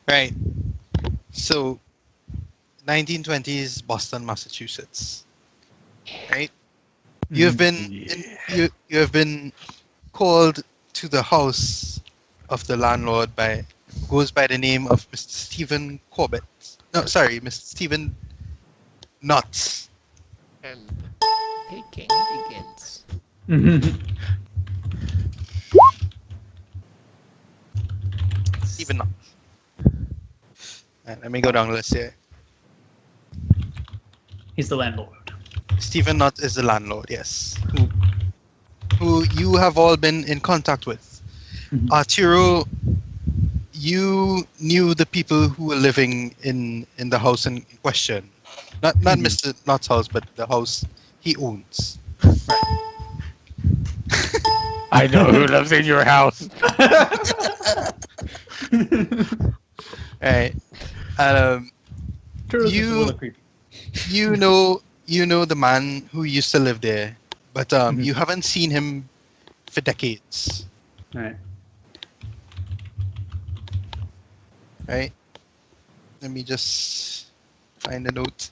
Right. So, 1920s Boston, Massachusetts. Right. You have been in, Yeah. you have been called to the house of the landlord by who goes by the name of Mr. Stephen Corbett. No, sorry, Mr. Stephen Knotts. And the picking begins. Stephen Knotts. Let me go down the list here. He's the landlord. Stephen Knott is the landlord, yes, who you have all been in contact with. Arturo, you knew the people who were living in the house in question. Not Mr. Knott's house, but the house he owns. I know who lives in your house. Right. And Turtles You- is a little creepy. you know the man who used to live there, but you haven't seen him for decades. Right. Right. Let me just find a note.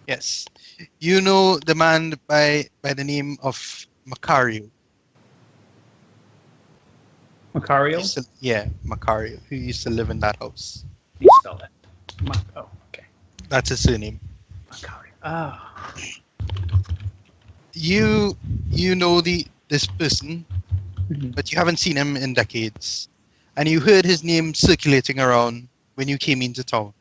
Yes. You know the man by the name of Macario. Macario? Yeah, Macario, who used to live in that house. You spell that. Oh, okay. That's his surname. Macario. Oh. You know this person, Mhm. but you haven't seen him in decades, and you heard his name circulating around when you came into town.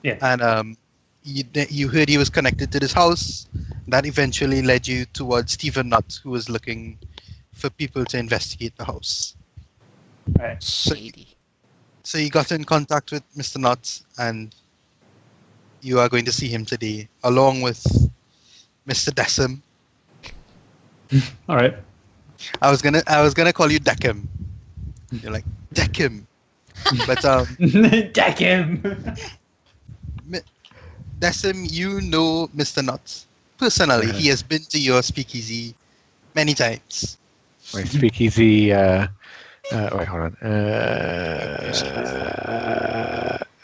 Yeah. And you heard he was connected to this house. That eventually led you towards Stephen Nutt, who was looking for people to investigate the house. Right. Shady. So you got in contact with Mr. Nutt, and you are going to see him today, along with Mr. Decim. All right. I was gonna call you Decim. You're like Decim, but Deck him. Decim, you know Mr. Nutt personally. He has been to your speakeasy many times. My speakeasy. Wait, hold on.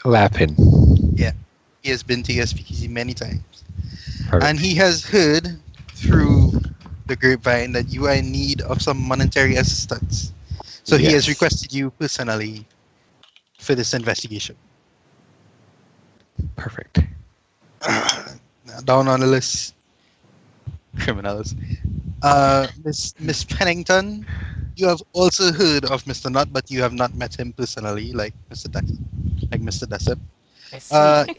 Lapin. Yeah, he has been to your speakeasy many times, Perfect. and he has heard through the grapevine that you are in need of some monetary assistance. So he has Yes. requested you personally for this investigation. Perfect. Down on the list, criminals. Miss Pennington, you have also heard of Mr. Nutt, but you have not met him personally, like Mr. Decim. I see.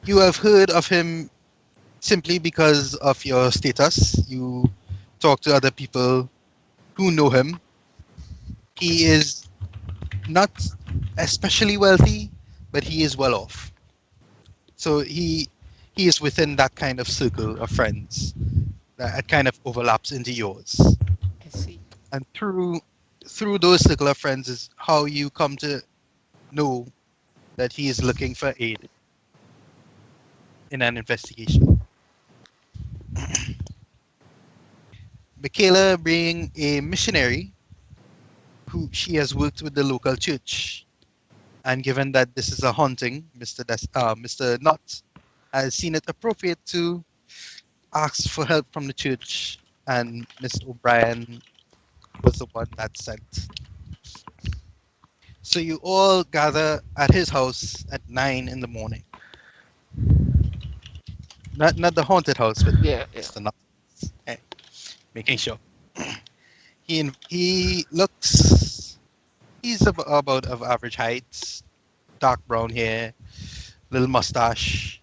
You have heard of him simply because of your status. You talk to other people who know him. He is not especially wealthy, but he is well off. So he is within that kind of circle of friends that kind of overlaps into yours. I see. And through those circle of friends is how you come to know that he is looking for aid in an investigation. Michaela being a missionary who she has worked with the local church. And given that this is a haunting, Mr. Knott has seen it appropriate to ask for help from the church, and Miss O'Brien was the one that sent. So you all gather at his house at 9 in the morning. Not the haunted house, but Yeah. Mr. Knott. Eh, making sure. He looks. He's about of average height, dark brown hair, little mustache.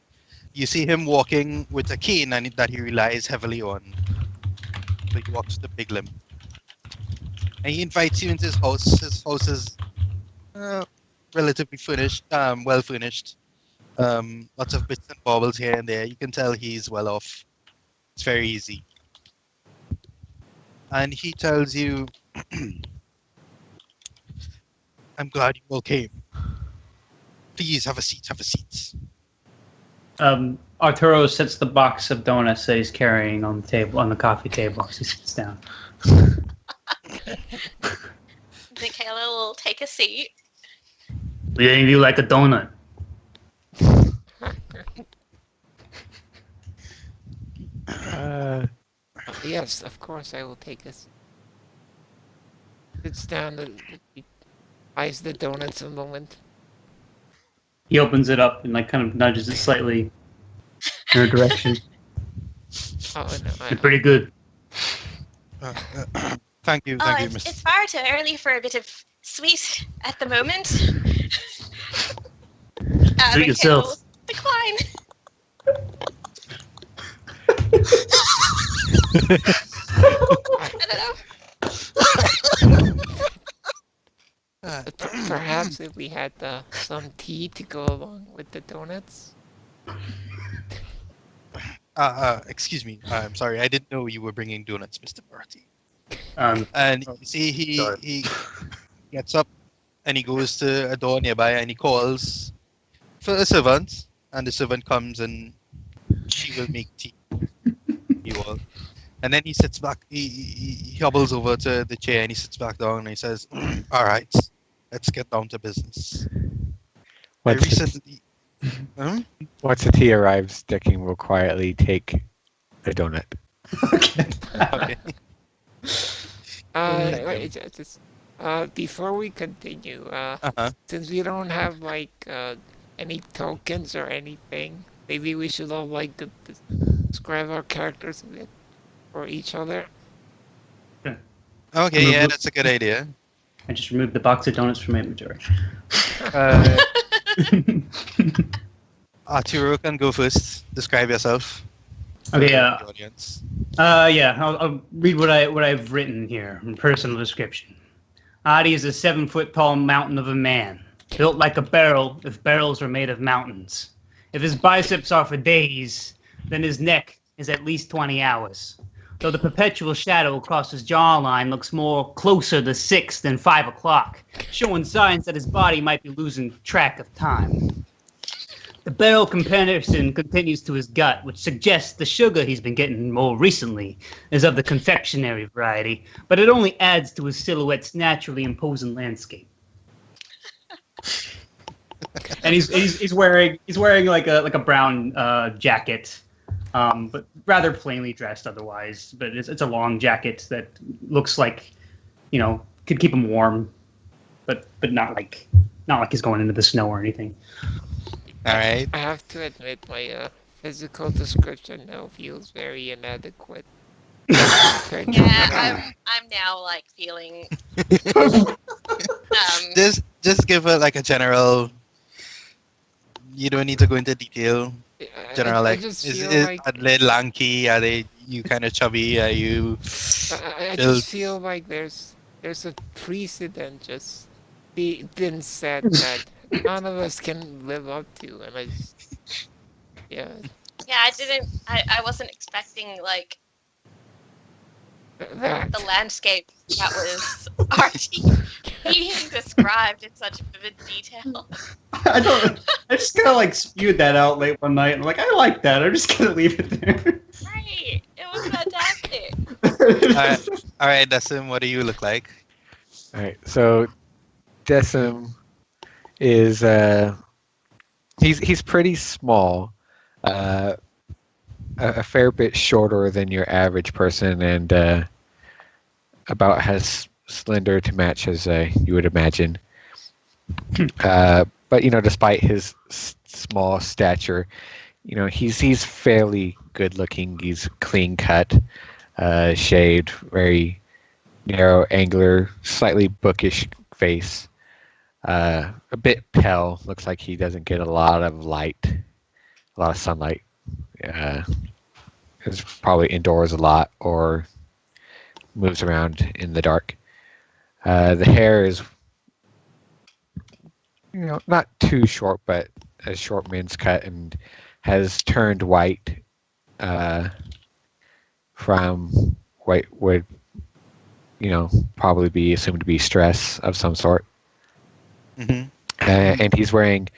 You see him walking with a cane and that he relies heavily on. So he walks with a big limp. And he invites you into his house. His house is relatively furnished, well furnished. Lots of bits and baubles here and there. You can tell he's well off. It's very easy. And he tells you, I'm glad you all came. Please have a seat, have a seat. Arturo sets the box of donuts that he's carrying on the table, on the coffee table as he sits down. Michaela will take a seat. Would any of you like a donut? Yes, of course I will take us. Sits down and eyes the donuts a moment. He opens it up and like kind of nudges it slightly in her direction. Oh no, They're pretty good. Thank you, It's Miss. far too early for a bit of sweet at the moment. Treat yourself. Michaela will decline. I don't know. Perhaps if we had some tea to go along with the donuts. Excuse me. I'm sorry. I didn't know you were bringing donuts, Mr. Barty. Um, And you see, sorry. he gets up and he goes to a door nearby and he calls for a servant. And the servant comes and she will make tea. You all. And then he sits back. He hobbles over to the chair and he sits back down and he says, "All right, let's get down to business." I Once, recently. once the tea arrives, Decking will quietly take a donut. okay. Okay. Before we continue, Uh-huh. since we don't have like any tokens or anything, maybe we should all like describe our characters a bit for each other. Okay. Yeah, that's a good idea. I just removed the box of donuts from my inventory. Uh, Arturo can go first. Describe yourself. Okay, For the audience. yeah, I'll read what I've written here. Personal description. Adi is a 7-foot-tall mountain of a man, built like a barrel if barrels are made of mountains. If his biceps are for days, then his neck is at least 20 hours. Though the perpetual shadow across his jawline looks more closer to 6 than 5 o'clock, showing signs that his body might be losing track of time. The barrel comparison continues to his gut, which suggests the sugar he's been getting more recently is of the confectionery variety, but it only adds to his silhouette's naturally imposing landscape. And he's wearing like a brown jacket, but rather plainly dressed otherwise. But it's a long jacket that looks like, could keep him warm, but not like he's going into the snow or anything. All right. I have to admit, my physical description now feels very inadequate. compared to what Yeah, I'm now like feeling. Just give it like a general. You don't need to go into detail. General, I like, just is feel like are they lanky? Are they you kind of chubby? Are you? I built- just feel like there's a precedent just been set that none of us can live up to, and I just yeah. Yeah, I wasn't expecting like That. the landscape that was already being described in such vivid detail. I just kind of like spewed that out late one night, and I'm like, I like that. I'm just gonna leave it there. Right, it was fantastic. All right, Dustin. What do you look like? All right, so Decim is he's pretty small, a fair bit shorter than your average person, and about as slender to match as you would imagine. But despite his small stature, he's fairly good looking. He's clean cut, shaved, very narrow, angular, slightly bookish face. A bit pale. Looks like he doesn't get a lot of light, a lot of sunlight. Is probably indoors a lot or moves around in the dark. The hair is, not too short, but a short men's cut, and has turned white from what would, probably be assumed to be stress of some sort. Mm-hmm. And he's wearing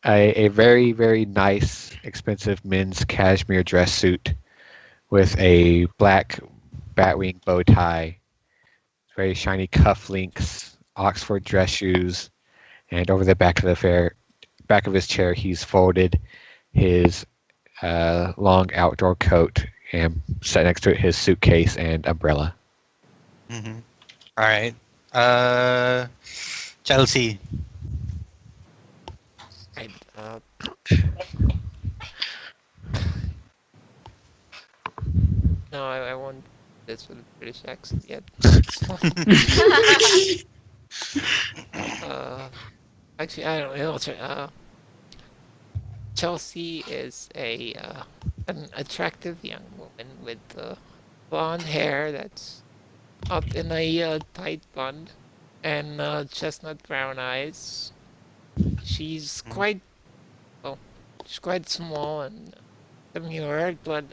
a very, very nice, expensive men's cashmere dress suit with a black batwing bow tie, very shiny cufflinks, Oxford dress shoes, and over the back of his chair, he's folded his long outdoor coat and set next to it his suitcase and umbrella. Mm-hmm. All right. Uh, Chelsea. I, no, I won't do this with a British accent yet. It's fine. Actually, I don't know. Chelsea is an attractive young woman with blonde hair that's up in a tight bun and chestnut brown eyes. She's Mhm. quite well, she's quite small and demure, but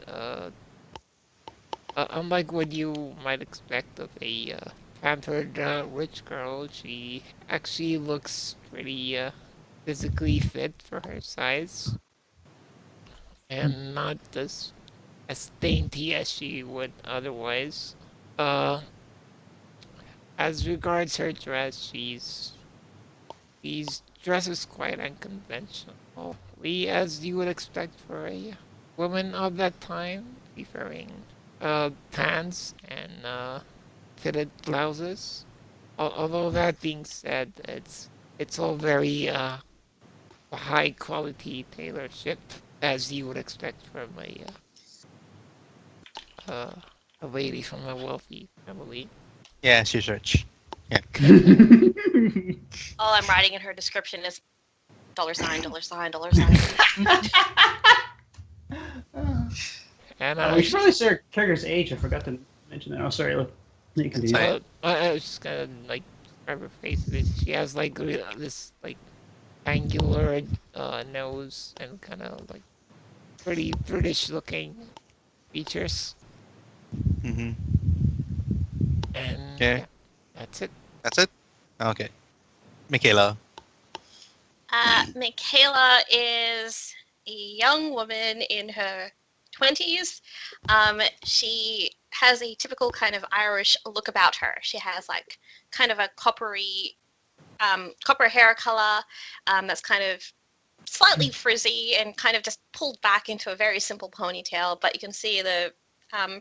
unlike what you might expect of a pampered rich girl, she actually looks pretty physically fit for her size and not as dainty as she would otherwise. Uh, as regards her dress, she's dresses quite unconventional, as you would expect for a woman of that time, preferring pants and fitted blouses. Although that being said, it's all very high quality tailorship, as you would expect from uh, a lady from a wealthy family. Yeah, she's rich. Yeah. All I'm writing in her description is $sign, $sign. And We should probably say our character's age. I forgot to mention that. Oh, sorry. Look, you can do That's that. fine. I was just gonna like describe her face. She has like this like angular nose and kind of like pretty British looking features. Mm-hmm. And Okay. yeah, that's it. That's it. Okay. Michaela. Michaela is a young woman in her 20s. She has a typical kind of Irish look about her. She has like kind of a copper hair color that's kind of slightly frizzy and kind of just pulled back into a very simple ponytail. But you can see the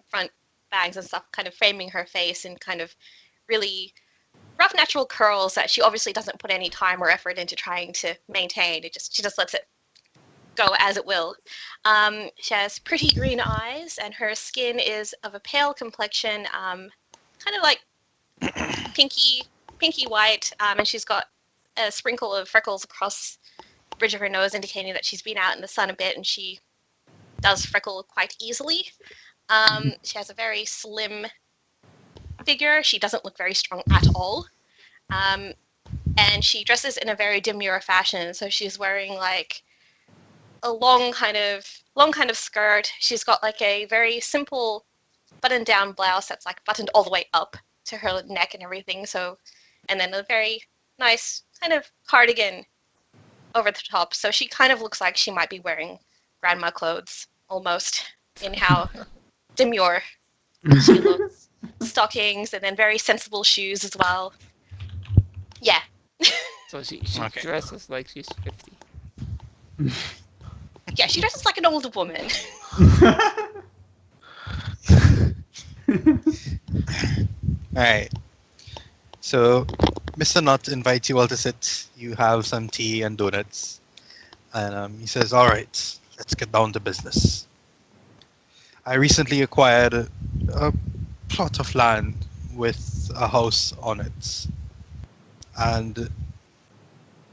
front bangs and stuff kind of framing her face in kind of really rough natural curls that she obviously doesn't put any time or effort into trying to maintain. She just lets it go as it will. She has pretty green eyes, and her skin is of a pale complexion, kind of like pinky white, and she's got a sprinkle of freckles across the bridge of her nose, indicating that she's been out in the sun a bit, and she does freckle quite easily. She has a very slim figure. She doesn't look very strong at all. And she dresses in a very demure fashion. So she's wearing like a long kind of skirt. She's got like a very simple button down blouse that's like buttoned all the way up to her neck and everything. So, and then a very nice kind of cardigan over the top. So she kind of looks like she might be wearing grandma clothes almost in how demure she looks. Stockings and then very sensible shoes as well. Yeah. So she Okay. dresses like she's 50. Yeah, she dresses like an older woman. All right. So, Mr. Nutt invites you all to sit. You have some tea and donuts. And he says, all right, let's get down to business. I recently acquired a plot of land with a house on it. And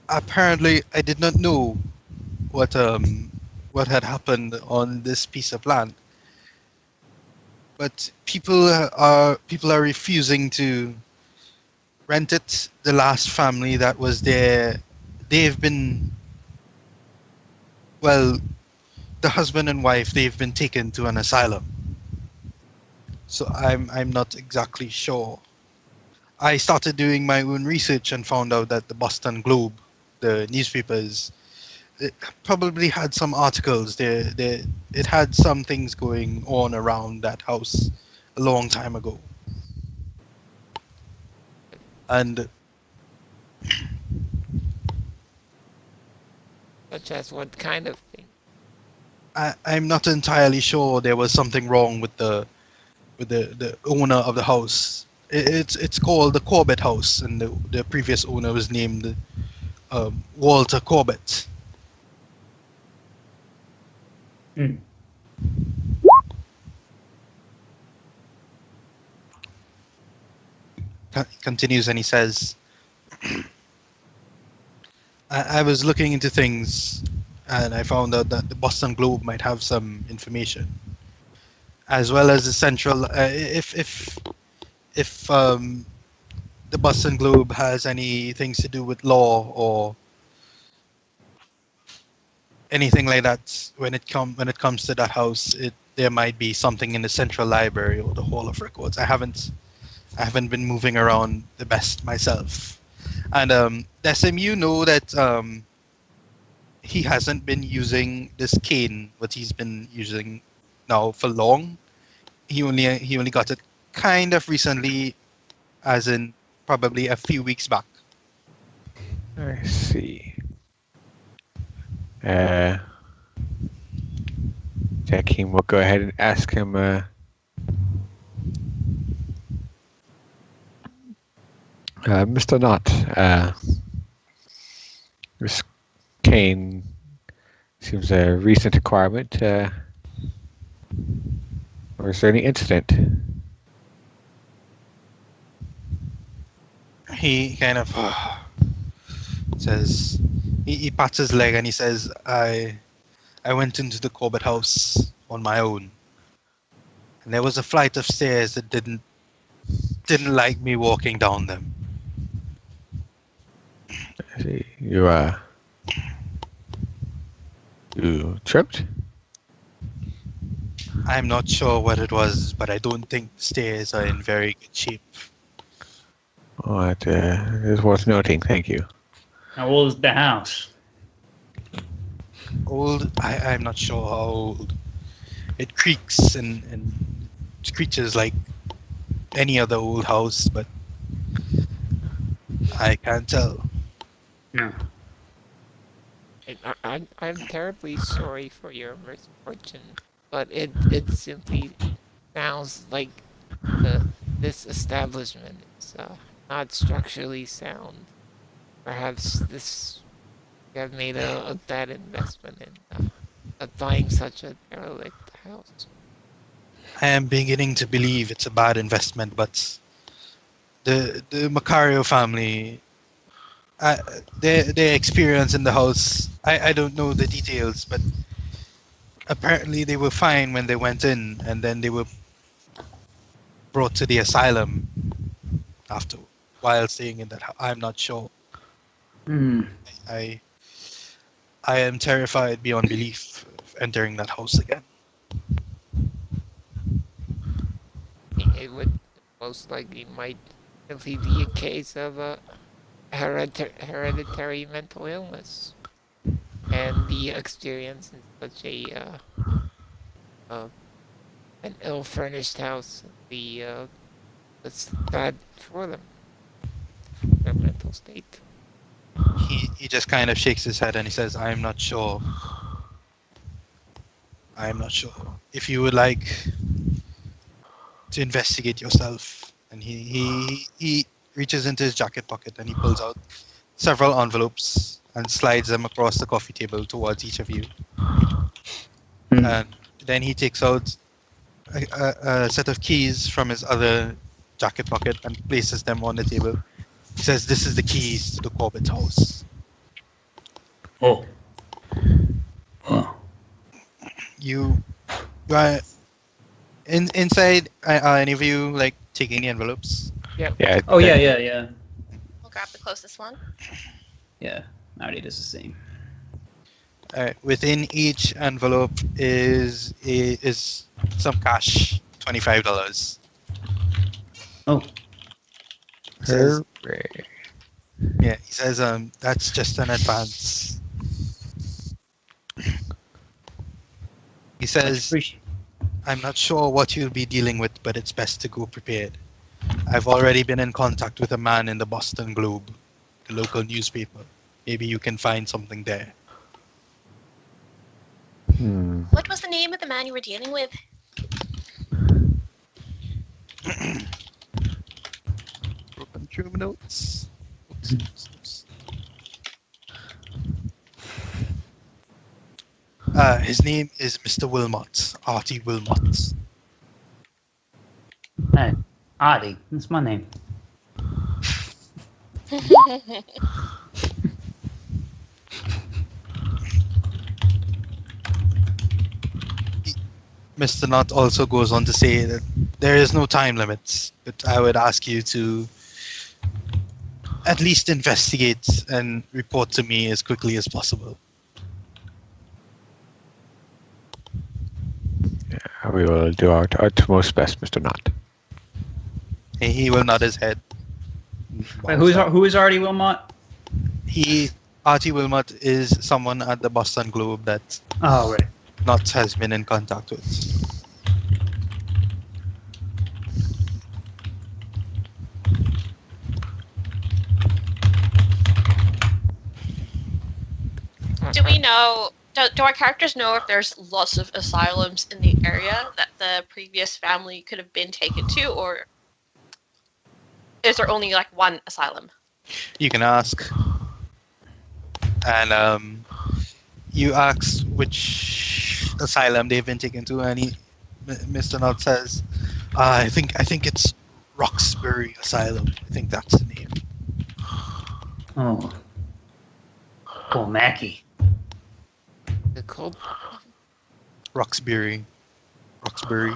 apparently I did not know what had happened on this piece of land. But people are refusing to rent it. The last family that was there, they've been, well, the husband and wife, they've been taken to an asylum. So I'm not exactly sure. I started doing my own research and found out that the Boston Globe, the newspapers, it probably had some articles. It had some things going on around that house a long time ago, and Such as what kind of thing? I'm not entirely sure there was something wrong with the owner of the house. It's called the Corbett House, and the previous owner was named Walter Corbett. Hmm. Continues, and he says, I was looking into things, and I found out that the Boston Globe might have some information, as well as the central. If the Boston Globe has any things to do with law or anything like that, when it comes to that house, there might be something in the central library or the Hall of Records. I haven't been moving around the best myself, and Decim, you know that he hasn't been using this cane, but he's been using now for long. He only got it kind of recently, as in probably a few weeks back. I see. Jakeem will go ahead and ask him. Mr. Knott, this cane seems a recent acquirement. Or is there any incident? He kind of says, he pats his leg and he says, I went into the Corbett house on my own, and there was a flight of stairs that didn't like me walking down them. I see. You tripped? I'm not sure what it was, but I don't think the stairs are in very good shape. Oh, that is worth noting. Thank you. How old is the house? Old? I'm not sure how old. It creaks and screeches like any other old house, but I can't tell. No. I'm terribly sorry for your misfortune, but it simply sounds like this establishment is not structurally sound. Perhaps you have made a bad investment in buying such a derelict house. I am beginning to believe it's a bad investment, but the Macario family, their experience in the house, I don't know the details, but apparently they were fine when they went in, and then they were brought to the asylum after while staying in that house. I'm not sure. Hmm. I I am terrified beyond belief of entering that house again. It would most likely might simply be a case of a hereditary mental illness, and the experience in such uh, an ill-furnished house, it's bad for them, their mental state. He just kind of shakes his head and he says, "I'm not sure. I'm not sure. If you would like to investigate yourself." And he reaches into his jacket pocket and he pulls out several envelopes and slides them across the coffee table towards each of you. Hmm. And then he takes out a set of keys from his other jacket pocket and places them on the table. He says, "This is the keys to the Corbett house. Oh. Oh. You, uh, inside, are any of you like taking the envelopes?" Yeah. Oh yeah, yeah, yeah. We'll grab the closest one. Yeah. Marty does the same. Within each envelope is some cash, $25. Oh. He says, Hooray. "Yeah." He says, "That's just an advance." He Much says, appreciated. I'm not sure what you'll be dealing with, but it's best to go prepared. I've already been in contact with a man in the Boston Globe, the local newspaper. Maybe you can find something there. What was the name of the man you were dealing with? Open through my notes. His name is Mr. Wilmot, Artie Wilmot. Hey, Adi, that's my name. Mr. Knott also goes on to say that there is no time limit, but I would ask you to at least investigate and report to me as quickly as possible. We will do our utmost best, Mr. Knott. He will nod his head. Wait, who is Artie Wilmot? Artie Wilmot is someone at the Boston Globe that Oh, right. Knott has been in contact with. Do we know? Do our characters know if there's lots of asylums in the area that the previous family could have been taken to, or is there only like one asylum? You can ask. And you ask which asylum they've been taken to, and Mr. Knott says, I think it's Roxbury Asylum. I think that's the name. Oh. Poor Mackie. The cult. Roxbury. Roxbury.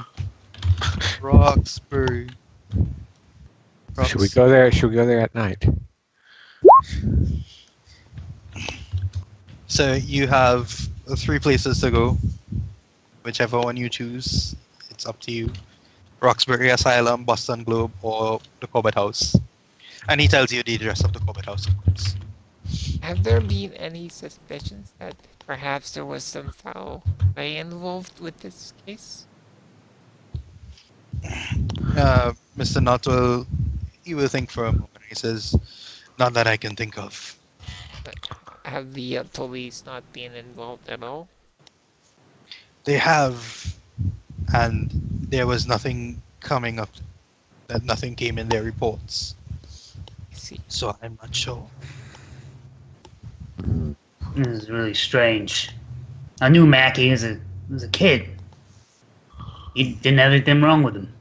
Should we go there? Should we go there at night? So you have 3 places to go. Whichever one you choose, it's up to you. Roxbury Asylum, Boston Globe, or the Corbett House. And he tells you the address of the Corbett House, of course. Have there been any suspicions that perhaps there was some foul play involved with this case? Mr. Knott he will think for a moment. He says, not that I can think of. Have the police not been involved at all? They have, and there was nothing coming up, that nothing came in their reports. I see. So I'm not sure. This is really strange. I knew Mackie as a kid. He didn't have anything wrong with him.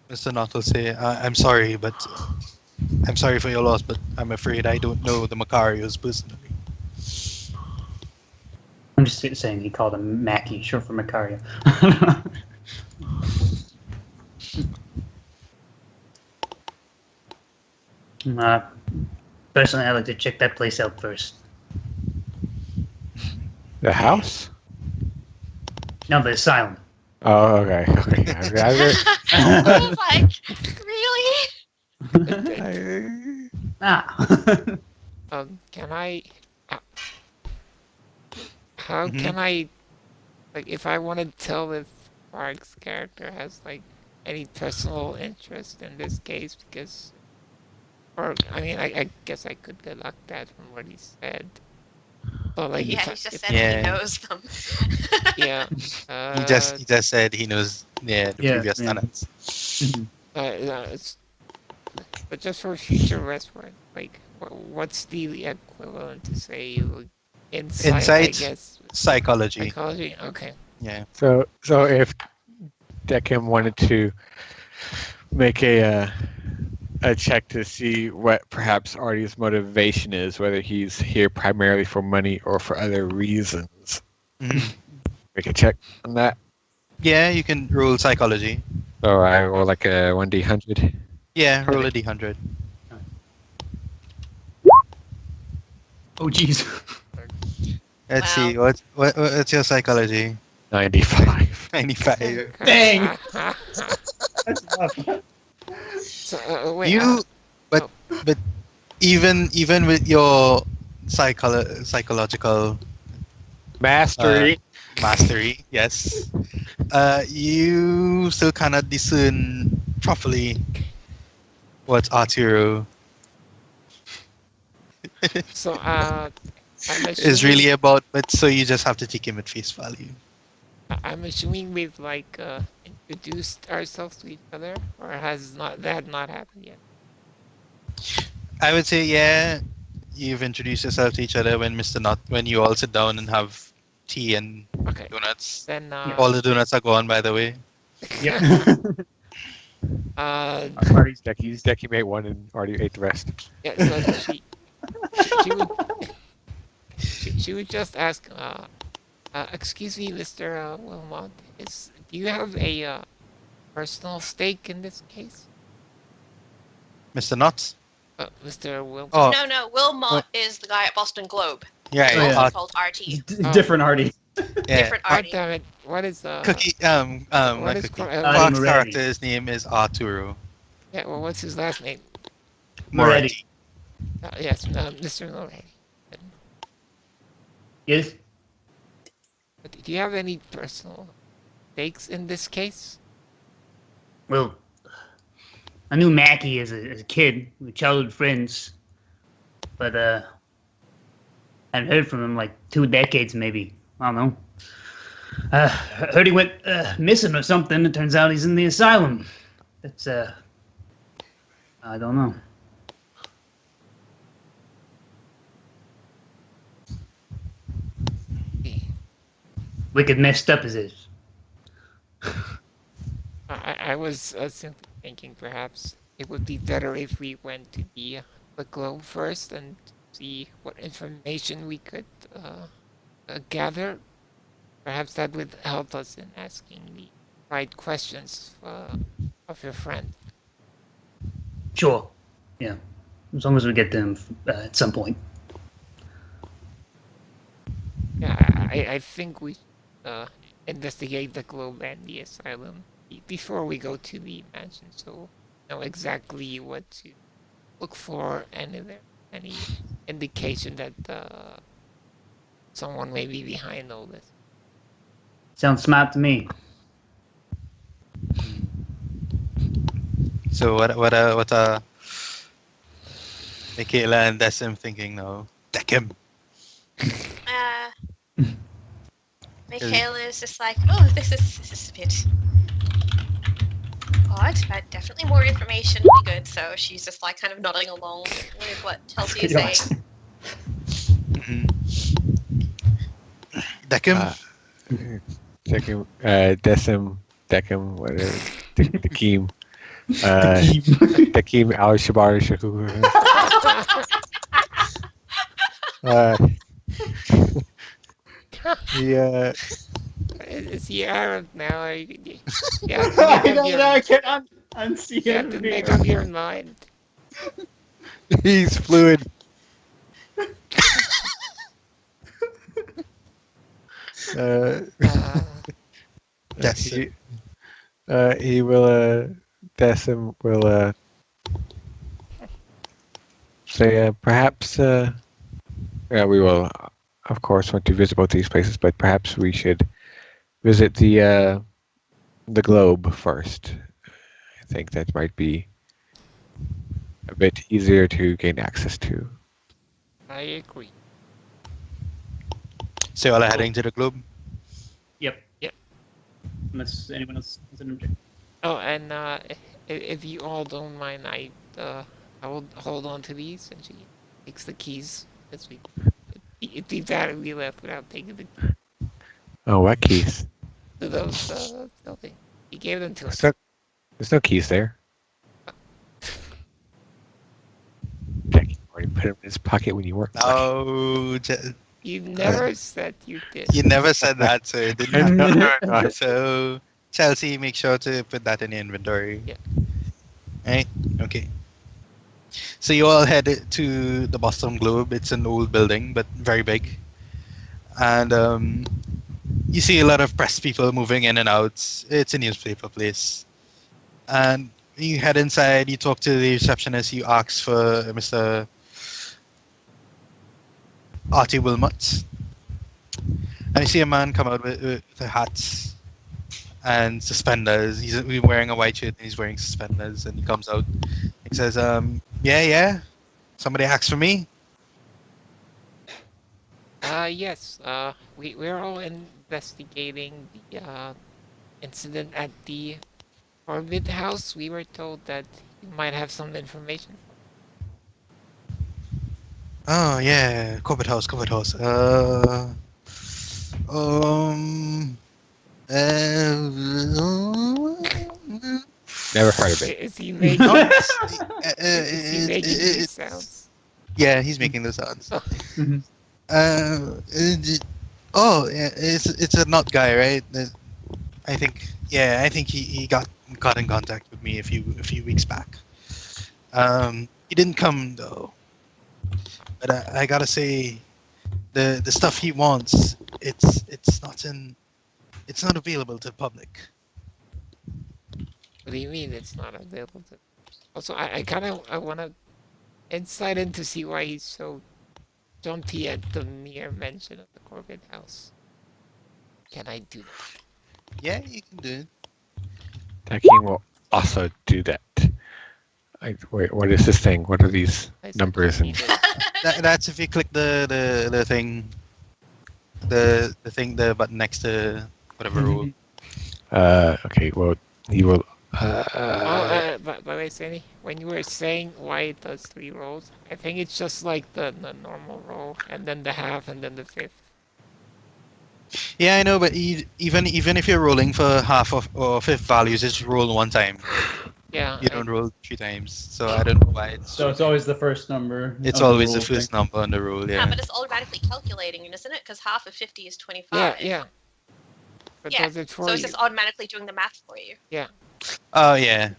Mr. Knott will say, I'm sorry, but I'm sorry for your loss, but I'm afraid I don't know the Macarios personally. I'm just saying he called him Mackie, short for Macario. Personally, I'd like to check that place out first. The house? No, the asylum. Oh, okay. Okay. I was like, really? Ah. Can I? How Mhm. can I? Like, if I want to tell if Park's character has like any personal interest in this case, because, or I mean, I guess I could deduct that from what he said. But like, Yeah, if he just said Yeah. he knows them. yeah, He just said he knows the previous yeah. tenants. but just for future reference, like, what's the equivalent to say like, insight? I Insight? guess Psychology. psychology. Okay. Yeah. So if Deccan wanted to make a check to see what perhaps Artie's motivation is, whether he's here primarily for money or for other reasons, Mhm. make a check on that. Yeah, you can roll psychology. So I roll like a 1d100. Yeah, roll a d100. Oh, jeez. Let's see, what's your psychology? 95. 95. Dang. That's tough. So, wait, But even with your psychological Mastery. mastery. Yes. You still cannot discern properly what Arturo So, I'm is really assuming about, but so you just have to take him at face value. I'm assuming we've like introduced ourselves to each other, or has not that not happened yet? I would say, yeah, you've introduced yourself to each other when when you all sit down and have tea and Okay, donuts. then Yeah. All the donuts are gone, by the way. Yep. uh, Artie's Decky made one and Artie ate the rest. yeah. So she would she would just ask, excuse me, Mr. Wilmot, do you have a personal stake in this case? Mr. Nuts? Mr. Wilmot. Oh, No, Wilmot what? is the guy at Boston Globe. Yeah, He's Oh, also yeah. called RT. Different Artie. yeah. Different Oh Artie. damn it! What is Cookie, what not is Cookie. Cro- Artie Quark's Moretti. character's name is Arturo yeah? Well, what's his last name? Moretti. Yes, Mr. Moretti. Yes. But do you have any personal stakes in this case? Well, I knew Mackie as a kid. We were childhood friends. But I hadn't heard from him like 2 decades maybe. I don't know. Heard he went missing or something. It turns out he's in the asylum. That's I don't know. Wicked messed up as is. I was simply thinking perhaps it would be better if we went to the globe first and see what information we could gather. Perhaps that would help us in asking the right questions of your friend. Sure. Yeah. As long as we get them at some point. Yeah, I think we investigate the globe and the asylum before we go to the mansion, so know exactly what to look for and if there's any indication that someone may be behind all this. Sounds smart to me. So what Michaela and Decim thinking now? Deck him. Michaela is just like, oh, this is a bit odd, but definitely more information would be good. So she's just like kind of nodding along with what Chelsea is saying. Deck him. Decim, Decim, whatever. Dekim. Dekim Al Shabar Shakur. Is he Arab now? You I can't unsee you have to make up your mind. He's fluid. Yes. He will. Decim will say perhaps. Yeah, we will, of course, want to visit both these places, but perhaps we should visit the globe first. I think that might be a bit easier to gain access to. I agree. So y'all are heading to the globe. Yep. Yep. Unless anyone else has an objection. Oh, and if you all don't mind, I will hold on to these, and she takes the keys. It'd be bad if we left without taking the Oh, what keys? to those buildings. He gave them to us. There's no keys there. Jack, you already put them in his pocket when you worked. Oh, You never said you did. you never said that, so it didn't. No. So Chelsea, make sure to put that in the inventory. Yeah. Right? Okay. So you all headed to the Boston Globe. It's an old building, but very big. And you see a lot of press people moving in and out. It's a newspaper place. And you head inside, you talk to the receptionist, you ask for Mr. Artie Wilmot. And I see a man come out with the hats and suspenders. He's wearing a white shirt and he's wearing suspenders. And he comes out. He says, yeah. Somebody asked for me. Yes. We're all investigating the incident at the Orbit House. We were told that you might have some information. Oh yeah, Corbett House. Um. Never heard of it. Is he making? No, Is he making these sounds? yeah, he's making the sounds. Oh, Mhm. Yeah, it's a nut guy, right? I think he got in contact with me a few weeks back. He didn't come though, but I gotta say, the stuff he wants, it's not available to the public. what do you mean it's not available to? Also, I want to insight in to see why he's so jumpy at the mere mention of the Corbett House. Can I do that? Yeah, you can do it. Taking will also do that. Wait, what is this thing? What are these I said numbers? he And needed- That's if you click the thing, the button next to whatever rule. okay, well, he will. By the way, Sandy, when you were saying why it does 3 rolls, I think it's just like the normal roll, and then the half, and then the fifth. Yeah, I know, but even if you're rolling for half of or fifth values, just roll one time. Yeah, You don't roll 3 times, so I don't know why it's. So it's always the first number. It's of always rule the first thing. number on the roll. Yeah, Yeah. but it's automatically calculating, isn't it? Because half of 50 is 25. yeah. But Yeah, does it for So it's you? just automatically doing the math for you. Oh yeah,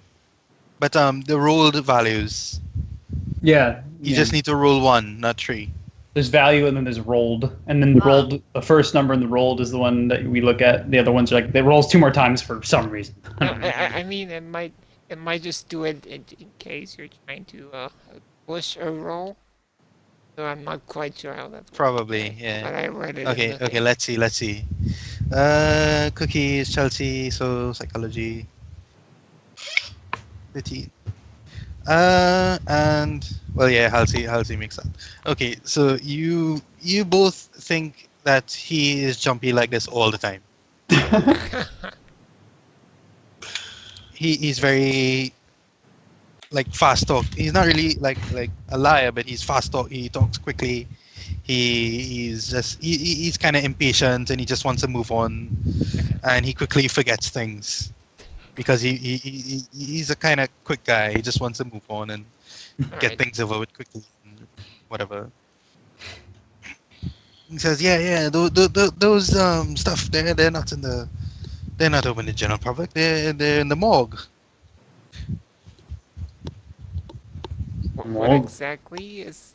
but the rolled values, Yeah. you yeah. just need to roll 1, not 3. There's value and then there's rolled, and then the first number in the rolled is the one that we look at. The other ones are like it rolls 2 more times for some reason. No, I mean, it might just do it in case you're trying to push a roll. So I'm not quite sure how that works. Probably, But yeah. I read it. in Okay, the okay. thing. Let's see. Cookies, Chelsea. So psychology. 15. And well, yeah, Halsey makes that. Okay, so you both think that he is jumpy like this all the time. He's very like fast talk. He's not really like a liar, but he's fast talk. He talks quickly. He's kind of impatient and he just wants to move on, and he quickly forgets things because he's a kind of quick guy. He just wants to move on and get Alright. things over with quickly, and whatever. He says, yeah, those stuff they're not open to the general public. They're in the morgue. What Morgue. exactly is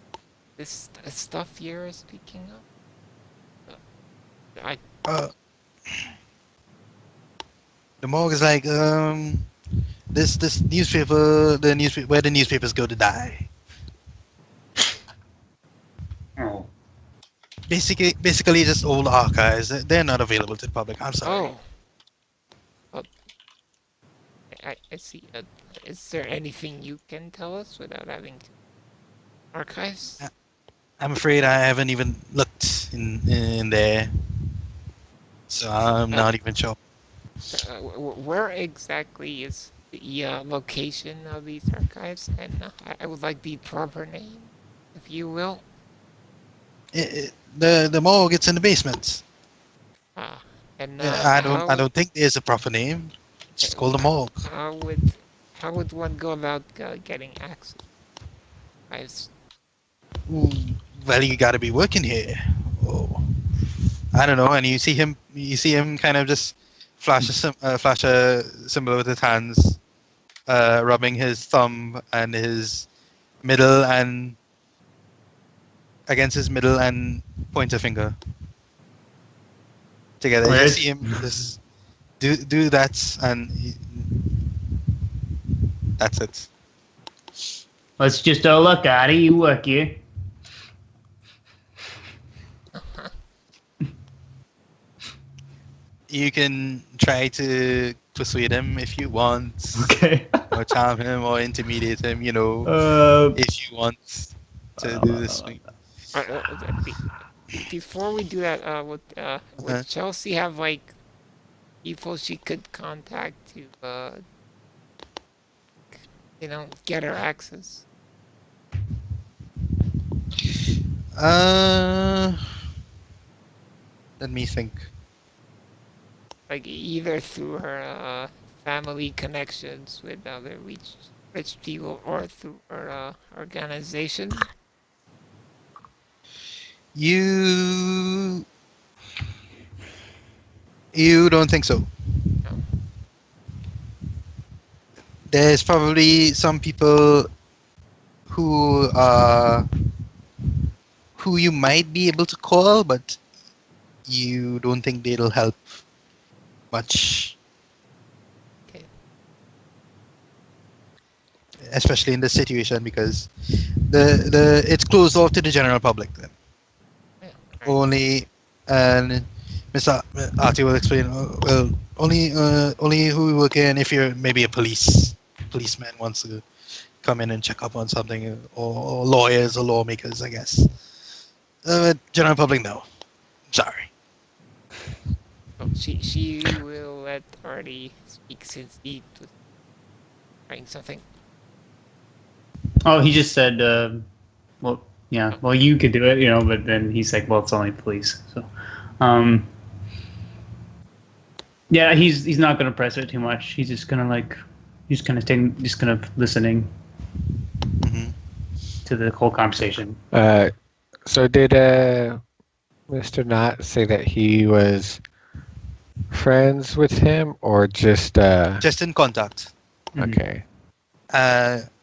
this stuff you're speaking of? Uh, the morgue is like this newspaper, where the newspapers go to die. Oh. Basically just old archives. They're not available to the public. I'm sorry. Oh. Well, I see. Is there anything you can tell us without having to archives? I'm afraid I haven't even looked in there, so I'm not even sure. Where exactly is the location of these archives? And I would like the proper name, if you will. The morgue, it's in the basement. And I don't think there's a proper name. It's just called the morgue. how would one go about getting access? Well, you got to be working here. Oh, I don't know. And you see him kind of just flash a symbol with his hands, rubbing his thumb and his middle and against his middle and pointer finger together. You Right. see him just do that, and that's it. Let's just look at it. You work here. You can try to persuade him if you want, Okay. or charm him, or intimidate him. Uh, If you want to do this thing. Uh, uh, uh, be- Before we do that, would Uh, Chelsea have like people she could contact to, get her access? uh, let me think. Like either through her family connections with other rich people or through her organization. You you don't think so? No. There's probably some people who who you might be able to call, but you don't think they'll help much, Okay. especially in this situation because the it's closed off to the general public then. Yeah. Right. Only and Mr. Artie will explain. Well, only who we work in if you're maybe a policeman wants to come in and check up on something, or lawyers or lawmakers, I guess. General public, no. Sorry. So she will let Artie speak since he was trying something. oh, he just said, well, yeah, well, you could do it, but then he's like, well, it's only police. So, um, yeah, he's not gonna press it too much. He's just gonna he's just kind of listening Hmm. to the whole conversation. So did Mr. Knott say that he was friends with him or just Just in contact. Mhm. okay.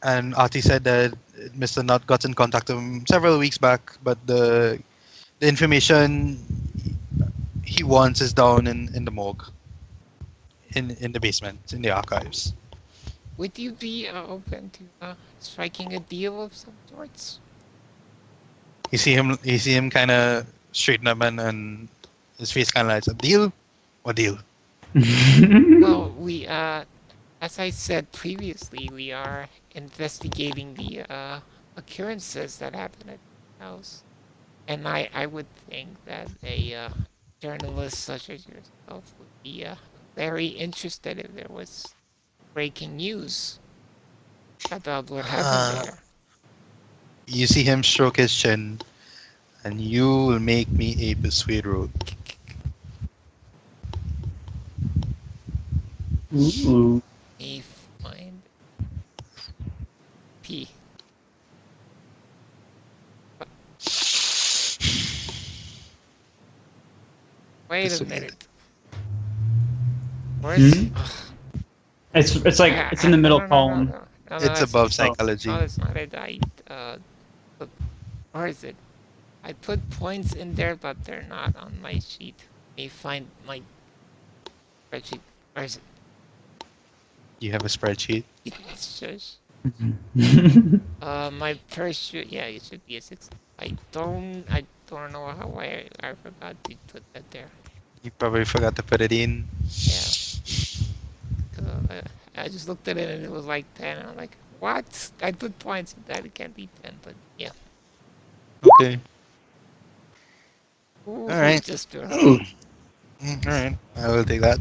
And Artie said that Mr. Nutt got in contact with him several weeks back, but the information he wants is down in the morgue, in the basement, in the archives. Would you be open to striking a deal of some sorts? You see him kind of straighten up, and his face kind of lights up. Deal? What deal? Well, as I said previously, we are investigating the occurrences that happened at the house, and I would think that a journalist such as yourself would be very interested if there was breaking news about what happened Uh, there. you see him stroke his chin, and you will make me a persuade roll. Ooh. Me find P. Wait a Persuade. minute. Where's? Mhm. It's like it's in the No, middle no, no, no, column. no, no, It's that's above Oh. psychology. no, that's not it. Put, where is it? I put points in there, but they're not on my sheet. Let me find my spreadsheet. Where is You have a spreadsheet. it? Shush. My first shoot. Yeah, it should be a 6. I don't know how I forgot to put that there. You probably forgot to put it in. Yeah, 'cause, I just looked at it and it was like 10. I'm like, what? I put points in that. It can't be 10, but yeah. Okay. Ooh, All right. just All right. I will take that.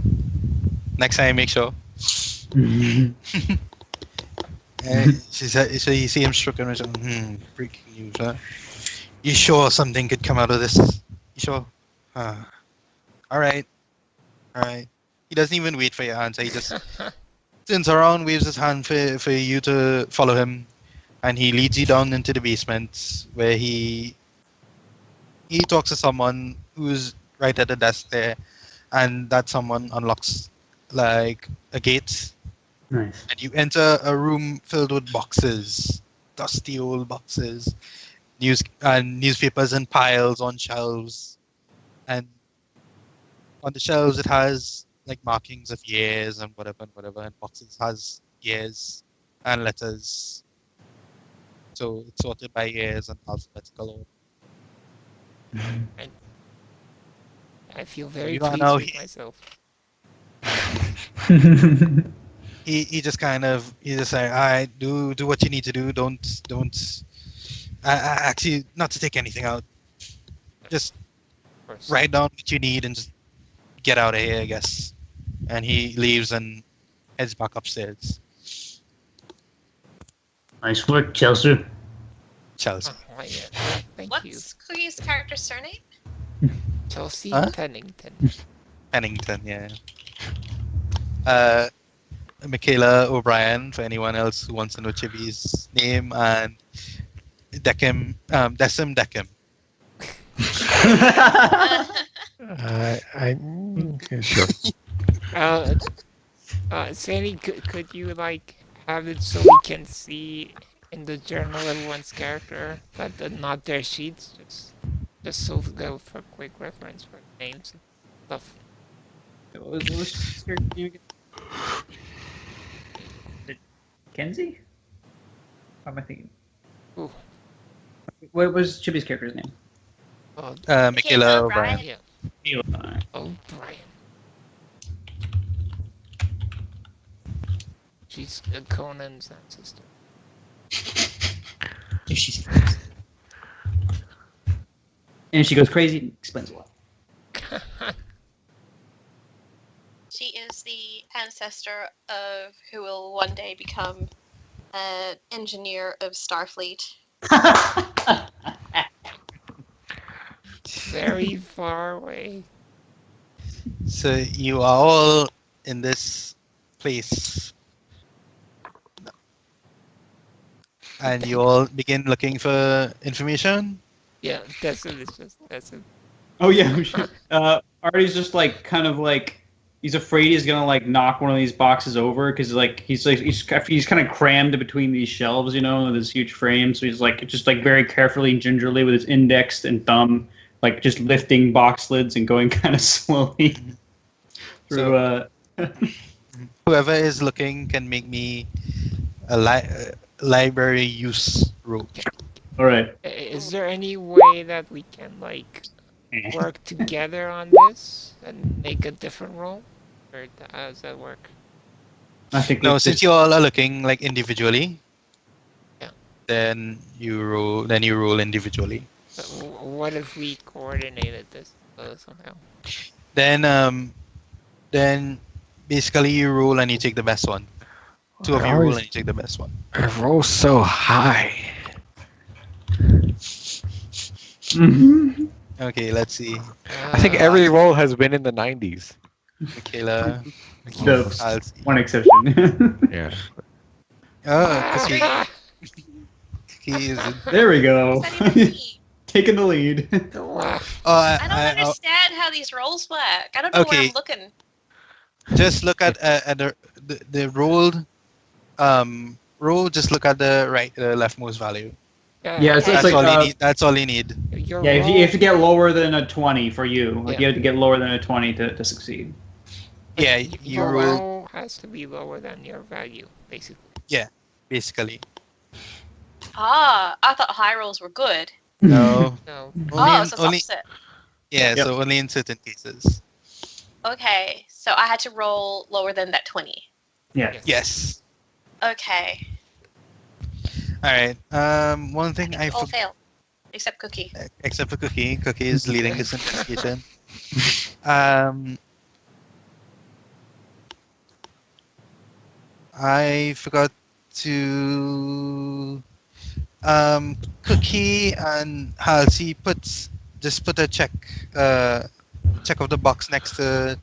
Next time, make sure. She said, so you see him stroking his breaking news, huh? You sure something could come out of this? You sure? All right. All right. He doesn't even wait for your answer. He just turns around, waves his hand for you to follow him, and he leads you down into the basement where he talks to someone who's right at the desk there, and that someone unlocks like a gate, Nice. and you enter a room filled with boxes, dusty old boxes, newspapers and piles on shelves, and on the shelves it has like markings of years and whatever, and boxes has years and letters, so it's sorted by years and alphabetical order. And I feel very You don't pleased know, with myself. he just kind of he just like, all right, do what you need to do. Don't. Actually, not to take anything out. Just Of course. write down what you need and just get out of here, I guess. And he leaves and heads back upstairs. Nice work, Chelsea. Chelsea. Oh, yeah. Thank you. What's Cookie's character's surname? Chelsea Huh? Pennington. Pennington, yeah. Michaela O'Brien, for anyone else who wants to know Chibi's name, and Decim, Decim Decim. Sure. Sandy, could you like have it so we can see in the journal everyone's character, but not their sheets, just so we go for quick reference for names and stuff. What was his character's name again? Is it Kenzie? What am I thinking? Ooh. What was Chibi's character's name? Oh, Michaela O'Brien. yeah. Alright. Oh, Brian. She's Conan's ancestor. And she goes crazy. Explains a lot. She is the ancestor of who will one day become an engineer of Starfleet. Very far away. So you are all in this place. And you all begin looking for information? Yeah, that's it. That's it. Oh yeah, Artie's just like kind of like he's afraid he's gonna like knock one of these boxes over because he's kind of crammed between these shelves, you know, with this huge frame. So he's like just like very carefully and gingerly with his index and thumb, like just lifting box lids and going kind of slowly through. Whoever is looking can make me a library use roll. All right. Is there any way that we can like work together on this and make a different roll? Or how does that work? I think No, with since this- you all are looking like individually, Yeah. then you roll individually. But what if we coordinated this somehow? Then basically you roll and you take the best one. Two of you roll and you take the best one. I roll so high. Mhm. Okay, let's see. I think every roll has been in the 90s. Michaela, The I'll see. one exception. Yeah. Oh, Cookie is. There we go. What does that even mean? Taking the lead. Oh, I don't understand how these rolls work. I don't know where Okay. I'm looking. Just look at the rolled roll. Just look at the leftmost value. Yeah, it's That's like, all you need. That's all you need. Your Yeah, roll, you have to get lower than a 20 for you. Like Yeah. you have to get lower than a 20 to succeed. Yeah, your you roll roll has to be lower than your value, basically. basically. Ah, I thought high rolls were good. No, No. Oh, so it's only opposite. yeah. Yep. So only in certain cases. Okay, so I had to roll lower than that 20. Yeah. Yes. Okay. All right. One thing I All forgot. failed. Except Cookie. Except for Cookie. Cookie is leading this investigation. I forgot to Cookie and Halsey just put a check of the box next to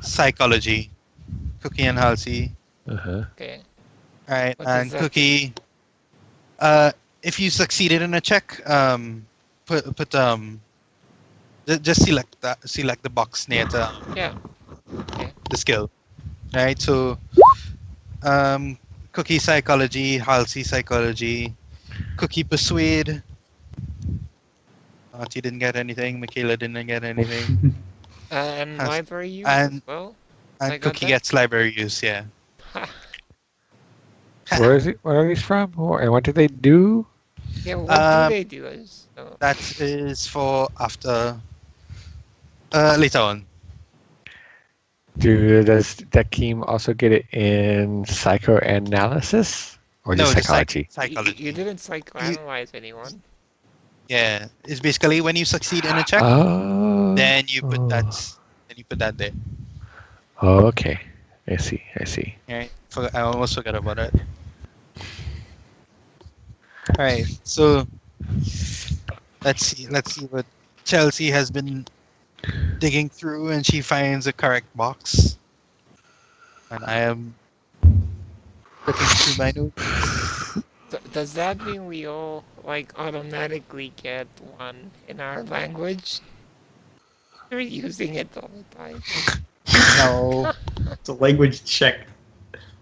psychology. Cookie and Halsey. Uh-huh. Okay. All right, What and does that Cookie. If you succeeded in a check, put just select the box near to Yeah. the skill. Right, so Cookie psychology, Halsey psychology, Cookie persuade. Artie didn't get anything. Michaela didn't get anything. And Has- library use and- as well. And I got Cookie that. gets library use. Yeah. Where is it? Where are these from? And what do they do? Yeah, what Um, do they do? So, That is for after. Later on. Does Dakim also get it in psychoanalysis or No, just just psychology? psychology. You didn't You, psychoanalyze anyone. yeah, it's basically when you succeed in a check, Oh. then you put that there. Oh, okay. I see. Right? I almost forgot about it. All right, so let's see what Chelsea has been digging through, and she finds the correct box, and I am looking through my notes. Does that mean we all like automatically get one in our language? We're using it all the time. No, It's a language check.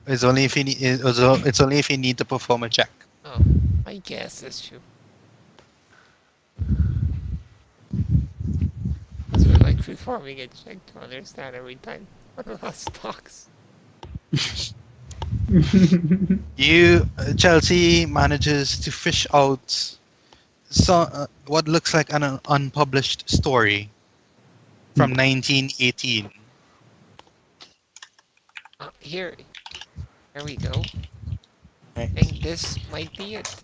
it's only if you need. It's only if you need to perform a check. Oh, I guess that's true. Because we're like performing a check to understand every time one of us talks. Chelsea manages to fish out what looks like an unpublished story from 1918. Here we go. Right. I think this might be it.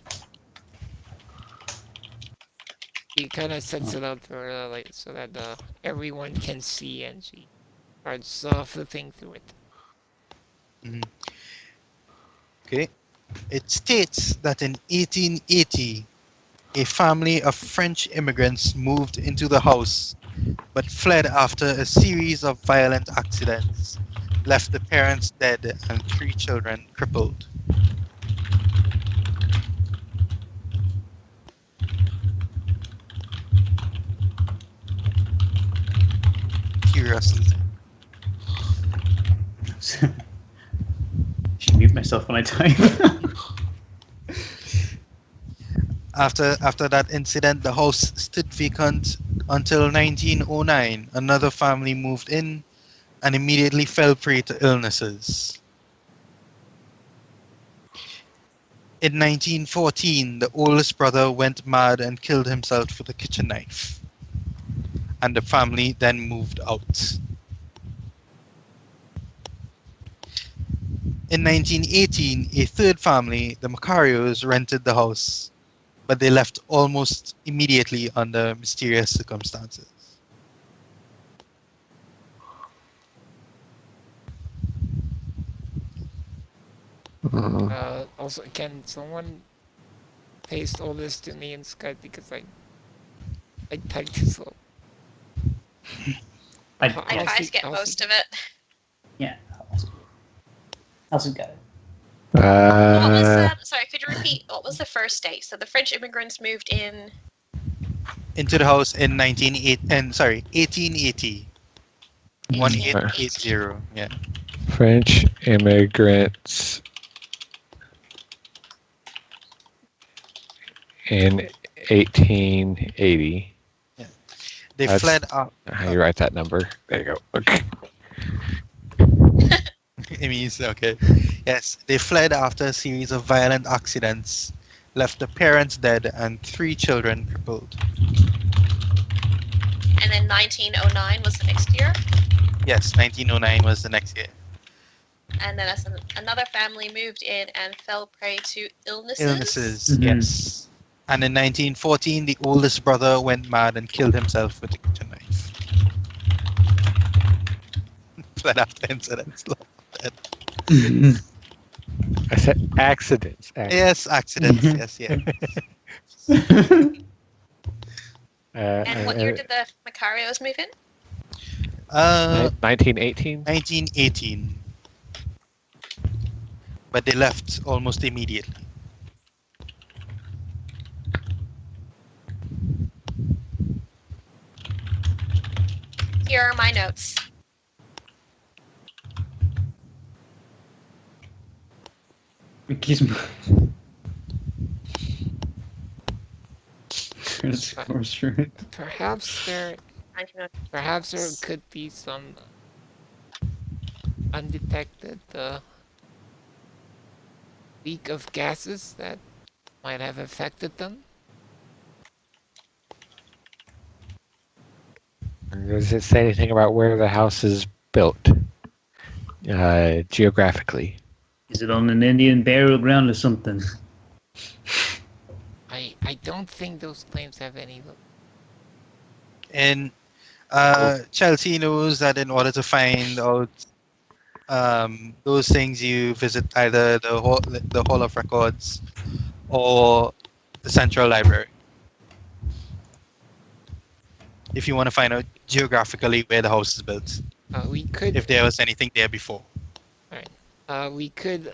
He kind of sets it up for like so that everyone can see, and she starts flipping through it. Mhm. Okay. It states that in 1880, a family of French immigrants moved into the house but fled after a series of violent accidents left the parents dead and 3 children crippled. Curiosity. Should mute myself when I type. After that incident, the house stood vacant until 1909. Another family moved in and immediately fell prey to illnesses. In 1914, the oldest brother went mad and killed himself with a kitchen knife, and the family then moved out. In 1918, a third family, the Macarios, rented the house, but they left almost immediately under mysterious circumstances. Also, can someone paste all this to me in Skype because I typed too slow. I tried to get most of it. Yeah. Also got it. What was that? Sorry, could you repeat? What was the first date? So the French immigrants moved in Into the house in 1880. 1880. Yeah. French immigrants in 1880. Yeah. They That's fled out. how you write that number. There you go. Okay. It means okay. Yes, they fled after a series of violent accidents, left the parents dead and 3 children crippled. and then 1909 was the next year. Yes, 1909 was the next year. And then another family moved in and fell prey to illnesses. Illnesses, yes. And in 1914, the oldest brother went mad and killed himself with a kitchen knife. Fled after incidents. I said accidents. Yes, accidents. Yes. And what year did the Macarios move in? 1918? 1918. But they left almost immediately. Here are my notes. Perhaps there could be some undetected leak of gases that might have affected them. Does it say anything about where the house is built geographically? Is it on an Indian burial ground or something? I don't think those claims have any. And Chelsea knows that in order to find out those things, you visit either the Hall of Records or the Central Library. If you want to find out geographically where the house is built, We could. if there was anything there before. We could.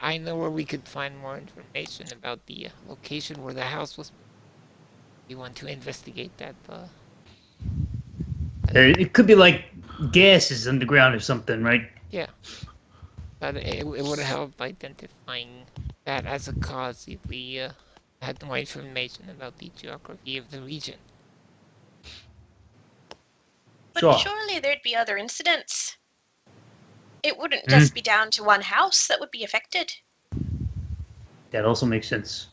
I know where we could find more information about the location where the house was. We want to investigate that. It could be like gases underground or something, right? Yeah. But it would help identifying that as a cause if we had more information about the geography of the region. But Sure. surely there'd be other incidents. It wouldn't just be down to one house that would be affected. That also makes sense.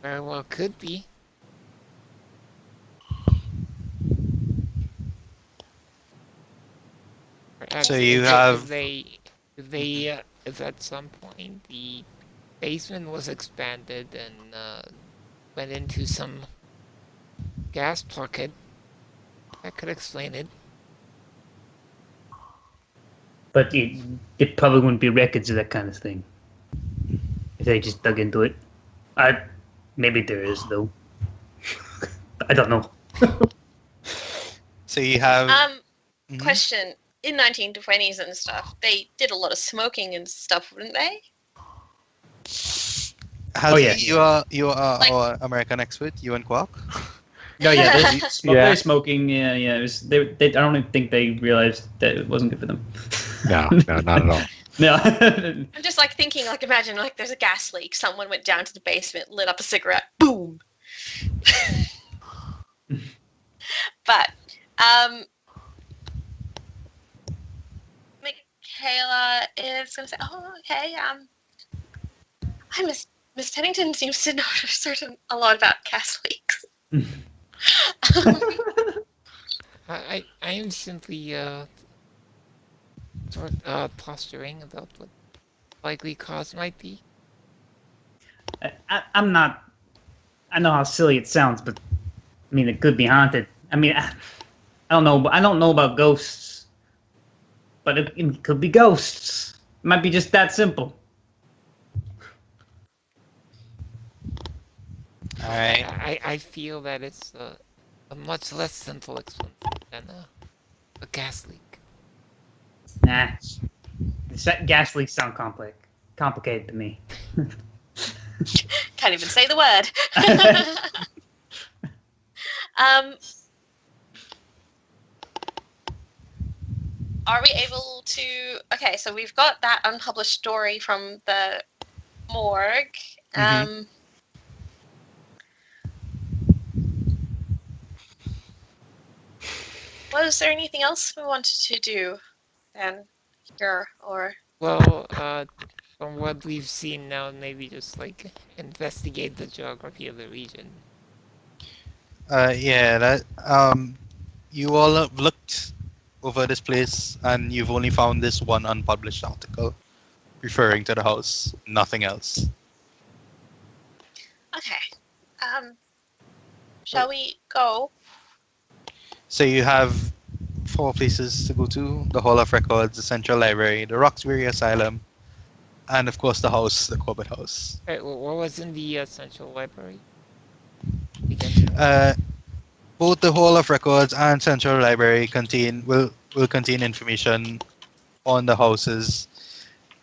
Very well could be. Perhaps So you if have- if at some point the basement was expanded and went into some gas pocket, that could explain it. But it probably wouldn't be records of that kind of thing. If they just dug into it. Maybe there is, though. I don't know. So you have. Mhm. Question. In 1920s and stuff, they did a lot of smoking and stuff, wouldn't they? Halsey, yeah. you are Like- our American expert, you and Quark. No, yeah, Yeah. they're smoking. Yeah. It was, they, I don't even think they realized that it wasn't good for them. No, not at all. No. I'm just like thinking, like imagine like there's a gas leak. Someone went down to the basement, lit up a cigarette, boom. But Michaela is gonna say, "Oh, okay. Hi, Miss Tennington seems to know a lot about gas leaks." I am simply posturing about what likely cause might be. I'm not. I know how silly it sounds, but I mean, it could be haunted. I mean, I don't know. I don't know about ghosts, but it could be ghosts. It might be just that simple. All right. I feel that it's a much less simple explanation than a gas leak. Nah, gas leaks sound complicated to me. Can't even say the word. Are we able to? Okay, so we've got that unpublished story from the morgue. Was there anything else we wanted to do then here, or? Well, from what we've seen now, maybe just like investigate the geography of the region. Yeah, that you all have looked over this place and you've only found this one unpublished article referring to the house, nothing else. Okay. Shall we go? So you have 4 places to go to: the Hall of Records, the Central Library, the Roxbury Asylum, and of course the house, the Corbett House. Right, what was in the Central Library? Again, Both the Hall of Records and Central Library will contain information on the house's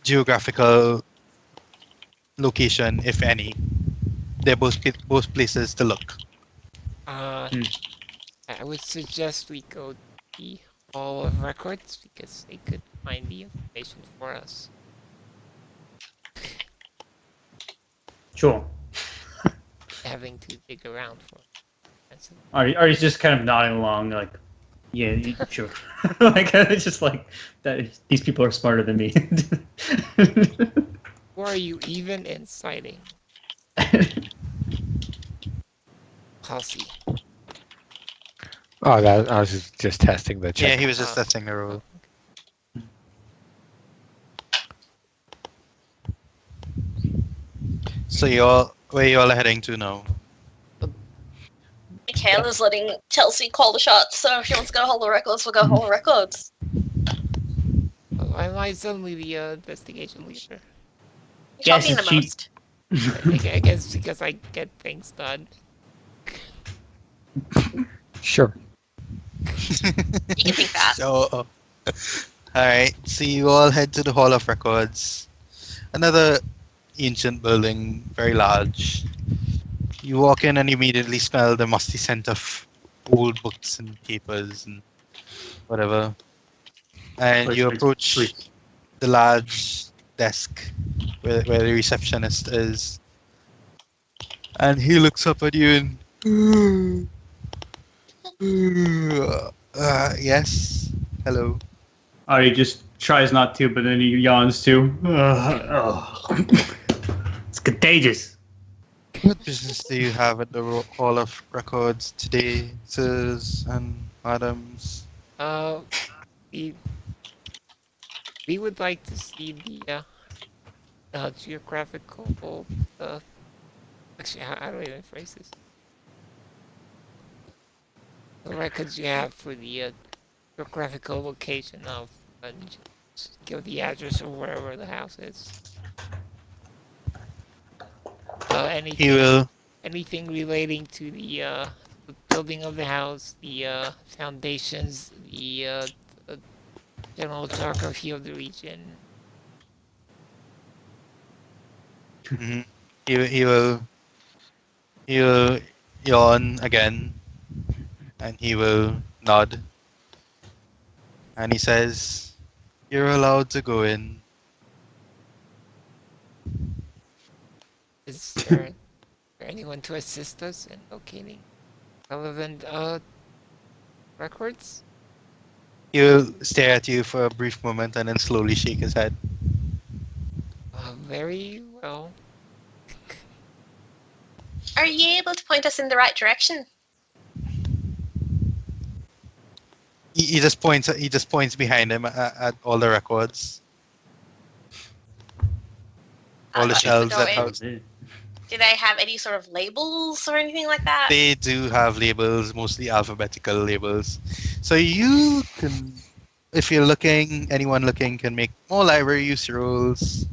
geographical location, if any. They're both places to look. I would suggest we go to the Hall of Records because they could find the information for us. Sure. Having to dig around for it. Are you just kind of nodding along, like, yeah, sure. Like, it's just like that. These people are smarter than me. Who are you even inciting? Halsey. Oh, that I was just testing the check. Yeah, he was just Oh. testing the roll. So where you all are heading to now? Michaela's letting Chelsea call the shots, so if she wants to go hold the records, we'll go hold the records. Why am I suddenly the investigation leader? You're Yes, talking the it's cheap. most. I guess because I get things done. Sure. You can think that. So, alright, so you all head to the Hall of Records. Another ancient building, very large. You walk in and immediately smell the musty scent of old books and papers and whatever. And you approach the large desk where the receptionist is. And he looks up at you and... yes? Hello. Artie just tries not to, but then he yawns too. It's contagious. What business do you have at the Hall of Records today, sirs and madams? We we would like to see the geographical actually how do I even phrase this? The records you have for the geographical location of just give the address of wherever the house is. He will. Anything relating to the building of the house, the foundations, the general geography of the region. Mhm. He will. He will yawn again, and he will nod, and he says, "You're allowed to go in." Is there anyone to assist us in locating relevant records? He will stare at you for a brief moment and then slowly shake his head. Very well. Are you able to point us in the right direction? He just points. He just points behind him at all the records, all the As we shelves go that in, house. do they have any sort of labels or anything like that? They do have labels, mostly alphabetical labels. So you can, if you're looking, anyone looking can make more library use rolls.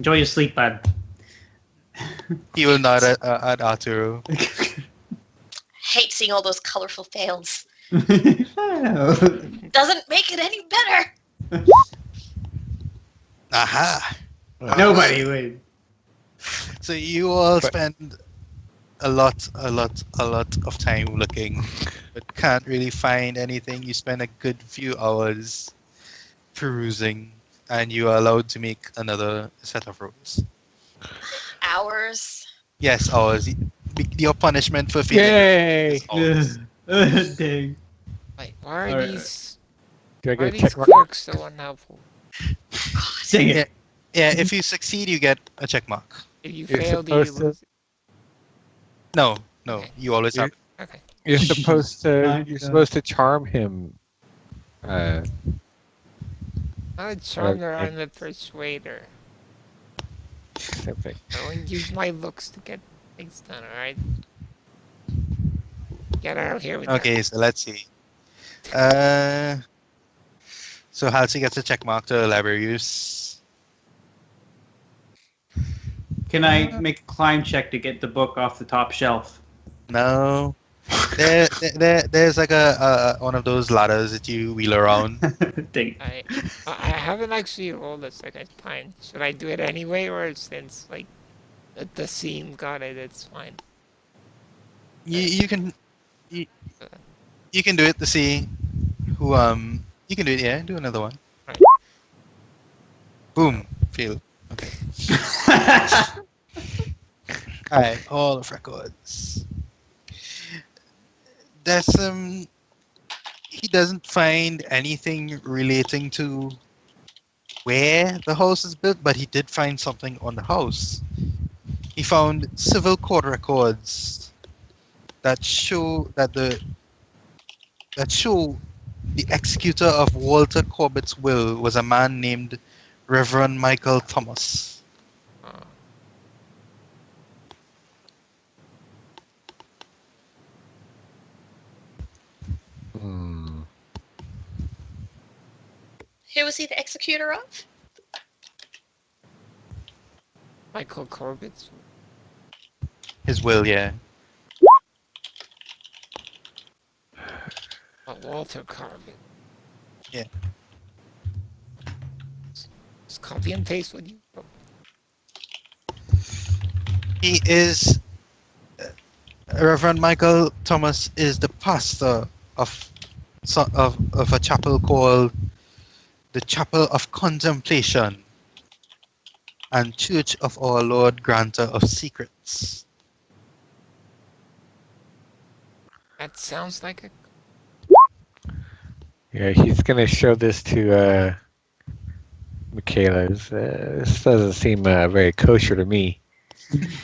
Enjoy your sleep, bud. He will nod at Arturo. Hate seeing all those colorful fails. Oh. Doesn't make it any better. Aha! Nobody would. So you all spend a lot of time looking, but can't really find anything. You spend a good few hours perusing, and you are allowed to make another set of rolls. Hours. Yes, hours. Your punishment for failing Yay! is hours. Dang. Wait, why are Alright. these Do I why are get a these check mark? clerks so unhelpful? Dang it. Yeah, if you succeed, you get a check mark. If you You're fail, do you supposed to- lose? No, Okay. you always have. Okay. You're supposed to. My You're God. supposed to charm him. I'm a charmer, Okay. I'm a persuader. Something. I will use my looks to get things done, alright? Get out of here with Okay, so let's see. So Halsey gets a check mark to library use. Can I make a climb check to get the book off the top shelf? No. There's like a one of those ladders that you wheel around. Dang. I haven't actually rolled a second time. Should I do it anyway, or since like the scene got it, it's fine. You can you can do it to see who you can do it. Yeah, do another one. Right. Boom, fail. Okay. All right, all of records. There's he doesn't find anything relating to where the house is built, but he did find something on the house. He found civil court records that show that the that show the executor of Walter Corbett's will was a man named Reverend Michael Thomas. Uh, Hmm. Who was he the executor of? Michael Corbett's His will, yeah. Walter Corbett. Yeah. Just copy and paste what you wrote. He is Reverend Michael Thomas is the pastor of a chapel called the Chapel of Contemplation and Church of Our Lord Granter of Secrets. That sounds like a Yeah, he's gonna show this to Michaela. This doesn't seem very kosher to me.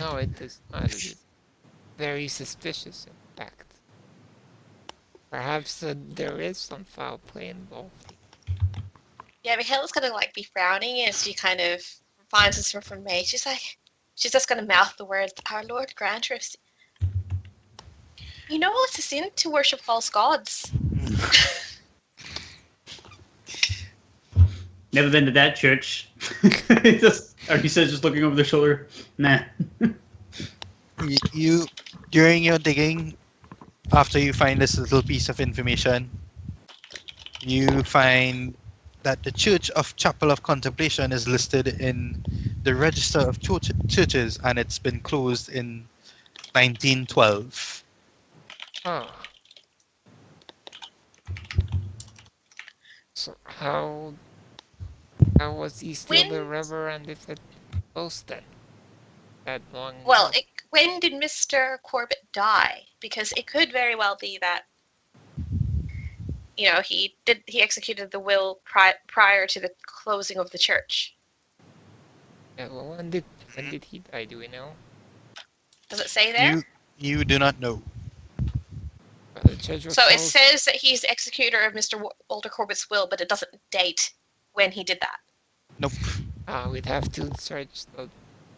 no. It does not. It is very suspicious, in fact. Perhaps there is some foul play involved. Yeah, Michaela's gonna like be frowning as she kind of finds this information. She's like, she's just gonna mouth the words, "Our Lord Granter of You know it's a sin to worship false gods." Never been to that church. He says, just looking over their shoulder. Nah. You during your digging, after you find this little piece of information, you find that the Church of Chapel of Contemplation is listed in the Register of Churches, and it's been closed in 1912. Huh. So how was he still the When- reverend if it closed then? That long Well, ago? when did Mr. Corbett die? Because it could very well be that, you know, he executed the will prior to the closing of the church. Yeah, well, when did he die? Do we know? Does it say there? You do not know. The church was So it closed- says that he's the executor of Mr. Walter Corbett's will, but it doesn't date when he did that. Nope. we'd have to search the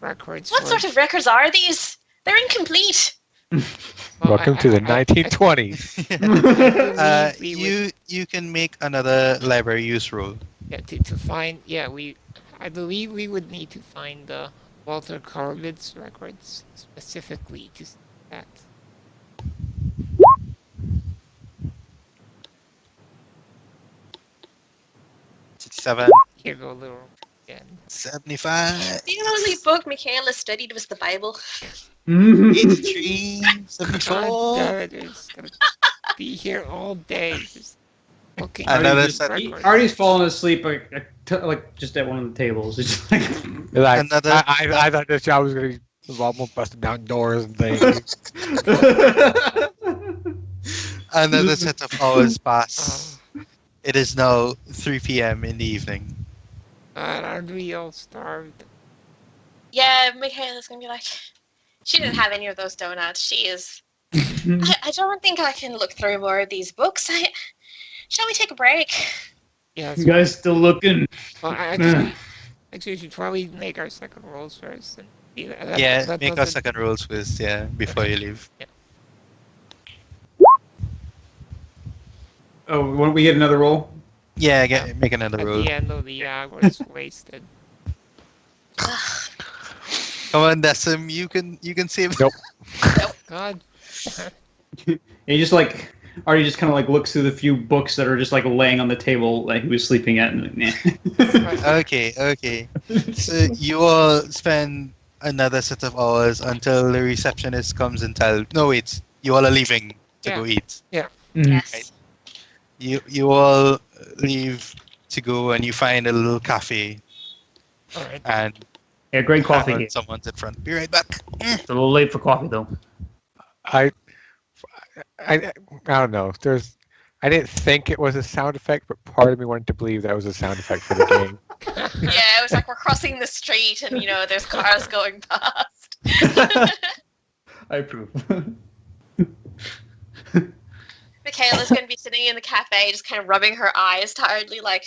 records. What for sort of records are these? They're incomplete. Well, Welcome to the 1920s. believe we would- You can make another library use roll. Yeah, to find. Yeah, I believe we would need to find Walter Corbett's records specifically to see that. 67, Here go little again. 75, The only book Michaela studied was the Bible. 83, God 74. damn it, it's gonna be here all day just looking Another at these set- records. Artie's fallen asleep like just at one of the tables. It's just like Like, Another- I thought this job was gonna involve more busting down doors and things. Another set of hours pass. Oh, It is now 3 p.m. in the evening. God, aren't we all starved? Yeah, Michaela's gonna be like, she didn't have any of those donuts. She is. I don't think I can look through more of these books. Shall we take a break? Yeah, you guys still looking? well, actually, we should probably make our second rolls first. And see that, Yeah, that make a doesn't- second rolls first, yeah, before you leave. Oh, won't we get another roll? Yeah, make another At roll. the end of the hour, it's wasted. Come on, Decim, you can save. Nope. God. And you just like Artie just kind of like looks through the few books that are just like laying on the table that he was sleeping at. And, nah. Okay. So you all spend another set of hours until the receptionist comes and tells. No, wait. You all are leaving to go eat. Mhm. Yes. You all leave to go and you find a little cafe All right. and Yeah, great coffee have here. someone's in front. Be right back. It's a little late for coffee though. I don't know. I didn't think it was a sound effect, but part of me wanted to believe that was a sound effect for the game. Yeah, it was like we're crossing the street and, you know, there's cars going past. I approve. Michaela's going to be sitting in the cafe, just kind of rubbing her eyes tiredly, like.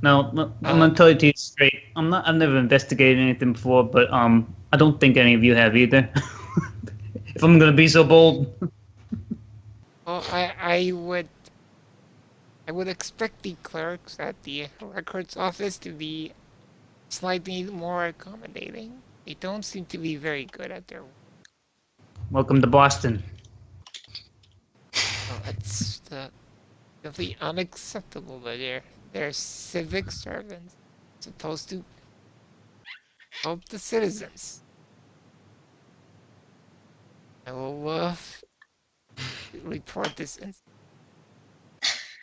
No, I'm gonna tell you to you straight. I've never investigated anything before, but I don't think any of you have either. If I'm gonna be so bold. Well, I would expect the clerks at the records office to be slightly more accommodating. They don't seem to be very good at their work. Welcome to Boston. Well, it's really unacceptable that they're civic servants supposed to help the citizens. I will report this incident.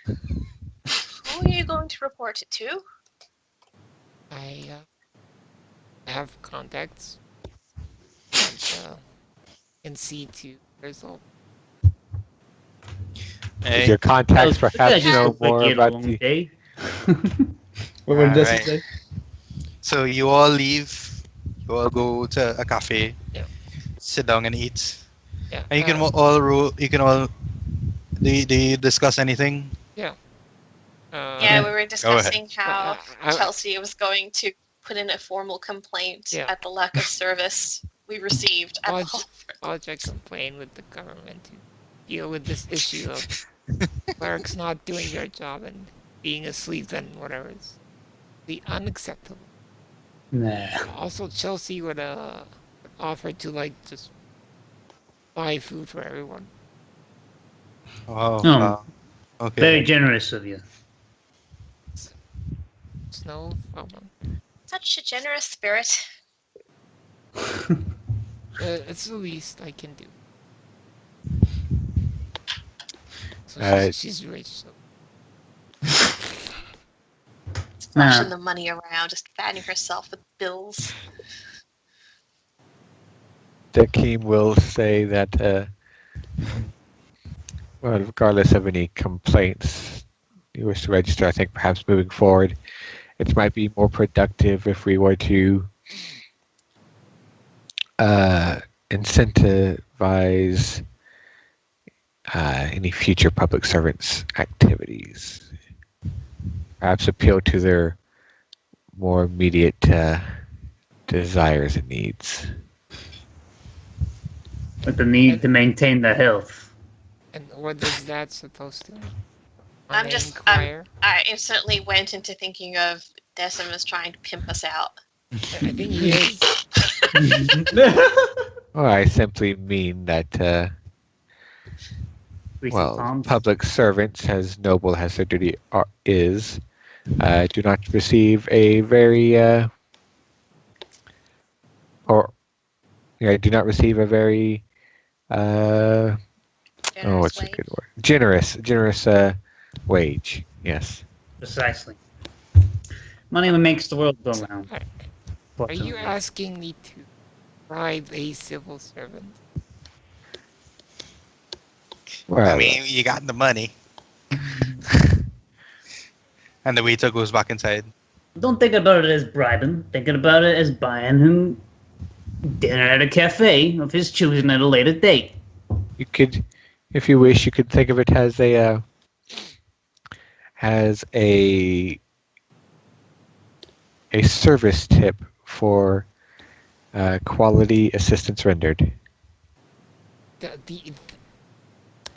Who are you going to report it to? I have contacts and can see to resolve. With your contacts, Oh, perhaps yeah, know just like more you had a about long the. day. What would this Alright. say? So you all leave. You all go to a cafe. Yeah. Sit down and eat. Yeah. And you can all rule. You can all. Do you discuss anything? Yeah, Yeah. we were ahead. discussing how I- Chelsea was going to put in a formal complaint Yeah. at the lack of service we received at the Lodge, hall. lodge a complaint with the government to deal with this issue of clerics not doing their job and being asleep and whatever. It's the unacceptable. Nah. Also, Chelsea would offer to like just buy food for everyone. Oh. Oh. Okay. Very generous of you. It's no problem. Such a generous spirit. It's the least I can do. So she's rich, so Splashing the money around, just fattening herself with bills. Dakeem will say that, well, regardless of any complaints you wish to register, I think perhaps moving forward, it might be more productive if we were to incentivize any future public servants' activities. Perhaps appeal to their more immediate desires and needs. But the need to maintain their health. and what is that supposed to mean? I'm I just- inquire. I instantly went into thinking of Decimus trying to pimp us out. I think he is. Well, I simply mean that, Recent well, palms. public servants, as noble as their duty is, do not receive a very, do not receive a very, Generous what's a wage. good word? Generous wage. Yes. Precisely. Money makes the world go round. Are you asking me to bribe a civil servant? Well, I mean, you got the money. And the waiter goes back inside. Don't think about it as bribing. Think about it as buying him dinner at a cafe of his choosing at a later date. you could, if you wish, you could think of it as a service tip for quality assistance rendered. The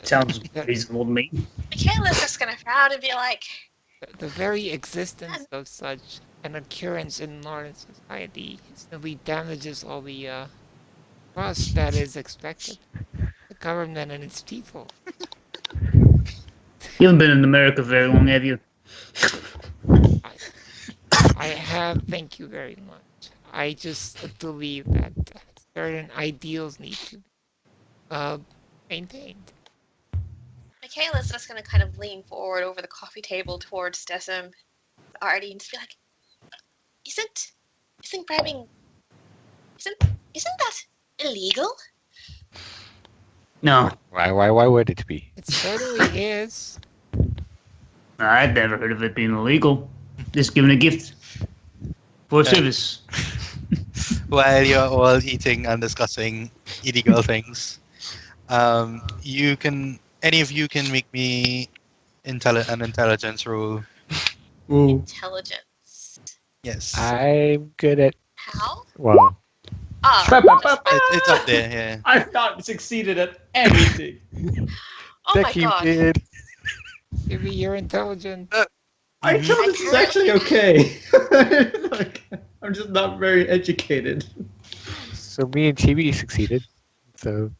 Sounds reasonable to me. Michaela's just gonna frown and be like, the very existence of such an occurrence in modern society simply damages all the trust that is expected. The government and its people. You haven't been in America very long, have you? I have, thank you very much. I just believe that certain ideals need to be maintained. Michaela's just gonna kind of lean forward over the coffee table towards Decim, Artie, and just be like, isn't bribing, isn't that illegal? No, Why would it be? It certainly is. I'd never heard of it being illegal. Just giving a gift for service. While you're all eating and discussing illegal things, You can. Any of you can make me an intelligence roll. Ooh. Intelligence. Yes, I'm good at. How? Well, Ah, it's up there. Yeah. I've not succeeded at anything. oh my Beck, you god. did. Give me your intelligence. I Mhm. intelligence is actually okay. Like, I'm just not very educated. So me and Chibi succeeded. So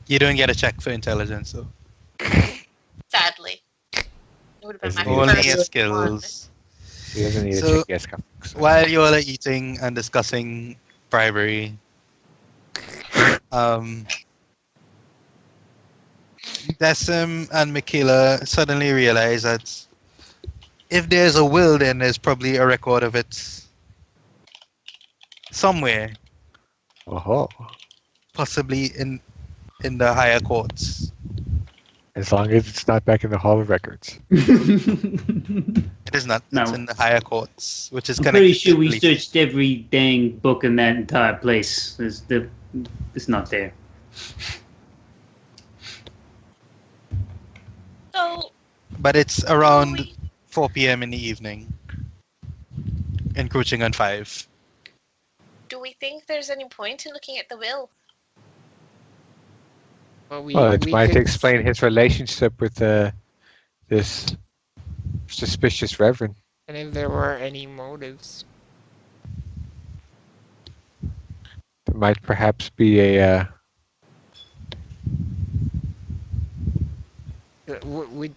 You don't get a check for intelligence, so Sadly. It would have been Doesn't my need a only check. first skills. he doesn't need So- a check. Yes, come. So, While you all are eating and discussing bribery, um, Decim and Michaela suddenly realize that if there's a will, then there's probably a record of it somewhere, oh, possibly in the higher courts. as long as it's not back in the Hall of Records. It is not. It's No. in the higher courts, which is I'm connected pretty to sure the we police. searched every dang book in that entire place. It's not there. So, But it's do around we, 4 p.m. in the evening, encroaching on 5. do we think there's any point in looking at the will? Well, Well, it we might could explain his relationship with this suspicious reverend. and if there were any motives. There might perhaps be a. Would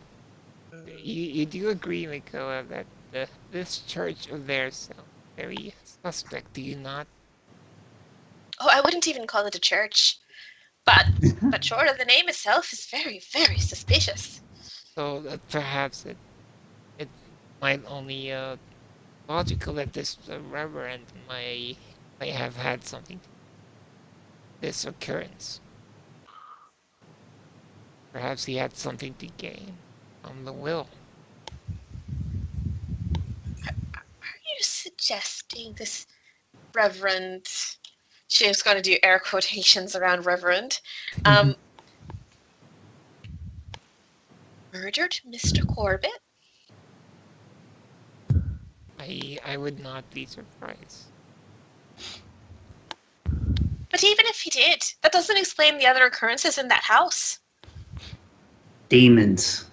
you do agree, Mikola, that this church of theirs sounds very suspect? Do you not? Oh, I wouldn't even call it a church. But sure, the name itself is very, very suspicious. So perhaps it might only logical that this reverend may have had something to this occurrence. Perhaps he had something to gain from the will. Are you suggesting this Reverend? She was going to do air quotations around Reverend. Murdered Mr. Corbett? I would not be surprised. But even if he did, that doesn't explain the other occurrences in that house. Demons.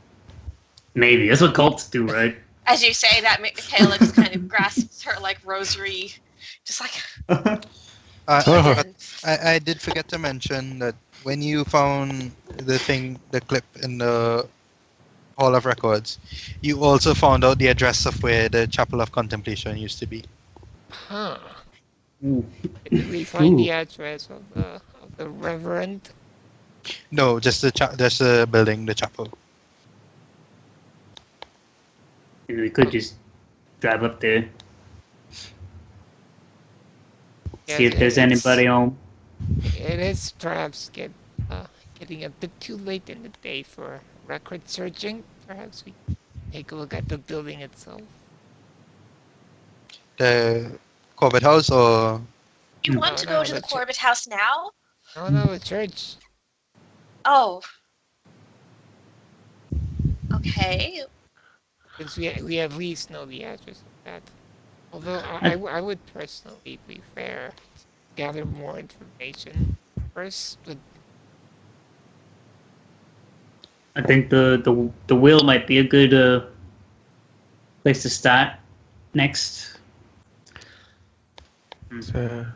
Maybe that's what cults do, right? As you say that, Michaela just kind of grasps her like rosary, just like. But I did forget to mention that when you found the clip in the Hall of Records, you also found out the address of where the Chapel of Contemplation used to be. Huh. Ooh. Did we find the Ooh. address of the reverend? No, just the building, the chapel. Maybe we could just drive up there, see if there's anybody home. It is perhaps getting a bit too late in the day for record searching. Perhaps we take a look at the building itself. The Corbett House, or You want to No, go to the the Corbett house now? No, the church. Oh. Okay. Since we at least know the address of that. Although I would personally prefer to gather more information first, but I think the will might be a good place to start next. So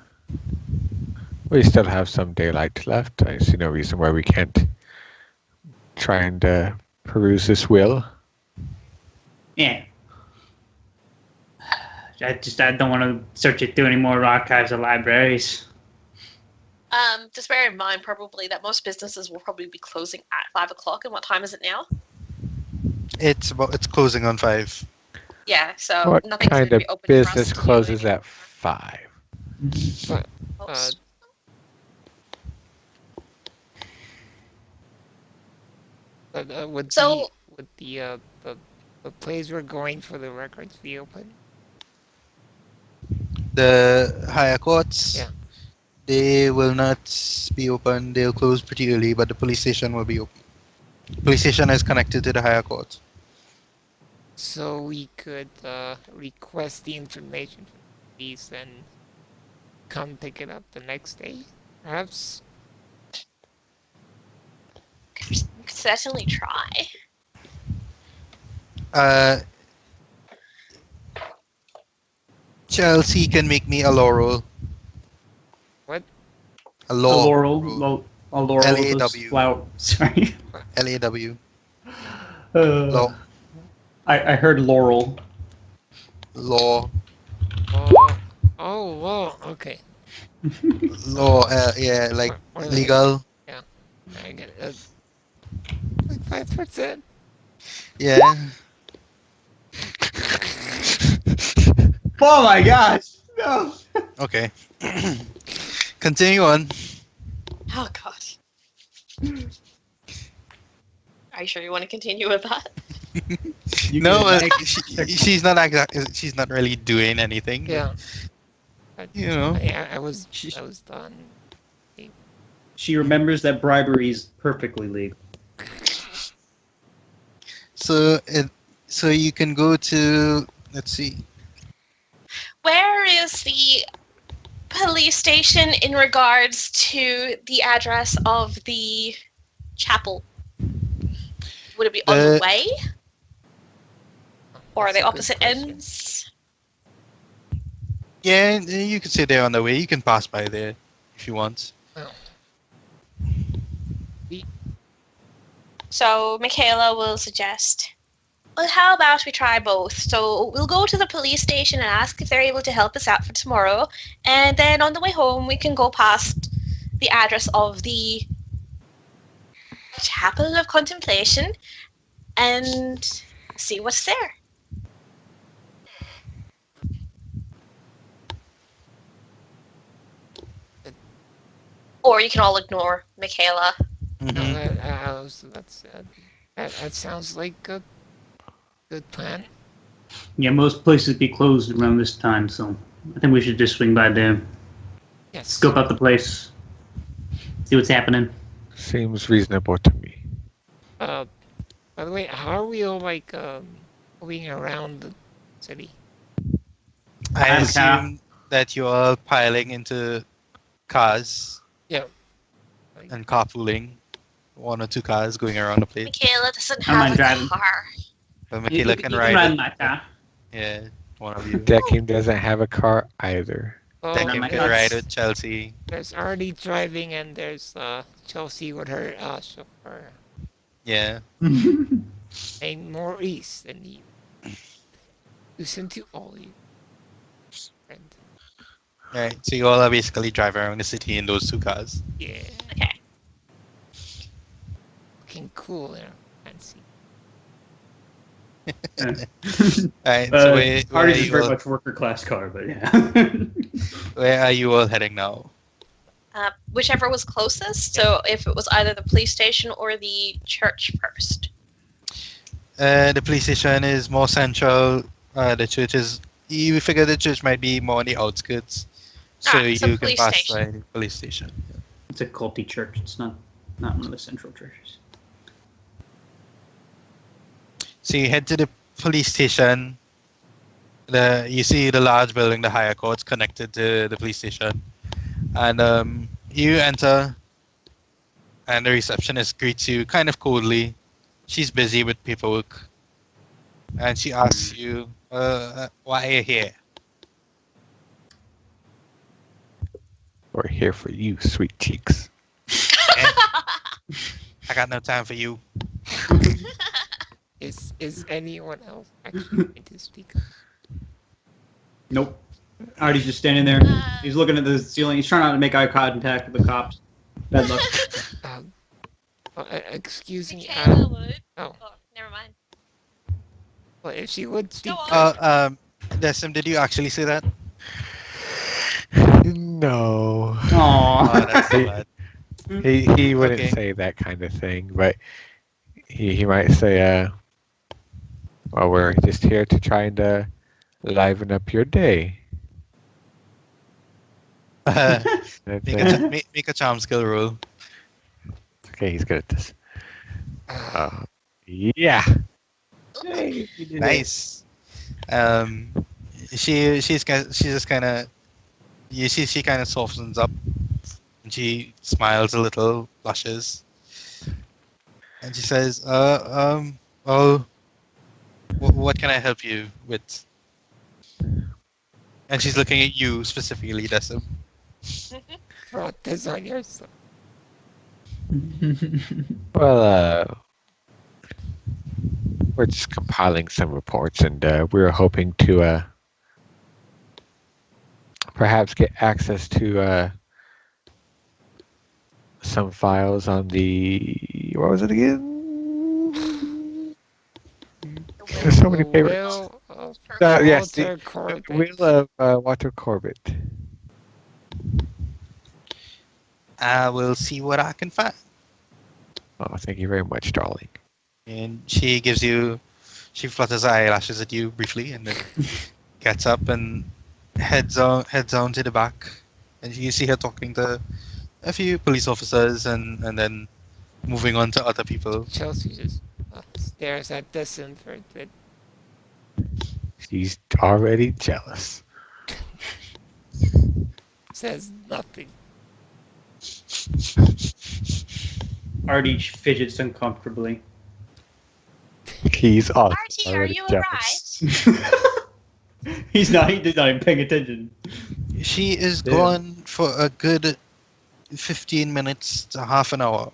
we still have some daylight left. I see no reason why we can't try and peruse this will. Yeah. I don't want to search it through any more archives or libraries. Just bear in mind probably that most businesses will probably be closing at 5 o'clock. And what time is it now? it's closing on 5. Yeah, so What nothing's kind going of to be open for us business to do closes anymore. at 5? but Most. would So- the place we're going for the records be open? The higher courts. Yeah. They will not be open. They'll close pretty early, but the police station will be open. Police station is connected to the higher court. So we could request the information from the police and come pick it up the next day, perhaps. We could certainly try. Uh, Chelsea can make me a laurel. What? A A law. laurel. A laurel. LAW. Those flower. Sorry. LAW. Uh, I heard laurel. Law. Oh, well, okay. Law. Yeah, like What are legal. I get it. Like 5%. Yeah. Oh my gosh! No. Okay. Continue on. Oh god. Are you sure you want to continue with that? You No, can- she's not she's not really doing anything. Yeah. You know. I was done. She remembers that bribery is perfectly legal. So you can go to, let's see. Where is the police station in regards to the address of the chapel? Would it be on the way? Or are That's they a good opposite question. ends? Yeah, you can say they're on the way. You can pass by there if you want. So Michaela will suggest, well, how about we try both? So we'll go to the police station and ask if they're able to help us out for tomorrow. And then on the way home, we can go past the address of the Chapel of Contemplation and see what's there. Or you can all ignore Michaela. No, Mhm. that sounds like a good plan. Yeah, most places be closed around this time, so I think we should just swing by there, Yes. scope out the place, see what's happening. Seems reasonable to me. By the way, how are we all like moving around the city? I I'm assume that you're all piling into cars Yeah. Like, and carpooling. One or two cars going around the place. Michaela doesn't I'm not have a driving. car. But You Michaela can can ride my it. car. Yeah, one of you. Decking doesn't have a car either. oh, Deckim my can God. ride with Chelsea. there's already driving, and there's Chelsea with her chauffeur. Yeah. And more east than you. Listen to all you. Friend. Right. So you all are basically driving around the city in those two cars. Yeah. Okay. Looking cool and fancy. Right. So where are Artie's is you very all, much worker class car, but yeah. where are you all heading now? Whichever was closest. So if it was either the police station or the church first. The police station is more central. The church is. You figure the church might be more on the outskirts, so Ah, so you can police pass station. by the police station. It's a culty church. It's not one of the central churches. So you head to the police station. You see the large building, the higher courts connected to the police station, and you enter, and the receptionist greets you kind of coldly. She's busy with paperwork, and she asks you, "Why are you here?" We're here for you, sweet cheeks. I got no time for you. Is anyone else actually going to speak? Nope. Artie's just standing there. He's looking at the ceiling. He's trying not to make eye contact with the cops. Bad luck. Excuse me. Michaela would. Oh, Oh, never mind. well, if she would speak. on. Desim, did you actually say that? No. Oh, Aww. that's so bad. He wouldn't Okay. say that kind of thing, but he might say, well, we're just here to try and liven up your day. That's, Make a charm skill roll. okay, he's good at this. Yeah. Hey, you did it. Nice. Um, she just kind of you see she kind of softens up and she smiles a little, blushes, and she says, oh, what can I help you with?" And she's looking at you specifically, Decim. Brought this on yourself. Well, we're just compiling some reports, and we were hoping to perhaps get access to some files on the what was it again? There's so many The favorites. will of Yes, the Walter Corbett. will of Walter Corbett. I will see what I can find. Oh, thank you very much, darling. And she flutters her eyelashes at you briefly, and then gets up and heads on to the back. And you see her talking to a few police officers, and then moving on to other people. Chelsea just stares at this and for a bit. She's already jealous. Says nothing. Artie fidgets uncomfortably. He's also Artie, are already you jealous. He's not even paying attention. She is Yeah. gone for a good 15 minutes to half an hour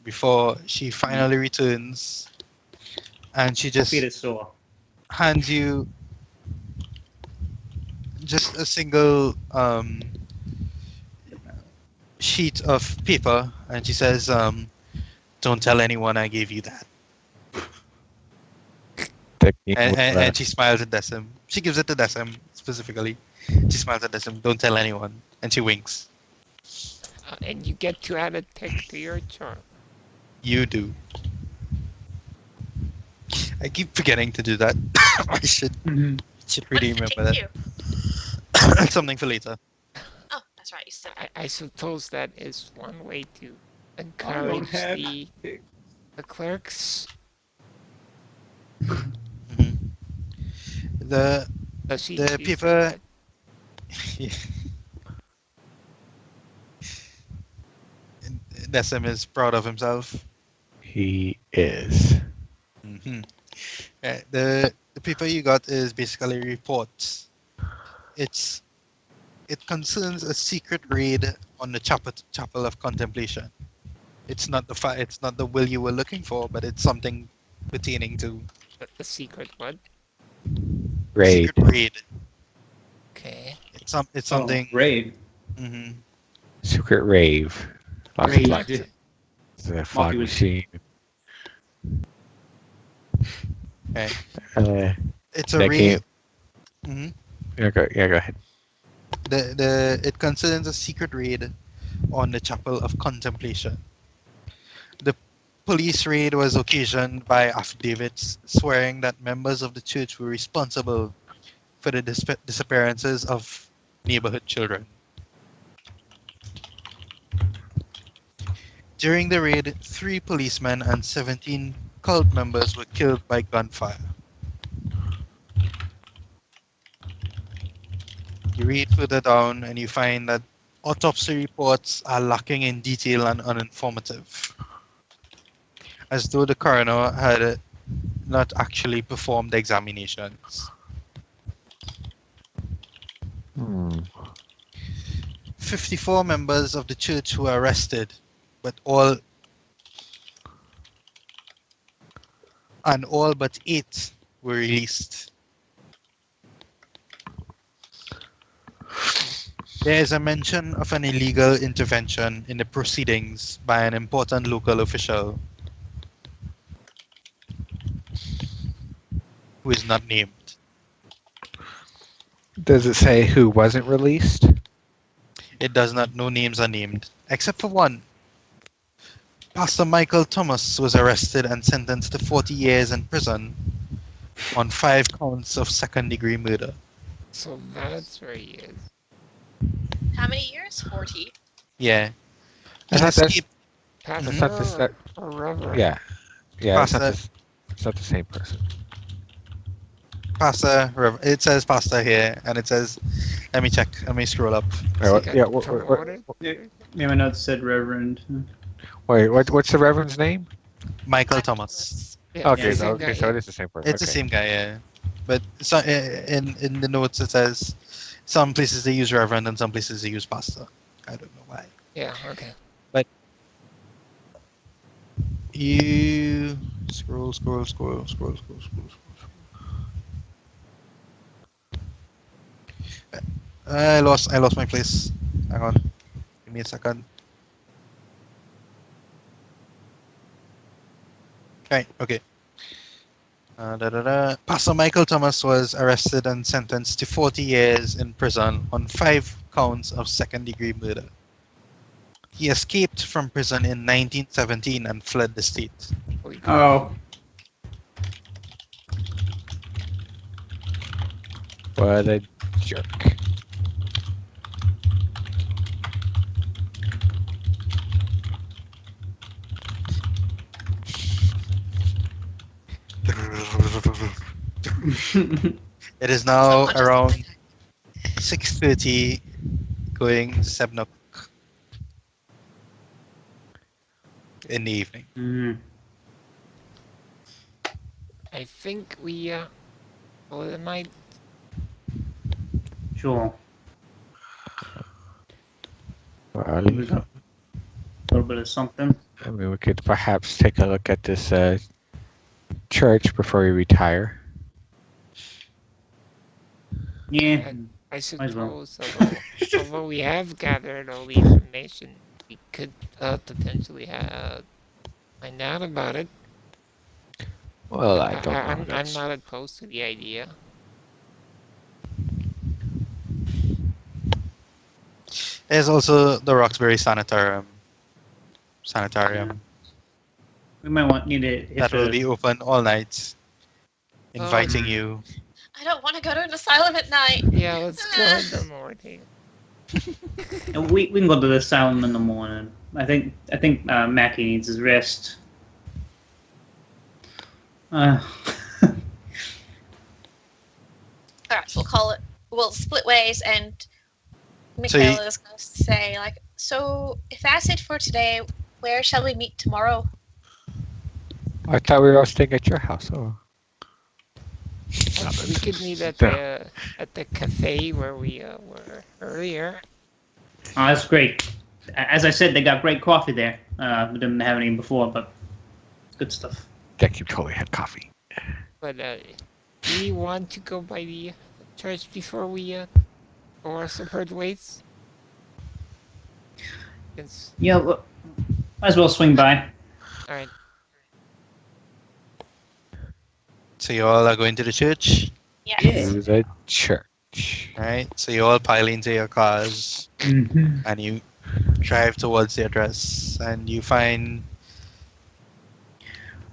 before she finally returns, and she just Feet is sore. hands you just a single sheet of paper, and she says, "Don't tell anyone I gave you that." Technique And, with, and, and she smiles at Decim. She gives it to Decim specifically. She smiles at Decim. "Don't tell anyone," and she winks. And you get to add a tick to your charm. You do. I keep forgetting to do that. I should What really does it remember take that. you? Something for later. Oh, that's right. You said I suppose that is one way to I don't encourage have the clerks. Mhm. The Does she The choose people- that? Decim is proud of himself. he is. hmm The paper you got is basically reports. It concerns a secret raid on the chapel of contemplation. It's not the will you were looking for, but it's something pertaining to The secret one? Raid. secret raid. Okay. It's something. raid. hmm Secret rave. Lots Rave. of lights. It's a fog was- machine. Okay. It's a That raid. game- hmm go ahead. It concerns a secret raid on the chapel of contemplation. The police raid was occasioned by affidavits swearing that members of the church were responsible for the disappearances of neighborhood children. During the raid, 3 policemen and 17 cult members were killed by gunfire. You read further down and you find that autopsy reports are lacking in detail and uninformative, as though the coroner had not actually performed examinations. 54 members of the church were arrested, but all but 8 were released. There is a mention of an illegal intervention in the proceedings by an important local official who is not named. Does it say who wasn't released? It does not. No names are named, except for one. Pastor Michael Thomas was arrested and sentenced to 40 years in prison on 5 counts of second-degree murder. So that's where he is. How many years? 40. Yeah. I He thought that's escaped. Pastor not the or, or Reverend? yeah, yeah. Pasta. It's not the same person. It says pasta here, and it says, let me check. Let me scroll up. Wait, He what, got yeah, promoted? Yeah, my notes said Reverend. what's the Reverend's name? Michael Thomas. Yeah, Okay, the so same guy. so Yeah. it is the same person. It's the Okay. same guy, yeah. But so, in the notes it says some places they use Reverend and some places they use pasta. I don't know why. Yeah, okay. You scroll. I lost my place. Hang on. Give me a second. Right, okay. Pastor Michael Thomas was arrested and sentenced to 40 years in prison on 5 counts of second-degree murder. He escaped from prison in 1917 and fled the state. Holy crap. Oh, What a jerk. It is now Subconscious around mind. 6:30, going 7 o'clock in the evening. I think we call it a night. Sure. Well, We got a little bit of something. I mean, we could perhaps take a look at this church before we retire. Yeah. I as well. suppose, although we have gathered all the information, we could potentially find out about it. Well, I don't know. I'm That's- not opposed to the idea. There's also the Roxbury Sanitarium We might need to hit that will the- be open all night, inviting Um, you. I don't want to go to an asylum at night. Yeah, let's go in the morning. we can go to the asylum in the morning. I think Mackie needs his rest. All right, so we'll split ways, and So you- Michaela is going to say, like, so if that's it for today, where shall we meet tomorrow? I thought we were all staying at your house. Oh. We could meet at Yeah. the cafe where we were earlier. Oh, that's great. As I said, they got great coffee there. We didn't have any before, but good stuff. Jack, you totally had coffee. But do we want to go by the church before we go our separate ways? It's, Yeah, well, might as well swing by. all right. So you all are going to the church, Yes. Yeah. To the church. right? So you all pile into your cars Mm-hmm. and you drive towards the address, and you find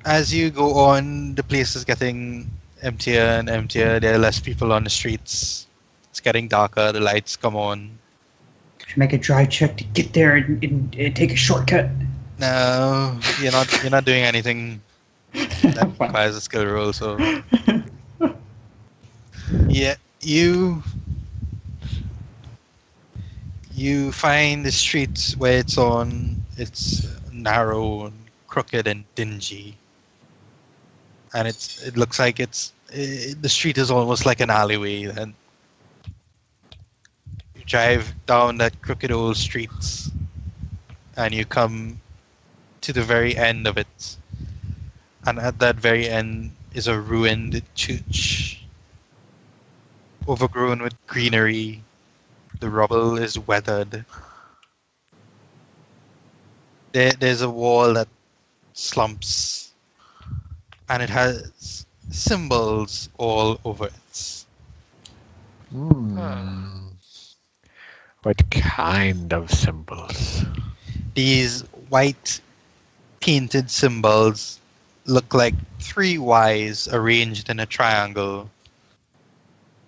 as you go on, the place is getting emptier and emptier. There are less people on the streets. It's getting darker. The lights come on. Should make a drive check to get there and take a shortcut. No, you're not. You're not doing anything that requires a skill roll. So yeah, you find the streets where it's on. It's narrow and crooked and dingy, and it looks like the street is almost like an alleyway. And you drive down that crooked old streets, and you come to the very end of it. And at that very end is a ruined church, overgrown with greenery. The rubble is weathered. There's a wall that slumps, and it has symbols all over it. Hmm. What kind of symbols? These white painted symbols look like 3 Ys arranged in a triangle,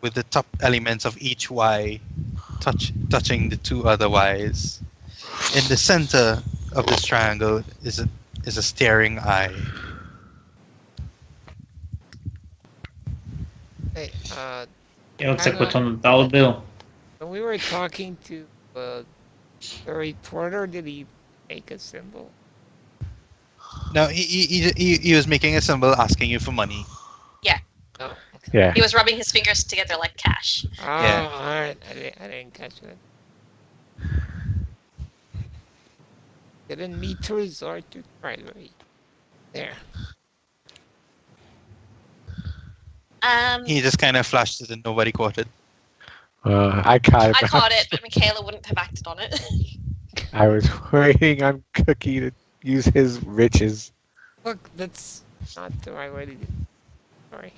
with the top elements of each Y touching the two other Ys. In the center of this triangle is a staring eye. Hey, It looks like Kinda- what's on the dollar bill. when we were talking to the reporter, did he make a symbol? No, he was making a symbol asking you for money. Oh, Yeah. He was rubbing his fingers together like cash. oh, Yeah. all right. I didn't catch that. Didn't need to resort to bribery. There. He just kind of flashed it and nobody caught it. I caught it. I caught it, but Michaela wouldn't have acted on it. I was waiting on Cookie to use his riches. Look, that's not the right way to do it. Sorry.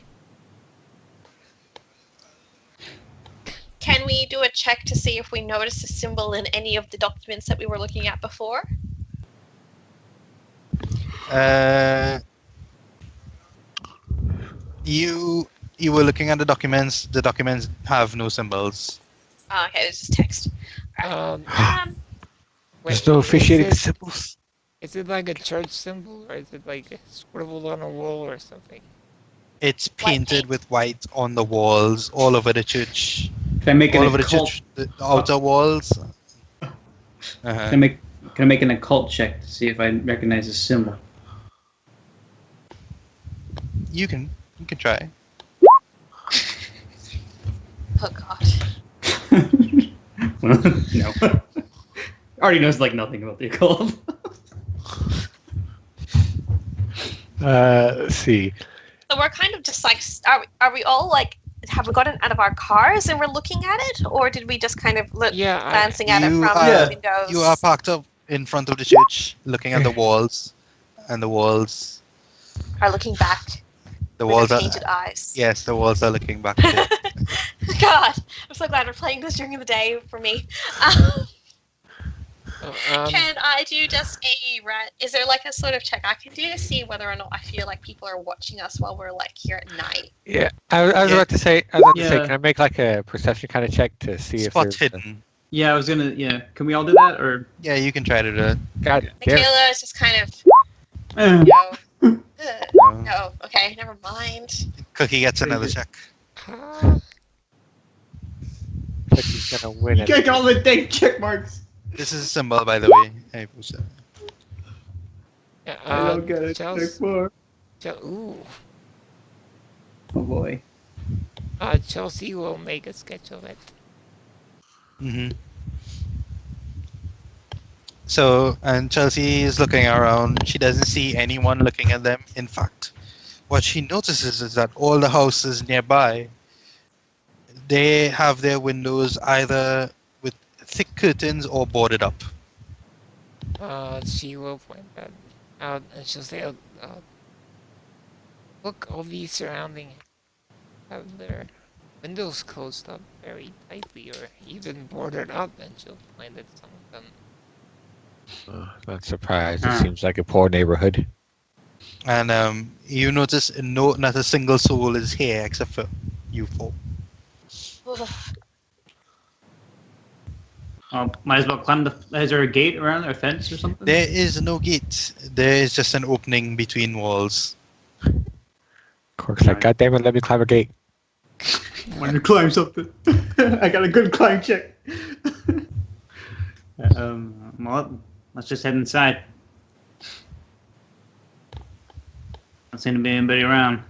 Can we do a check to see if we noticed a symbol in any of the documents that we were looking at before? You were looking at the documents. The documents have no symbols. Oh, okay, it's just text. Um, There's wait, no is officiating it- symbols. Is it like a church symbol, or is it like scribbled on a wall or something? It's White painted paint. with white on the walls all over the church. Can I make All an over the occult? church, the outer walls. Can I Uh-huh. make? Can I make an occult check to see if I recognize a symbol? You can try. Oh god. No. Already knows like nothing about the occult. Let's see. So we're kind of just like, are we all like, have we gotten out of our cars and we're looking at it, or did we just kind of look Yeah, glancing at it You from are- the windows? You are parked up in front of the church, looking at the walls, and the walls. Are looking back The with walls our are. painted eyes. Yes, the walls are looking back. A bit. God, I'm so glad we're playing this during the day for me. Can I do just is there like a sort of check I can do to see whether or not I feel like people are watching us while we're like here at night? Yeah, I was Yeah. about to say. Yeah. Can I make like a perception kind of check to see if Spot there's hidden. Yeah, I was gonna. Yeah, can we all do that or? Yeah, you can try to do it. God damn. Michaela is just kind of Eh. no. No. No, okay, never mind. Cookie gets Pretty another good. check. Cookie's gonna win You it. get all the dang check marks. This is a symbol, by the way. Hey, what's that? I don't get it. Chelsea, Check mark. ooh. Oh boy. Chelsea will make a sketch of it. Mm-hmm. So, and Chelsea is looking around. She doesn't see anyone looking at them. In fact, what she notices is that all the houses nearby, they have their windows either with thick curtains or boarded up. She will point that out, and she'll say, "Look, all these surrounding have their windows closed up very tightly, or even boarded up." And she'll point at some of them. Not surprised. It Ah. seems like a poor neighborhood. And you notice not a single soul is here except for you four. Might as well climb the. Is there a gate around there, a fence or something? There is no gate. There is just an opening between walls. Cork's like, God damn it, let me climb a gate. I want to climb something. I got a good climb check. Well, let's just head inside. Don't seem to be anybody around.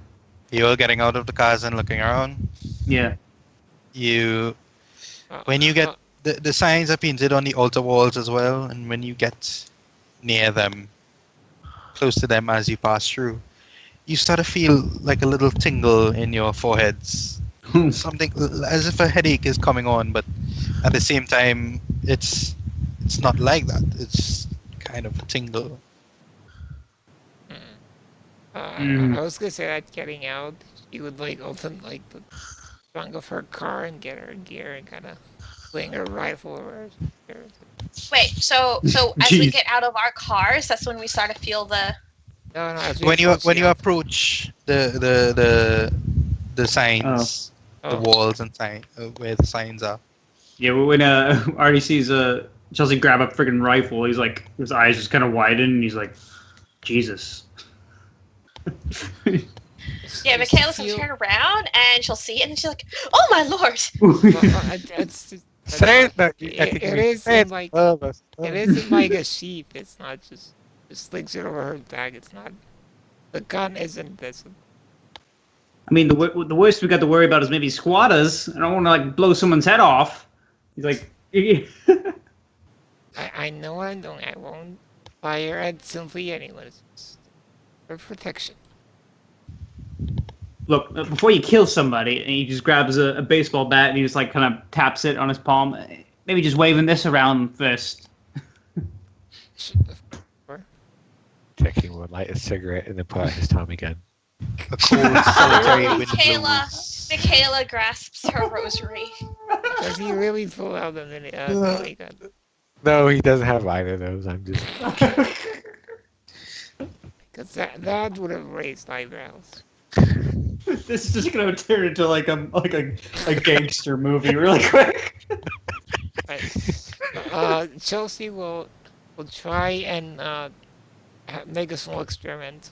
You are getting out of the cars and looking around. Yeah. You, Uh, when you get the signs are painted on the altar walls as well, and when you get near them, close to them as you pass through, you start to feel like a little tingle in your foreheads. Something as if a headache is coming on, but at the same time, it's not like that. It's kind of a tingle. I was gonna say that getting out, she would like open like the trunk of her car and get her gear and kind of fling her rifle over her. Wait, so as we Jeez. get out of our cars, that's when we start to feel the. No, as we When you approach the approach the signs, Oh. the walls and sign where the signs are, Yeah, when Artie sees Chelsea grab a freaking rifle, he's like, his eyes just kind of widen, and he's like, Jesus. Yeah, Just Michaela's gonna feel- turn around and she'll see it and she's like, "Oh my lord!" it's just, Say it, but I it, think it we is say in it. like Oh, it isn't like a sheath. It's not just slings it over her back. It's not. The gun isn't this. I mean, the worst we got to worry about is maybe squatters. I don't want to like blow someone's head off. He's like, I know what I'm doing. I won't fire at simply anyone. It's just for protection. look, before you kill somebody, and he just grabs a baseball bat and he just like kind of taps it on his palm. Maybe just waving this around first. Jackie will light a cigarette and then pull out his Tommy gun. A cold, solitary wind Michaela, blows. Michaela grasps her rosary. Does he really pull out the mini Tommy gun? No, he doesn't have either of those. I'm just. Because that would have raised eyebrows. This is just gonna turn into like a gangster movie really quick. Right. Chelsea will try and make a small experiment.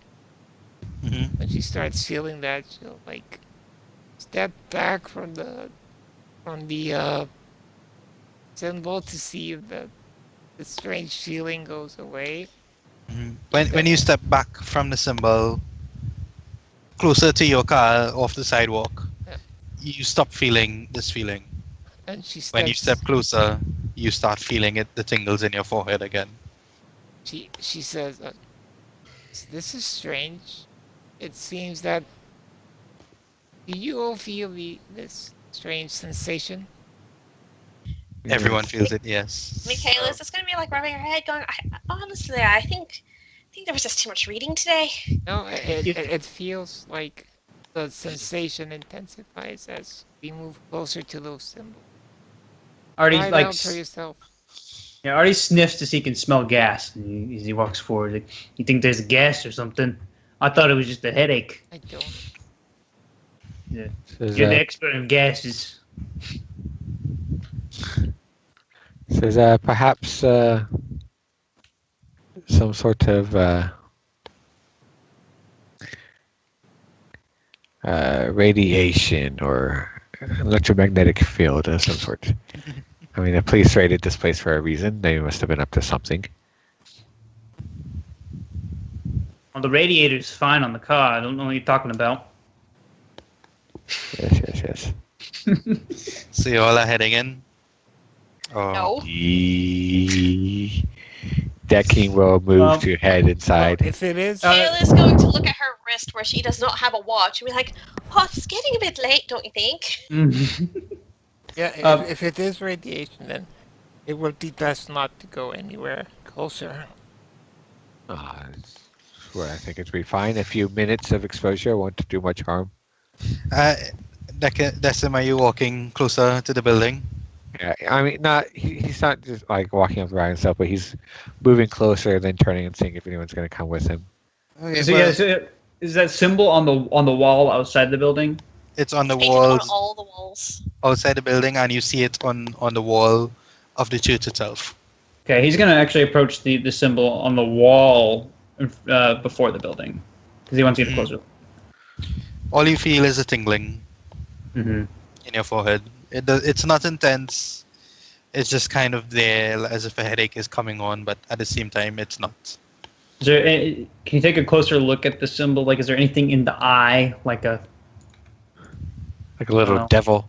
Mhm. When she starts feeling that, she'll like step back from the symbol to see if the strange feeling goes away. Mhm. When you step back from the symbol, closer to your car off the sidewalk, Yeah. you stop feeling this feeling. And she steps, When you step closer, you start feeling it, the tingles in your forehead again. she says, "This is strange. It seems that do you all feel this strange sensation?" Everyone feels it, yes. Michaela's just gonna be like rubbing her head, going, "Honestly, I think there was just too much reading today." No, it feels like the sensation intensifies as we move closer to those symbols. Artie Try it like out for yourself. yeah, Artie sniffs to see he can smell gas as he walks forward. Like, you think there's a gas or something? I thought it was just a headache. I don't. Says, You're the expert in gases. perhaps some sort of radiation or electromagnetic field of some sort. I mean, the police raided this place for a reason. They must have been up to something. Well, the radiator's fine on the car. I don't know what you're talking about. Yes. So you all are heading in? Oh. No. Decking will move to head inside. Well, if it is, Michaela's going to look at her wrist where she does not have a watch and be like, "Oh, it's getting a bit late, don't you think?" yeah, if it is radiation, then it would be best not to go anywhere closer. Well, I think it'd be fine. A few minutes of exposure won't do much harm. Decim, are you walking closer to the building? Yeah, I mean, he's not just like walking up by himself, but he's moving closer, then turning and seeing if anyone's going to come with him. Okay, So well, yeah, so is that symbol on the wall outside the building? it's on the Painted on walls all the walls. outside the building, and you see it on the wall of the church itself. Okay, he's gonna actually approach the symbol on the wall before the building because he wants to get closer. All you feel is a tingling Mm-hmm. in your forehead. It's not intense. It's just kind of there, as if a headache is coming on, but at the same time, it's not. Is there? Can you take a closer look at the symbol? Like, is there anything in the eye, like a little Oh. devil.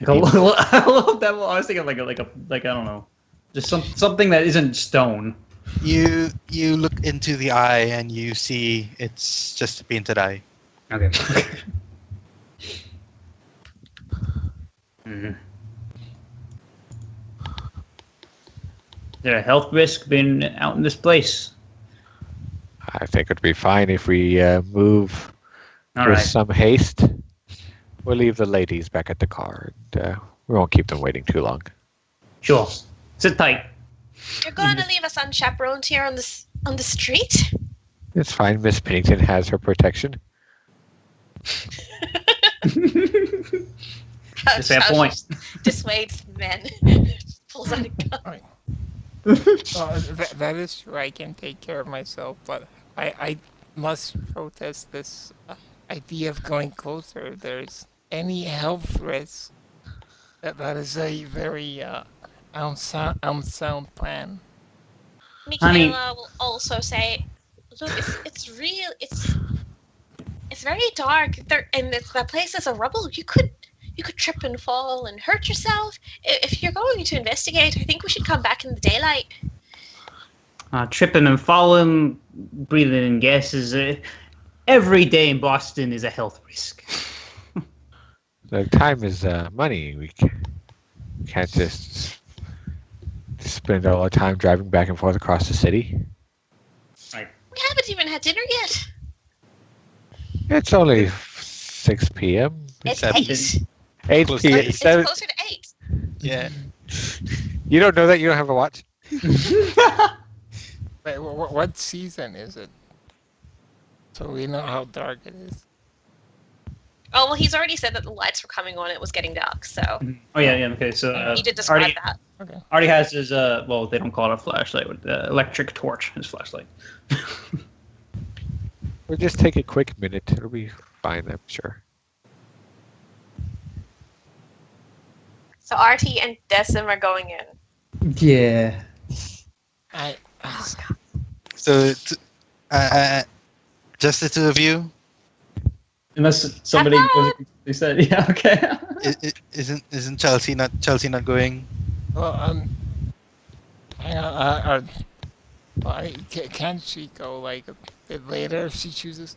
a little devil? I was thinking like I don't know, just something that isn't stone. You look into the eye and you see it's just a painted eye. Okay. Mm-hmm. Is there a health risk being out in this place? I think it'd be fine if we move All with right. some haste. We'll leave the ladies back at the car. And, we won't keep them waiting too long. Sure. Sit tight. You're going to leave us unchaperoned here on the street? It's fine. Miss Pennington has her protection. That's a fair point. Dissuades men. Pulls out a gun. That is true. I can take care of myself, but I must protest this idea of going closer. If there's any health risk, that is a very unsound plan. Honey. Michaela will also say, "Look, it's real. It's very dark. There, and the place is a rubble. You could trip and fall and hurt yourself. If you're going to investigate, I think we should come back in the daylight." Tripping and falling, breathing in gases. Every day in Boston is a health risk. The time is money. We can't just spend all our time driving back and forth across the city. Right. We haven't even had dinner yet. It's only 6 p.m. It's Seven. 8. 8 Close p.m. to eight. It's Seven- closer to 8. Yeah. You don't know that? You don't have a watch? Wait, what season is it? So we know how dark it is. Oh, well, he's already said that the lights were coming on. It was getting dark, so Oh yeah. Okay. So he did describe Artie, that. Okay. Artie has his well, they don't call it a flashlight, with the electric torch. His flashlight. We'll just take a quick minute. It'll be fine, I'm sure. So Artie and Decim are going in. Yeah. I So, just the two of you. Unless somebody Have they said, yeah, okay. Isn't Chelsea not going? well hang on. Can she go like a bit later if she chooses?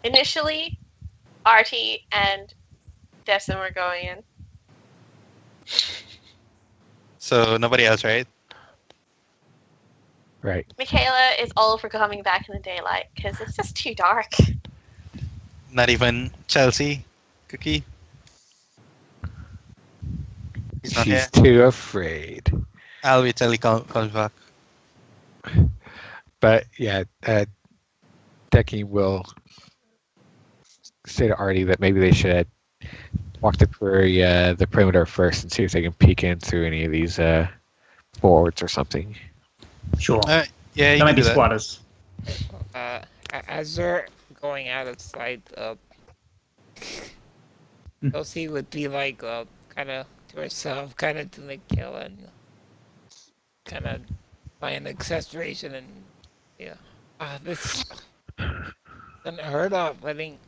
Initially, Artie and Decim were going in. So nobody else, right? Right. Michaela is all for coming back in the daylight because it's just too dark. Not even Chelsea, Cookie. He's not here. She's too afraid. I'll wait till he comes back. But yeah, Decky will say to Artie that maybe they should walk the perimeter first and see if they can peek in through any of these boards or something. Sure. Yeah, you That might can be do that. squatters. As they're going out of sight, Chelsea would be like kind of to herself, kind of to Michaela, and kind of by an exaggeration, and yeah, this unheard of. Letting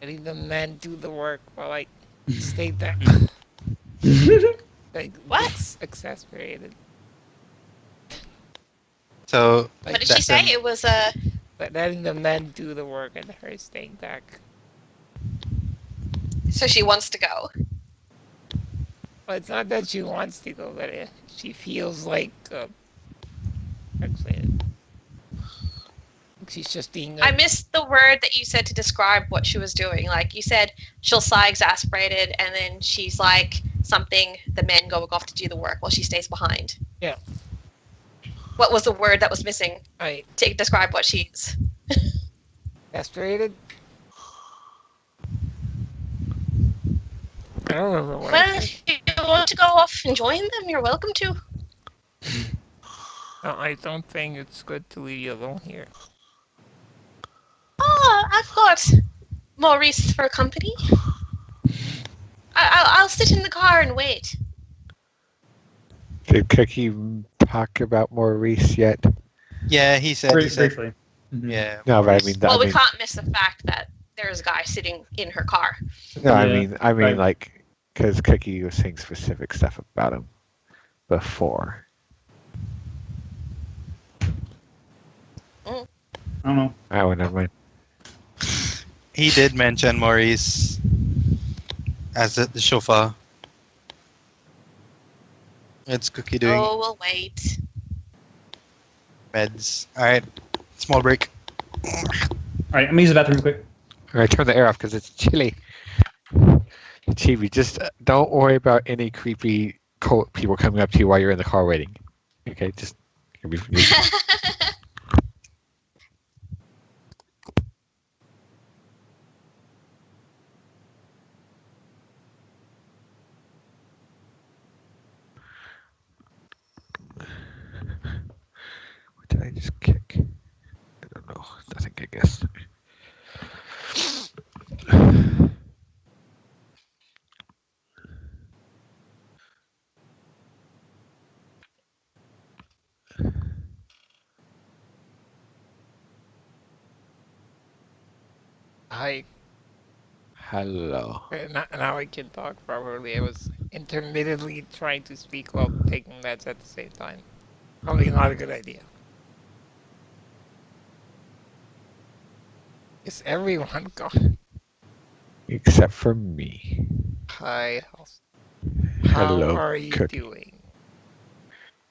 the men do the work while I stay there. Like What? Exasperated. So Like, What did she say? It was a. But letting the men do the work and her staying back. So she wants to go. Well, it's not that she wants to go, but she feels like actually, she's just being. I missed the word that you said to describe what she was doing. Like you said, she'll sigh exasperated, and then she's like something. The men go off to do the work while she stays behind. Yeah. What was the word that was missing I to describe what she's? exasperated. I don't remember what. Well, if you want to go off and join them, you're welcome to. No, I don't think it's good to leave you alone here. Oh, I've got Maurice for company. I'll sit in the car and wait. Did Cookie talk about Maurice yet? yeah, he said. Briefly. Yeah. No, but I mean, Well, we can't miss the fact that there's a guy sitting in her car. no, I Yeah, mean, right. like, because Cookie was saying specific stuff about him before. I don't know. Oh, never mind. He did mention Maurice as the chauffeur. What's Cookie doing? Oh, we'll wait. Meds. All right. Small break. All right, I'm gonna use the bathroom real quick. All right, turn the air off because it's chilly. Chibi, just don't worry about any creepy cold people coming up to you while you're in the car waiting. Okay, just you'll be I just kick? I don't know. Nothing, I guess. Hi. Hello. Now I can talk properly. I was intermittently trying to speak while taking meds at the same time. Probably not a good idea. Is everyone gone? Except for me. Hi. How Hello, are you Cookie. doing?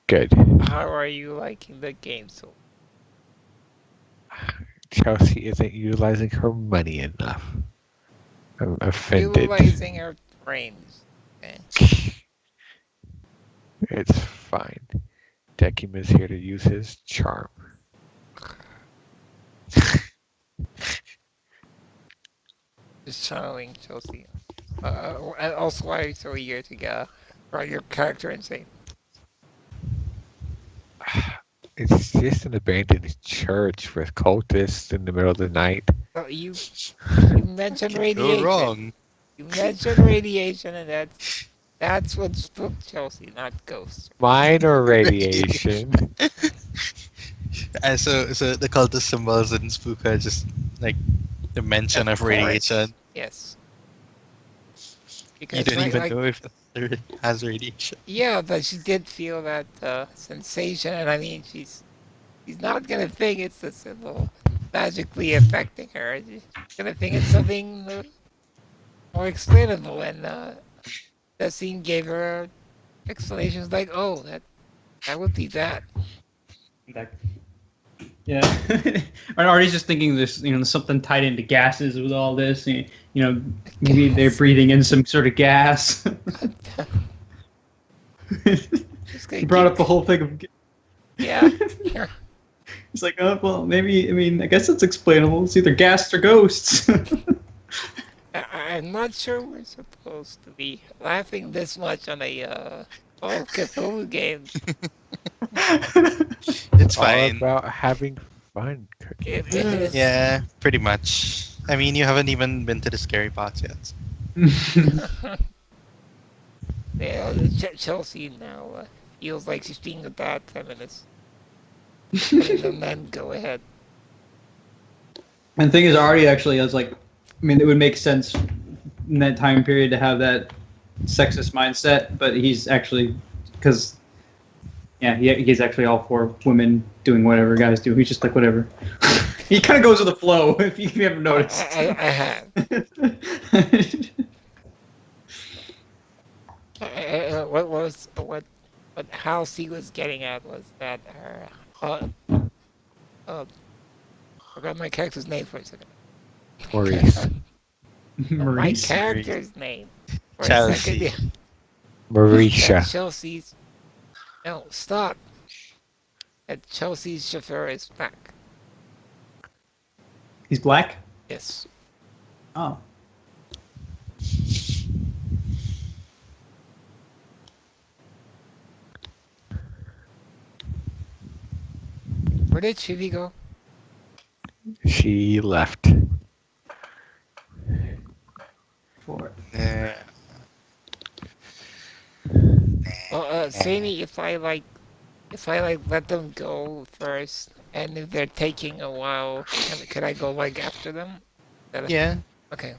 Good. How are you liking the game so Chelsea isn't utilizing her money enough. I'm offended. utilizing our brains? Okay. It's fine. Dekim is here to use his charm. Just channeling Chelsea. And also, why are you so eager to get your character insane? It's just an abandoned church with cultists in the middle of the night. So you mentioned Go radiation. wrong. You mentioned radiation, and that's what spooked Chelsea, not ghosts. Minor radiation. And so the cultist symbols in Spook are just like the mention of course. radiation. Yes. You Because don't even like, know if it has radiation. yeah, but she did feel that sensation, and I mean, she's not gonna think it's the symbol magically affecting her. She's gonna think it's something more explainable, and that scene gave her explanations like, "Oh, that would be that." Yeah. Or Artie's just thinking there's something tied into gases with all this. Maybe they're Gas. breathing in some sort of gas. Just He gonna brought keep- up the whole thing of. Yeah. It's like, oh well, maybe. I mean, I guess it's explainable. It's either gas or ghosts. I'm not sure we're supposed to be laughing this much on a Cthulhu game. It's All fine. about having fun, Cookie. It is. Yeah, pretty much. I mean, you haven't even been to the scary parts yet. Yeah, Chelsea now feels like she's being a bad feminist. Letting the men go ahead. And the thing is, Artie actually has like, I mean, it would make sense in that time period to have that sexist mindset, but he's actually, because, yeah, he's actually all for women doing whatever guys do. He's just like, whatever. He kind of goes with the flow, if you ever noticed. I have. What house he was getting at was that her forgot my character's name for a second. Maurice. My Maurice? character's name. For a Chelsea. second, yeah. Mauricia. Chelsea's. No, stop. That Chelsea's chauffeur is back. He's black? Yes. Oh. Where did Chibi go? She left. Yeah. Well, Sani, if I let them go first, and if they're taking a while, could I go like after them? Yeah, Okay.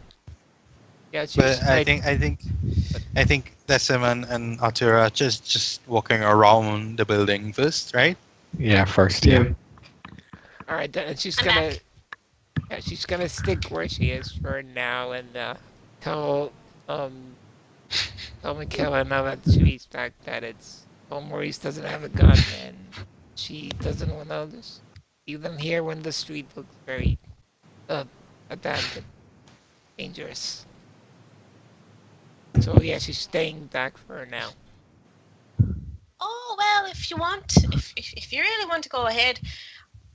Yeah, but I think Decim and Atura just walking around the building first, right? Yeah, first, yeah. All right, then she's I'm gonna. back. Yeah, she's gonna stick where she is for now, and tell Michaela now that she's back that Maurice doesn't have a gun, and she doesn't want to just leave them here when the street looks very abandoned, dangerous. So yeah, she's staying back for now. Oh well, if you want, if you really want to go ahead,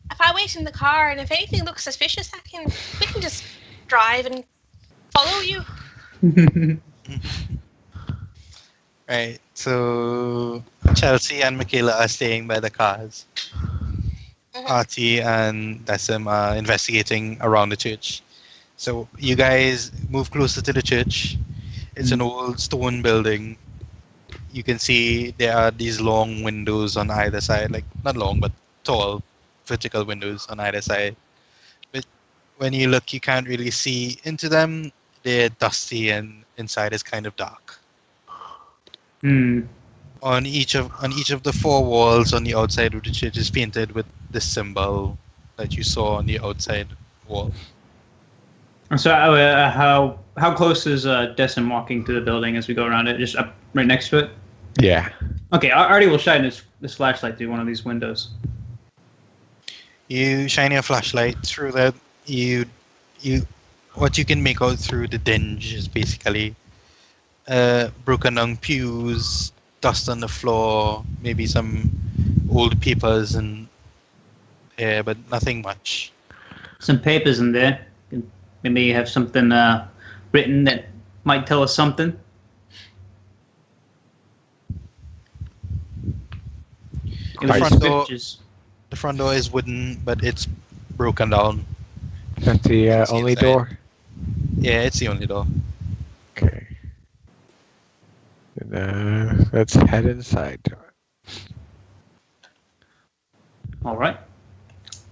if I wait in the car and if anything looks suspicious, we can just drive and follow you. Right. So Chelsea and Michaela are staying by the cars. Artie and Dasim are investigating around the church. So you guys move closer to the church. It's an old stone building. You can see there are these long windows on either side, like not long but tall vertical windows on either side. But when you look, you can't really see into them. They're dusty and inside is kind of dark. Hmm. On each of the four walls on the outside of the church is painted with this symbol that you saw on the outside wall. So how close is Destin walking to the building as we go around it? Just up right next to it. Yeah. Okay, Artie will shine this flashlight through one of these windows. You shine your flashlight through that. You what you can make out through the dinge is basically broken down pews, dust on the floor, maybe some old papers and but nothing much. Some papers in there. Maybe you have something written that might tell us something. The Maybe front door, scriptures. the front door is wooden, but it's broken down. That's the It's only inside. door? Yeah, it's the only door. Okay. And, let's head inside. All right.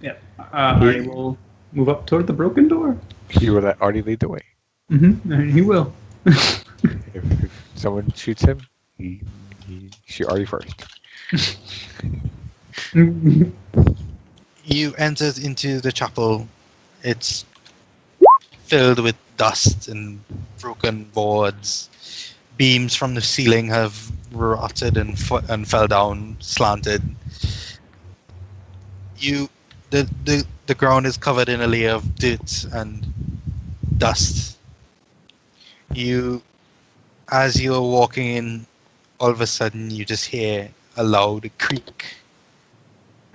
Yep. Artie will move up toward the broken door. He will let Artie lead the way. Mm-hmm. He will. If someone shoots him, he shoot Artie first. You entered into the chapel. It's filled with dust and broken boards. Beams from the ceiling have rotted and fell down, slanted. The ground is covered in a layer of dirt and dust. As you're walking in, all of a sudden you just hear a loud creak.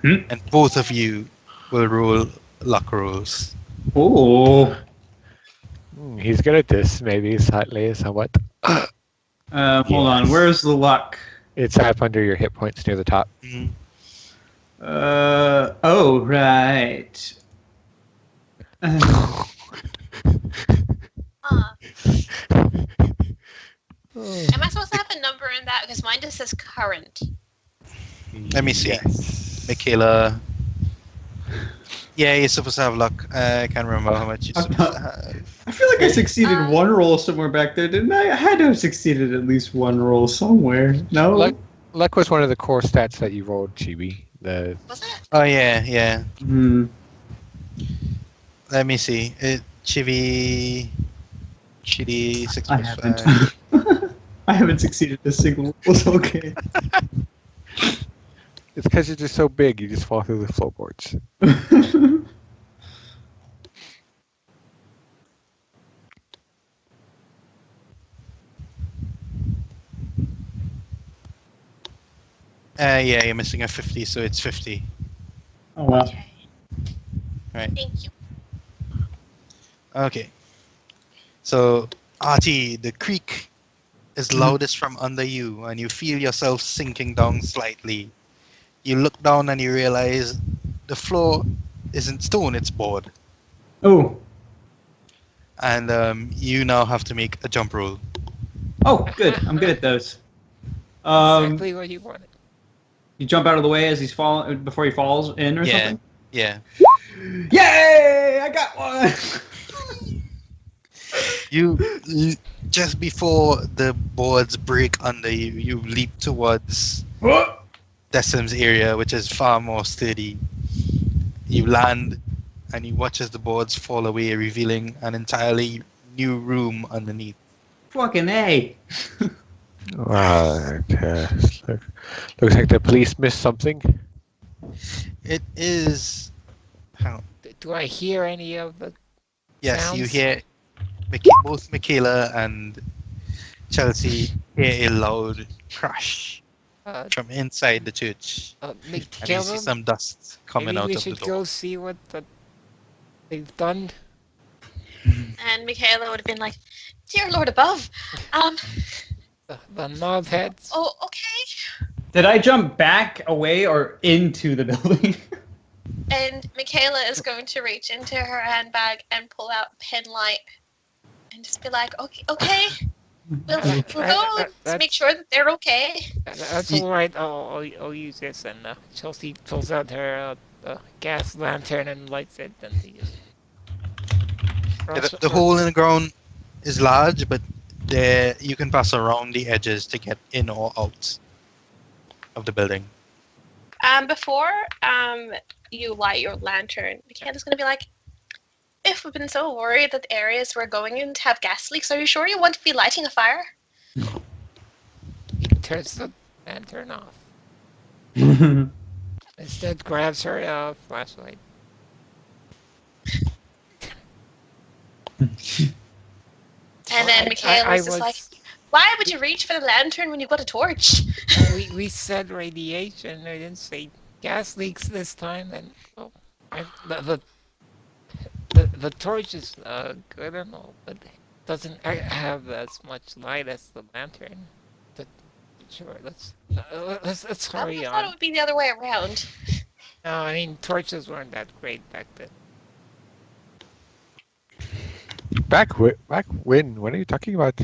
And both of you will roll luck rolls. Oh. He's good at this, maybe slightly, somewhat. Hold on. Where's the luck? It's up under your hit points near the top. Mhm. Oh, right. Am I supposed to have a number in that? Because mine just says current. Let me see. Yes. Michaela. Yeah, you're supposed to have luck. I can't remember how much you're supposed to have. I feel like I succeeded one roll somewhere back there, didn't I? I had to have succeeded at least one roll somewhere. No? Luck was one of the core stats that you rolled, Chibi. Was it? Oh yeah. Hmm. Let me see. Chidi 6 I plus haven't. 5. I haven't succeeded a single roll. It's okay. It's because you're just so big, you just fall through the floorboards. Yeah, you're missing a 50, so it's 50. Oh, wow. Okay. Right. Thank you. Okay. So, Artie, the creak is loudest from under you, and you feel yourself sinking down slightly. You look down and you realize the floor isn't stone, it's board. Oh. And you now have to make a jump roll. Oh, good. I'm good at those. Exactly what you wanted. You jump out of the way as he's falling before he falls in or Yeah. something? Yeah. Yay! I got one! You just before the boards break under you, you leap towards Decim's area, which is far more sturdy. You land and you watch as the boards fall away, revealing an entirely new room underneath. Fucking A. Right. Looks like the police missed something. It is. Hang on. Do I hear any of the Yes, sounds? you hear both Michaela and Chelsea hear a loud crash Uh, from inside the church. And you see Michaela, some dust coming maybe out we of the should door. go see what they've done. And Michaela would have been like, "Dear Lord above, The knobheads. oh, okay." Did I jump back away or into the building? And Michaela is going to reach into her handbag and pull out a pen light and just be like, okay, we'll go to make sure that they're okay. That's Ye- all right. I'll use this. And Chelsea pulls out her gas lantern and lights it. And they just The hole in the ground is large, but there you can pass around the edges to get in or out of the building. Before you light your lantern, Michaela's going to be like, if we've been so worried that the areas we're going in have gas leaks, are you sure you want to be lighting a fire? He turns the lantern off. Instead, grabs her flashlight. And then Michaela's just like, why would you reach for the lantern when you've got a torch? we said radiation. I didn't say gas leaks this time. And well, the torch is good and all, but it doesn't have as much light as the lantern. But sure, let's hurry I thought it on. would be the other way around. No, I mean torches weren't that great back then. Back when? What are you talking about?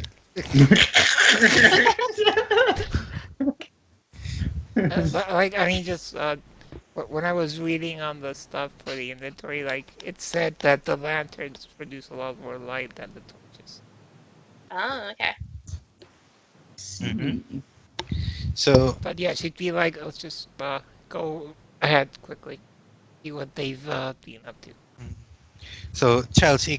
Like I mean, just when I was reading on the stuff for the inventory, like it said that the lanterns produce a lot more light than the torches. Oh, okay. Mhm. So But yeah, she'd be like, let's just go ahead quickly, see what they've been up to. Chelsea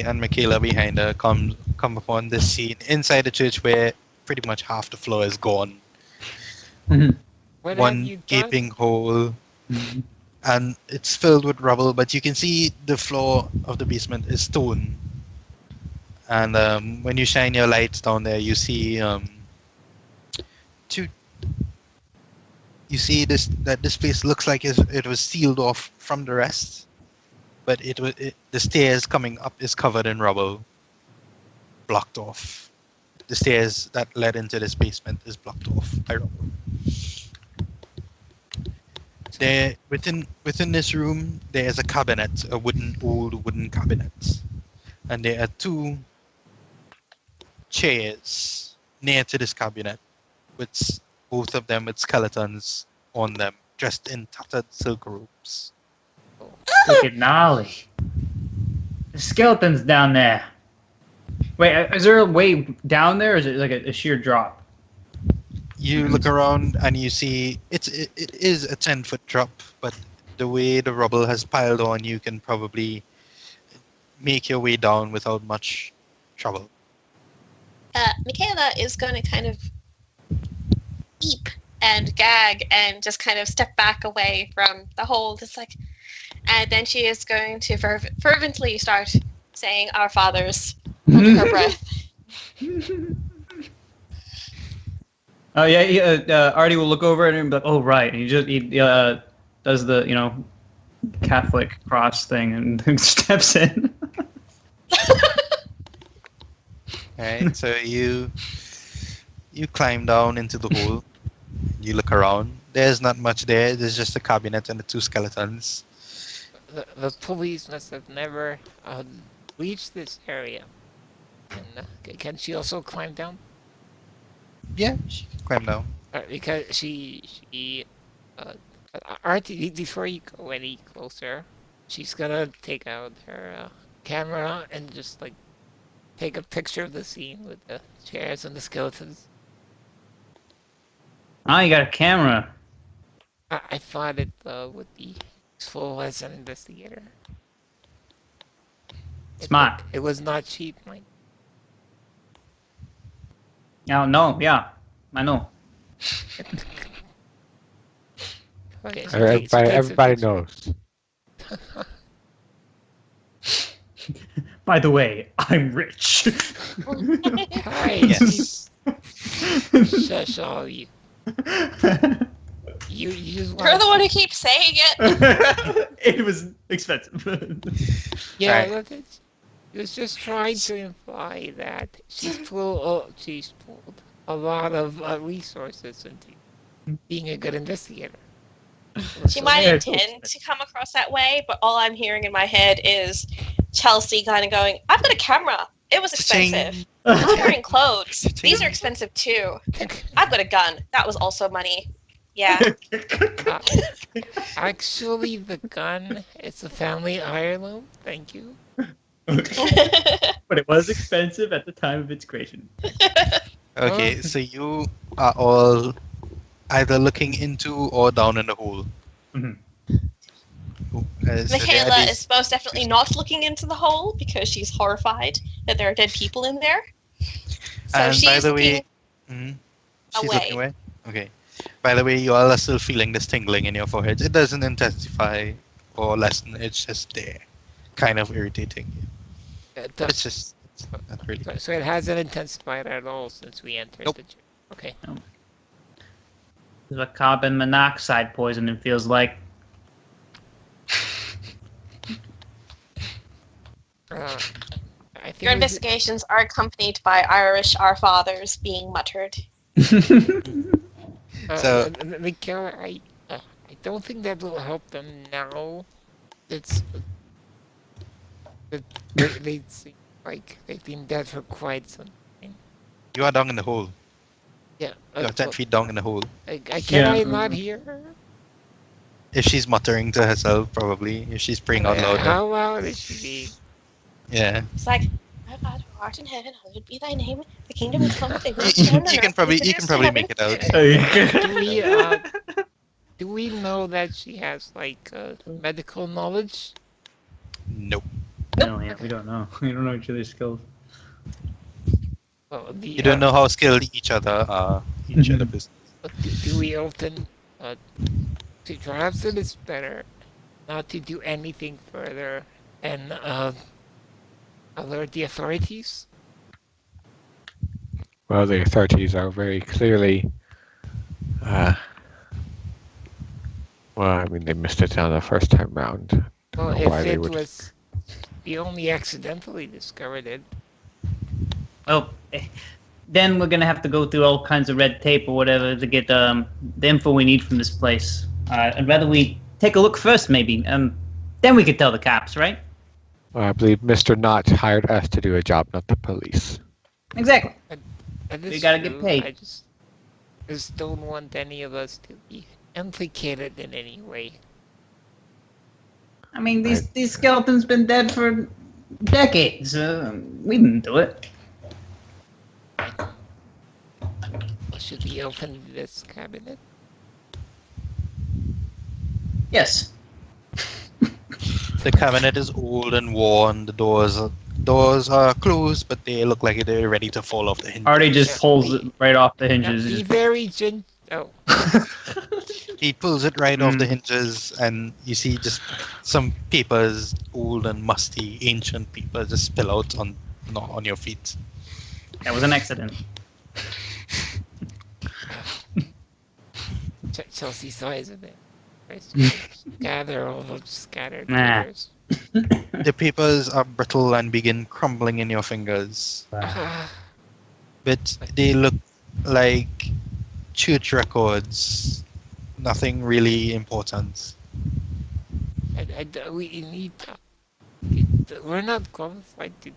and Michaela behind her come upon this scene inside the church where pretty much half the floor is gone. What have One you done? gaping hole, and it's filled with rubble. But you can see the floor of the basement is stone. And when you shine your lights down there, you see two. You see that this place looks like it was sealed off from the rest, but the stairs coming up is covered in rubble, blocked off. The stairs that led into this basement is blocked off by rubble. There, within this room, there is a cabinet, old wooden cabinet, and there are two chairs near to this cabinet, with both of them with skeletons on them, dressed in tattered silk robes. Look at Nolly. The skeleton's down there. Wait, is there a way down there, or is it like a sheer drop? You look around and you see it is a 10-foot drop, but the way the rubble has piled on, you can probably make your way down without much trouble. Michaela is going to kind of eep and gag and just kind of step back away from the hole. Just like, and then she is going to fervently start saying "Our Fathers" under her breath. Oh yeah, Artie will look over at him and be like, "Oh right," and he does the Catholic cross thing and steps in. Right, so you climb down into the hole. You look around. There's not much there. There's just a cabinet and the two skeletons. The police must have never reached this area. And can she also climb down? Yeah, she can climb down. Because she Artie, before you go any closer, she's gonna take out her camera and just like take a picture of the scene with the chairs and the skeletons. Oh, you got a camera. I thought it would be useful as an investigator. Smart. It was not cheap, Mike. Oh no, yeah, I know. Okay, Everybody knows. By the way, I'm rich. Hi, Yes. shush all you. You just You're the one who keeps saying it. It was expensive. Yeah, Right. look, he was just trying to imply that she's pulled a lot of resources into being a good investigator. She might intend to come across that way, but all I'm hearing in my head is Chelsea kind of going, "I've got a camera. It was expensive. I'm wearing clothes. These are expensive too. I've got a gun. That was also money. Yeah." Actually, the gun, it's a family heirloom. Thank you. But it was expensive at the time of its creation. Okay, so you are all either looking into or down in the hole. Mhm. So there are Michaela these- is most definitely not looking into the hole because she's horrified that there are dead people in there. So and by she's the looking way, she's away. looking away. Okay. By the way, you all are still feeling this tingling in your foreheads. It doesn't intensify or lessen. It's just there, kind of irritating you. It's just it's not really. So it hasn't intensified at all since we entered Nope. the gym. Okay. This is what carbon monoxide poisoning feels like. I think Your investigations are accompanied by Irish Our Fathers being muttered. So- Michaela, I don't think that will help them now. It's they seem like they've been dead for quite some. You are down in the hole. Yeah. You're 10 feet down in the hole. Can I not hear her? If she's muttering to herself, probably. If she's praying out loud. How loud is she being? Yeah. It's like, "Our Father who art in heaven, hallowed be thy name. The kingdom will come. Thy will be done on You can earth probably as it you is can in probably heaven." make it out. Do we know that she has like medical knowledge? Nope. No, yeah, we don't know. We don't know each other's skills. Well, You don't know how skilled each other are. Each other is. Do we often? Perhaps it is better not to do anything further and alert the authorities. Well, the authorities are very clearly. Well, I mean, they missed it on the first time round. Well, Don't know why if they it would. was, we only accidentally discovered it. Well, then we're gonna have to go through all kinds of red tape or whatever to get the info we need from this place. I'd rather we take a look first, maybe. Then we could tell the cops, right? Well, I believe Mr. Knott hired us to do a job, not the police. Exactly. That We is gotta get true. paid. I just don't want any of us to be implicated in any way. I mean, these skeletons been dead for decades. We didn't do it. Should we open this cabinet? Yes. The cabinet is old and worn. The doors are closed, but they look like they're ready to fall off the hinges. Artie just pulls it right off the Now, hinges. be very Oh, He pulls it right off the hinges, and you see just some papers, old and musty, ancient papers, just spill out on your feet. That was an accident. Chelsea size of it. Gather all the scattered Nah. papers. The papers are brittle and begin crumbling in your fingers, but they look like church records. Nothing really important. We need to. We're not qualified to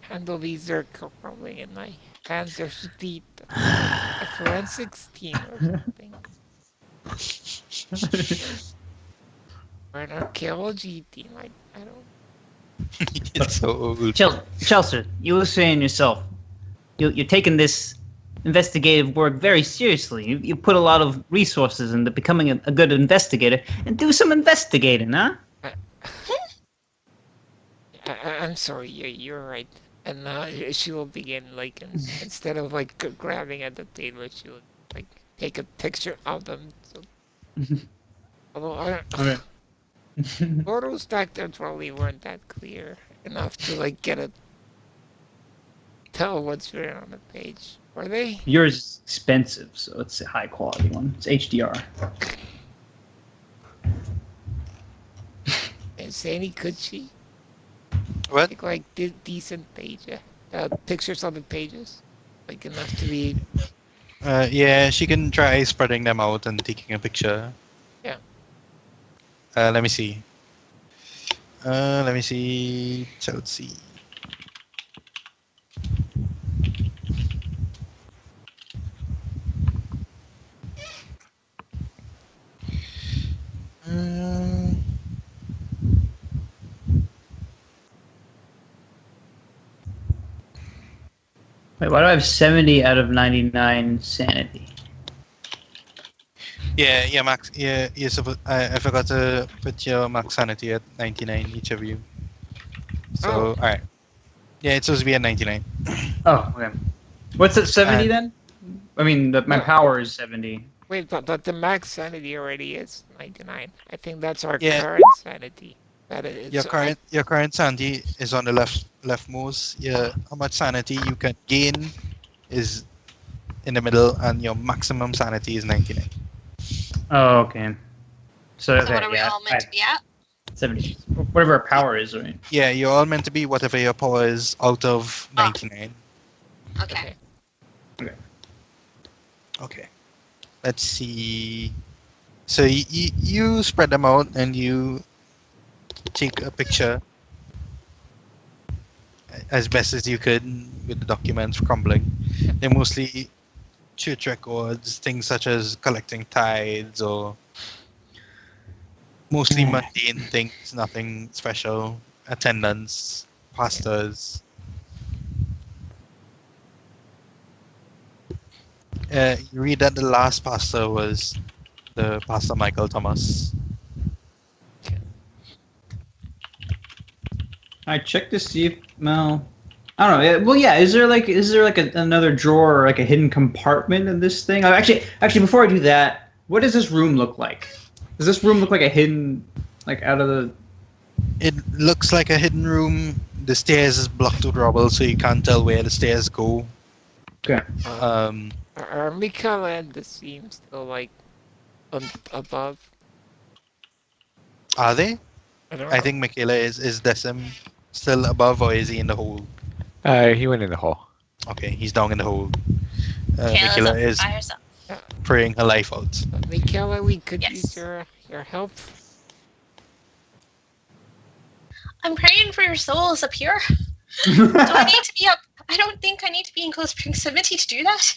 handle these. They're crumbling, and my hands are steep. A forensics team or something. Or an archaeology team. I don't. It's so old. Chelsea, you were saying yourself, you're taking this investigative work very seriously. You put a lot of resources into becoming a good investigator, and do some investigating, huh? I'm sorry. You're right. And she will begin instead of grabbing at the table, she will take a picture of them. So, although I don't. Okay. Photos back then probably weren't that clear enough to tell what's written on the page, were they? Yours is expensive, so it's a high quality one. It's HDR. And Sandy, could she What? take decent pictures on the pages, enough to be? Yeah, she can try spreading them out and taking a picture. Let me see. Let me see. Chelsea. Mm, Wait, why do I have 70 out of 99 sanity? yeah, Max. Yeah, you're supposed. I forgot to put your max sanity at 99, each of you. So, Oh. alright. Yeah, it's supposed to be at 99. Oh, okay. What's at 70 And- then? I mean, my No. power is 70. Wait, but the max sanity already is 99. I think that's our Yeah. current sanity. That is. Your current sanity is on the leftmost. Yeah, how much sanity you can gain is in the middle, and your maximum sanity is 99. Oh, okay. So, So okay, what are we yeah, all meant to be at? 70. Whatever our power is, right? Yeah, you're all meant to be whatever your power is out of 99. Okay. Okay. Let's see. So you spread them out and you take a picture as best as you could with the documents crumbling. They're mostly church records, things such as collecting tithes or mostly mundane things, nothing special. Attendance, pastors. You read that the last pastor was the Pastor Michael Thomas. I checked to see if well, I don't know. Well, yeah. Is there like another drawer or like a hidden compartment in this thing? Actually, before I do that, what does this room look like? Does this room look like a hidden, like out of the? It looks like a hidden room. The stairs is blocked with rubble, so you can't tell where the stairs go. Okay. Are Mikhail and the seam still like above? Are they? I don't I know. think Michaela is Decim still above, or is he in the hole? He went in the hole. Okay, he's down in the hole. Kayla's Michaela up is by herself. praying her life out. Mikhail, we could Yes. use your help. I'm praying for your souls up here. Do I need to be up? I don't think I need to be in close proximity to do that.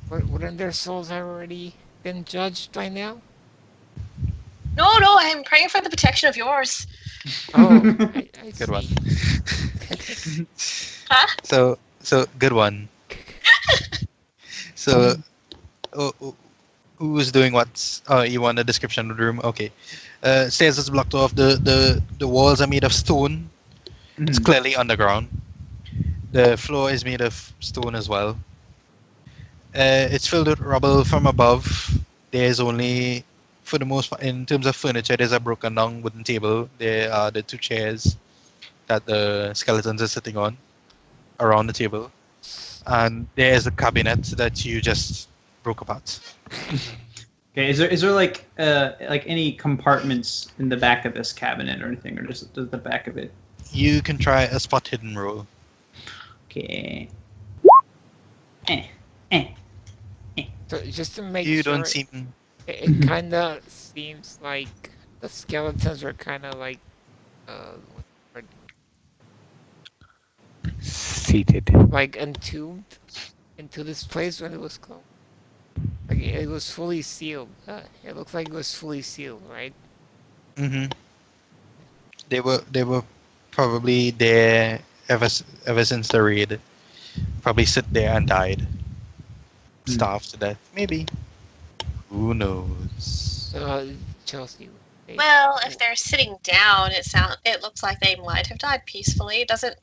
Wouldn't their souls have already been judged by now? No, I'm praying for the protection of yours. Oh, I Good one. see. Huh? So good one. So, who was doing what? Oh, you want a description of the room? Okay. Stairs is blocked off. The walls are made of stone. It's clearly underground. The floor is made of stone as well. It's filled with rubble from above. There's only, for the most part, in terms of furniture, there's a broken down wooden table. There are the two chairs that the skeletons are sitting on around the table. And there's a cabinet that you just broke apart. Okay. Is there like any compartments in the back of this cabinet or anything, or just the back of it? You can try a spot hidden roll. Okay. So just to make You sure, don't seem. it kind of seems like the skeletons were kind of like, Seated. like entombed into this place when it was closed. Like it was fully sealed. It looks like it was fully sealed, right? Mm-hmm. They were probably there ever since the raid. Probably sit there and died, starved to death. Maybe. Who knows? Chelsea. Well, if they're sitting down, it looks like they might have died peacefully. It doesn't.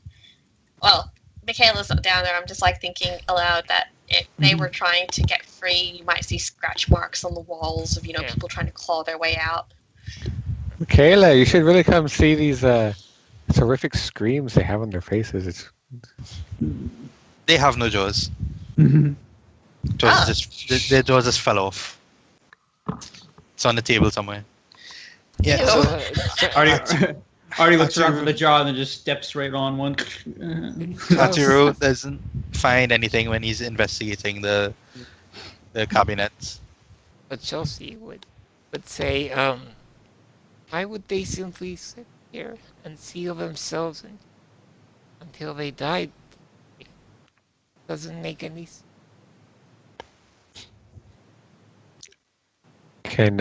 Well, Michaela's not down there. I'm just like thinking aloud that if they were trying to get free, you might see scratch marks on the walls of Yeah. people trying to claw their way out. Michaela, you should really come see these terrific screams they have on their faces. It's They have no jaws. Mhm. Jaws their jaws just fell off. It's on the table somewhere. Yeah. Ew. So Artie looks around Arturo- for the jaw and then just steps right on one. Arturo doesn't find anything when he's investigating the cabinet. But Chelsea would. would say, why would they simply sit here and seal themselves in until they died? It doesn't make any sense. Can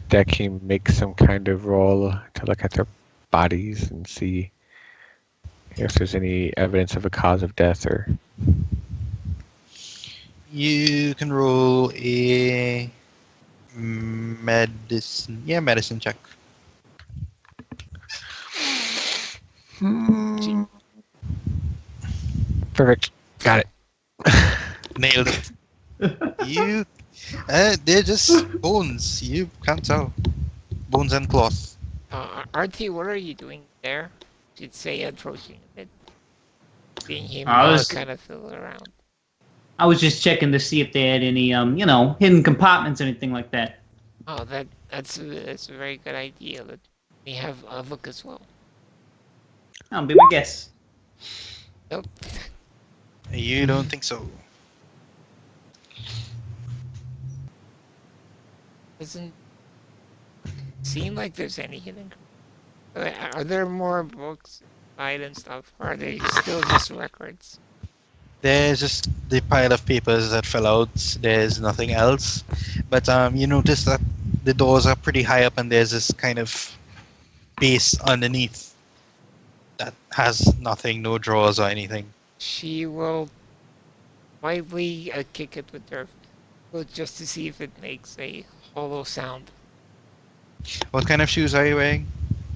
Decky make some kind of roll to look at their bodies and see if there's any evidence of a cause of death or You can roll a medicine. Yeah, medicine check. Perfect. Got it. Nailed it. You. They're just bones. You can't tell. Bones and cloth. Artie, what are you doing there? She'd say, approaching it, seeing him I was- kind of fiddle around. I was just checking to see if they had any, hidden compartments or anything like that. Oh, that's a very good idea. Let me have a look as well. That'll be my guess. Nope. You don't think so? Doesn't seem like there's any hidden. Are there more books, inside and stuff? Or are they still just records? There's just the pile of papers that fell out. There's nothing else. But you notice that the doors are pretty high up, and there's this kind of base underneath that has nothing, no drawers or anything. She will lightly kick it with her foot just to see if it makes a hollow sound. What kind of shoes are you wearing?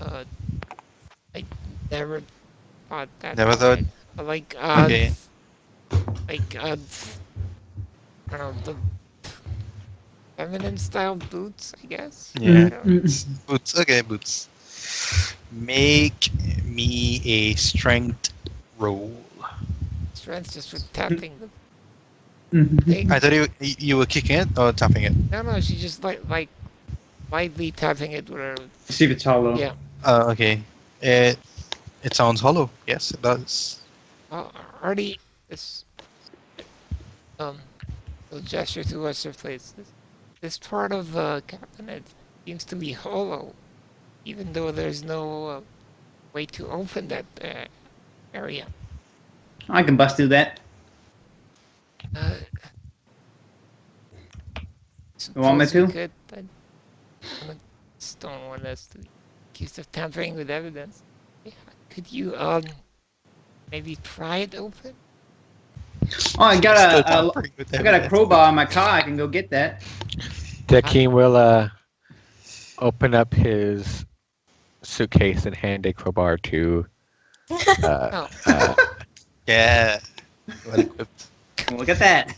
I never thought that. Never thought? Like Okay. like I don't know, the feminine style boots, I guess. Yeah. Mm. Boots. Okay, boots. Make me a strength roll. Strength just for tapping the Mhm. thing. I thought you were kicking it or tapping it. No, she just like lightly tapping it with her. See if it's hollow. Yeah. Okay. It sounds hollow. Yes, it does. Artie, this will gesture to what's her place. This part of the cabinet seems to be hollow, even though there's no way to open that area. I can bust through that. Uh, You want me suppose we to? could, but I just don't want us to be accused of tampering with evidence. Could you maybe pry it open? Oh, I got Still a tampering with I got a evidence. crowbar in my car. I can go get that. Decky will open up his suitcase and hand a crowbar to Oh, Yeah. Well equipped. Look at that.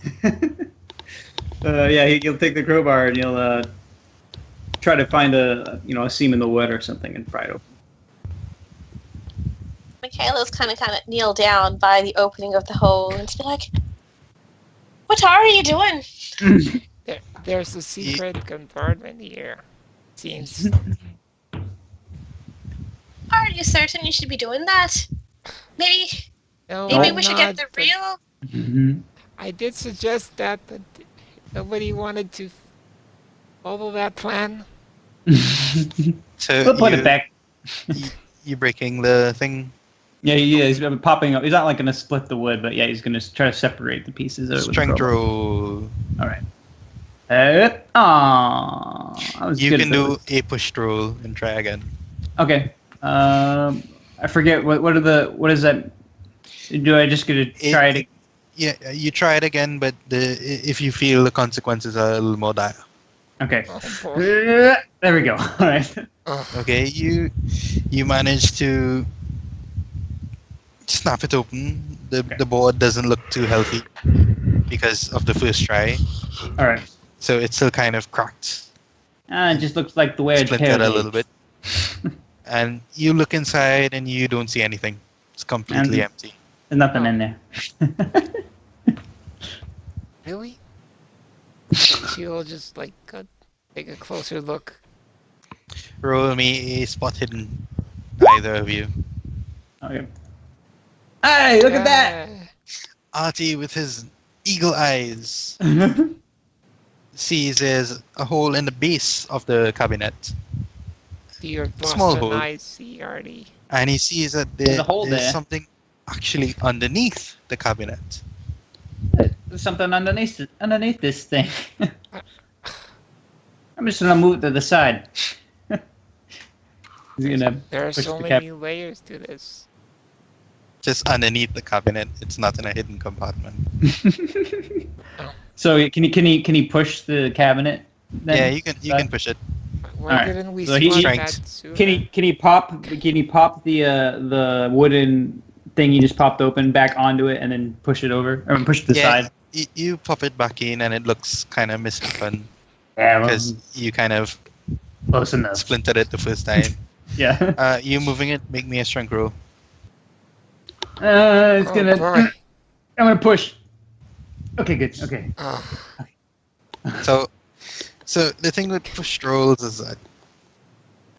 Yeah, he'll take the crowbar and he'll try to find a seam in the wood or something and pry it open. Michaela's kind of kneel down by the opening of the hole and be like, "What are you doing?" there's a secret compartment here. Seems Are you certain you should be doing that? Maybe no. maybe I'm we should not, get the but real. Mhm. I did suggest that, but nobody wanted to follow that plan. So We'll put you, it back. you breaking the thing. Yeah, he's popping up. He's not like going to split the wood, but yeah, he's going to try to separate the pieces of it. with the Strength crowbar. roll. All right. I was You good can at do those. a push roll and try again. Okay. I forget what is that? Do I just get to try it? Yeah, you try it again, but if you feel the consequences are a little more dire. Okay. Oh, boy. There we go. All right. Ugh. Okay, you manage to snap it open. The board doesn't look too healthy because of the first try, All right. so it's still kind of cracked, It just looks like the way it's splintered paired a little bit. And you look inside and you don't see anything. It's completely And- empty. There's nothing in there. Really? She'll just take a closer look. Roll me a spot hidden, either of you. Okay. Hey, look at that! Artie with his eagle eyes. sees there's a hole in the base of the cabinet, Do your Small Boston hole. eyes see, Artie? and he sees that There's a hole there's there. something actually underneath the cabinet. There's something underneath this thing. I'm just gonna move it to the side. He's gonna There are push so the many layers to this. Just underneath the cabinet. It's not in a hidden compartment. So can he push the cabinet? Then? Yeah, you can push it. Why Alright, didn't we so spot Strength. that sooner? Can he pop the wooden thing he just popped open back onto it and then push it over or push it to the Yeah, side? you pop it back in, and it looks kind of misopen Yeah, because you kind of close enough. splintered it the first time. Yeah. You moving it? Make me a strength roll. It's Oh, gonna. boy. I'm gonna push. Okay, good. Okay. Oh, So the thing with push rolls is that,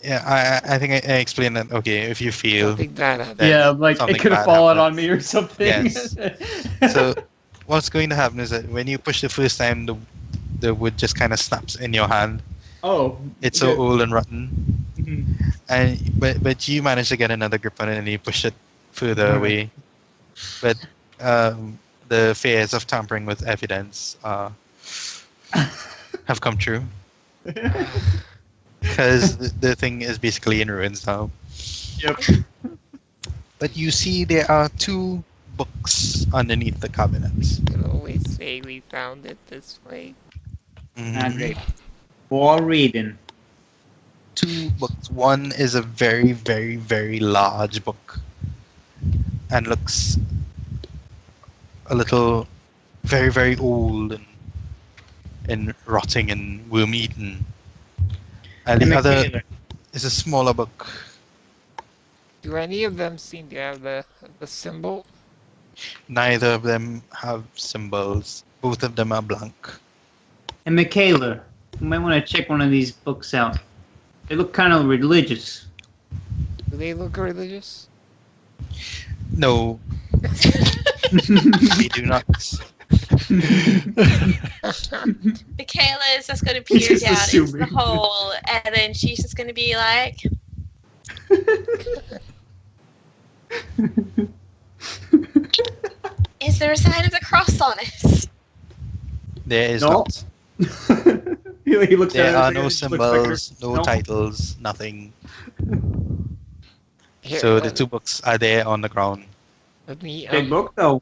yeah, I think I explained that. Okay, if you feel something bad happened. Then Yeah, like something it could have bad fallen happens. on me or something. Yes. So what's going to happen is that when you push the first time, the wood just kind of snaps in your hand. Oh. It's so okay. old and rotten, Mhm. and but you manage to get another grip on it and you push it further Okay. away. But the fears of tampering with evidence have come true because the thing is basically in ruins now. Yep. But you see there are two books underneath the cabinets. You could always say we found it this way. Ah, Mhm. great. For reading. Two books. One is a very, very, very large book and looks a little very, very old and rotting and worm eaten. And the other is a smaller book. Do any of them seem to have the symbol? Neither of them have symbols. Both of them are blank. And Michaela, you might want to check one of these books out. They look kind of religious. Do they look religious? No, we do not. Michaela is just going to peer Just down into the assuming. hole, and then she's just going to be like, "Is there a sign of the cross on it?" There is No. not. He looks at There it are and no looks quicker. symbols, no No. titles, nothing. Here, So the two books are there on the ground. let me. Big book though.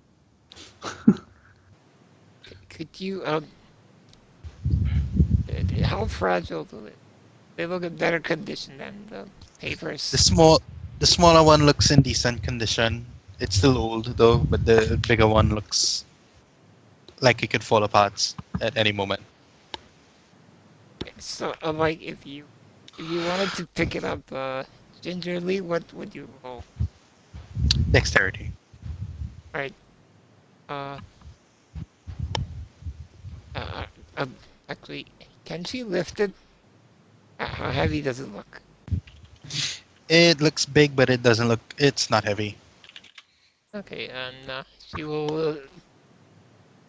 Could you how fragile do they? They look in better condition than the papers. The smaller one looks in decent condition. It's still old though, but the bigger one looks like it could fall apart at any moment. So, like, if you wanted to pick it up gingerly, what would you roll? Dexterity. Uh, uh, uh, actually, can she lift it? How heavy does it look? It looks big, but it doesn't look. It's not heavy. Okay, and she will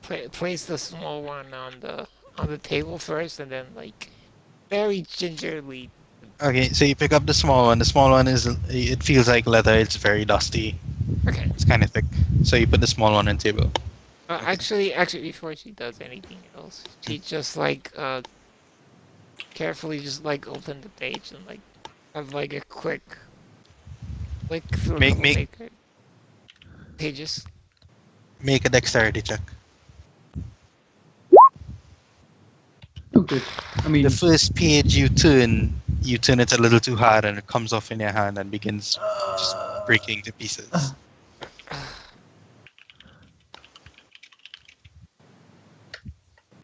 place the small one on the table first, and then like very gingerly. Okay, so you pick up the small one. The small one is. It feels like leather. It's very dusty. Okay. It's kind of thick. So you put the small one on the table. Actually, before she does anything else, she just like carefully just like open the page and like have like a quick through a Make- couple make- pages. Make a dexterity check. Oh, good. I mean, The first page you turn it a little too hard, and it comes off in your hand and begins just breaking to pieces.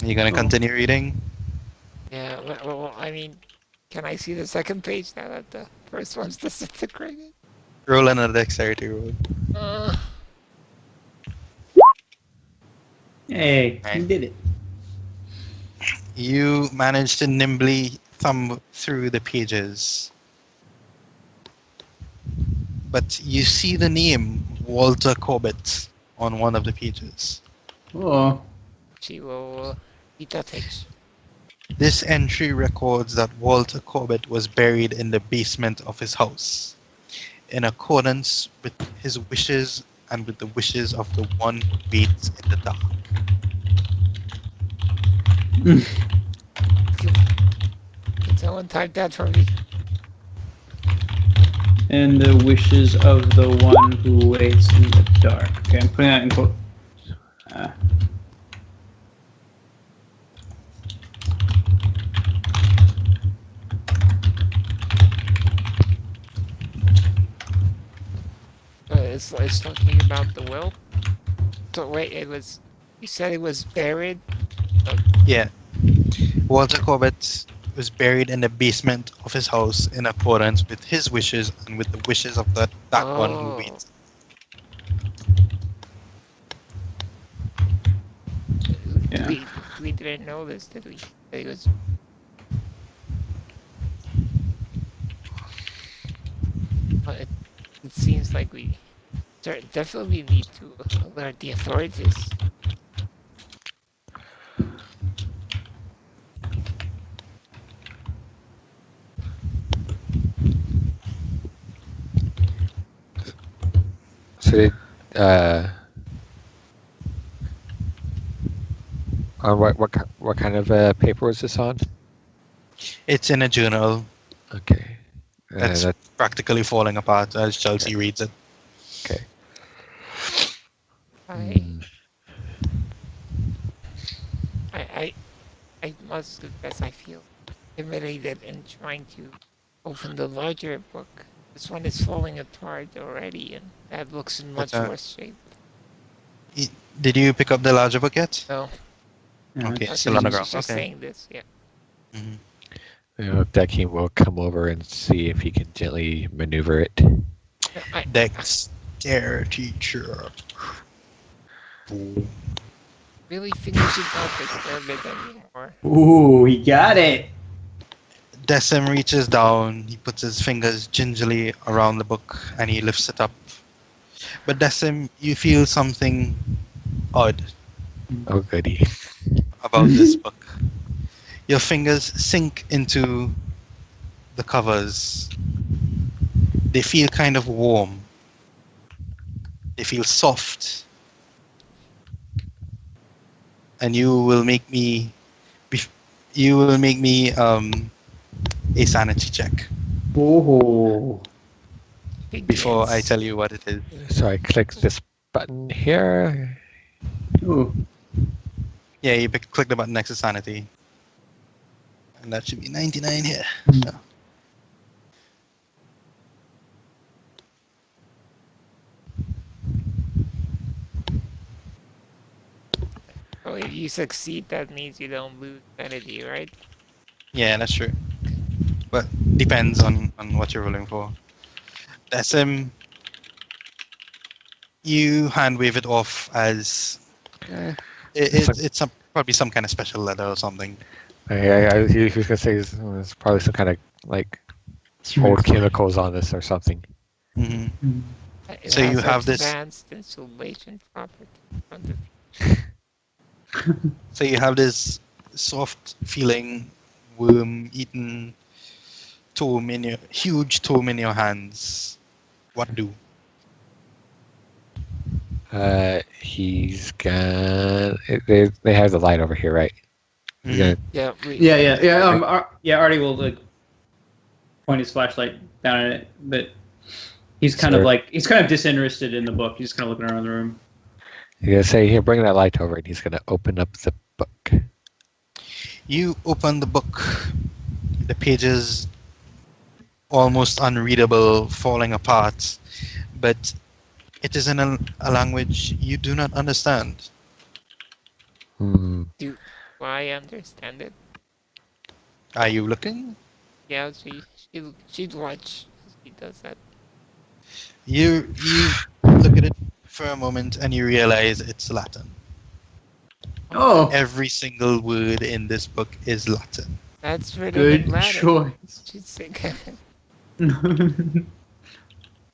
You gonna Oh. continue reading? Yeah. Well, I mean, can I see the second page now that the first one's disintegrated? Roll another dexterity roll. Uh, hey, you Right. did it. You manage to nimbly thumb through the pages. But you see the name Walter Corbett on one of the pages. Oh, she will eat that page. This entry records that Walter Corbett was buried in the basement of his house, in accordance with his wishes and with the wishes of the one who waits in the dark. Can someone type that for me? And the wishes of the one who waits in the dark. Okay, I'm putting that in quote. It's talking about the will. So wait, you said it was buried? Yeah. Walter Corbett was buried in the basement of his house in accordance with his wishes and with the wishes of that one who Oh. waits. Yeah. We didn't know this, did we? That it was. It seems like we definitely need to alert the authorities. So did, on what kind of paper was this on? It's in a journal Okay. that's That, practically falling apart as Chelsea reads it. okay. I I must confess I feel intimidated in trying to open the larger book. This one is falling apart already, and that looks in But, much worse shape. Did you pick up the larger book yet? No, Okay, no, it's still on the she's ground. just Okay. saying this. Yeah. Mhm. You know, Decky will come over and see if he can gently maneuver it. No, Dexterity check. really think we should not disturb it anymore. Ooh, he got it. Decim reaches down, he puts his fingers gingerly around the book and he lifts it up. But Decim, you feel something odd Oh, goody. about this book. Your fingers sink into the covers. They feel kind of warm. They feel soft. And you will make me a sanity check Oh. before I Begins. tell you what it is. So I click this button here. Ooh. Yeah, you click the button next to sanity. And that should be 99 here. No. Oh, if you succeed, that means you don't lose sanity, right? Yeah, that's true. But depends on what you're rolling for. Decim, you hand wave it off as it's probably some kind of special letter or something. He was gonna say it's probably some kind of like old chemicals on this or something. hmm It So you has have this- advanced insulation property on the So you have this soft feeling worm-eaten huge tome in your hands. What do? He's gonna. They have the light over here, right? He's Mhm. gonna. Yeah. Artie will like point his flashlight down at it, but he's kind of disinterested in the book. He's kind of looking around the room. He's gonna say, "Here, bring that light over," and he's gonna open up the book. You open the book. The pages almost unreadable, falling apart, but it is in a language you do not understand. Hmm. Do I understand it? Are you looking? Yeah, she'd watch. She does that. You look at it for a moment and you realize it's Latin. Oh, Every single word in this book is Latin. That's written good in Latin. choice. She'd say,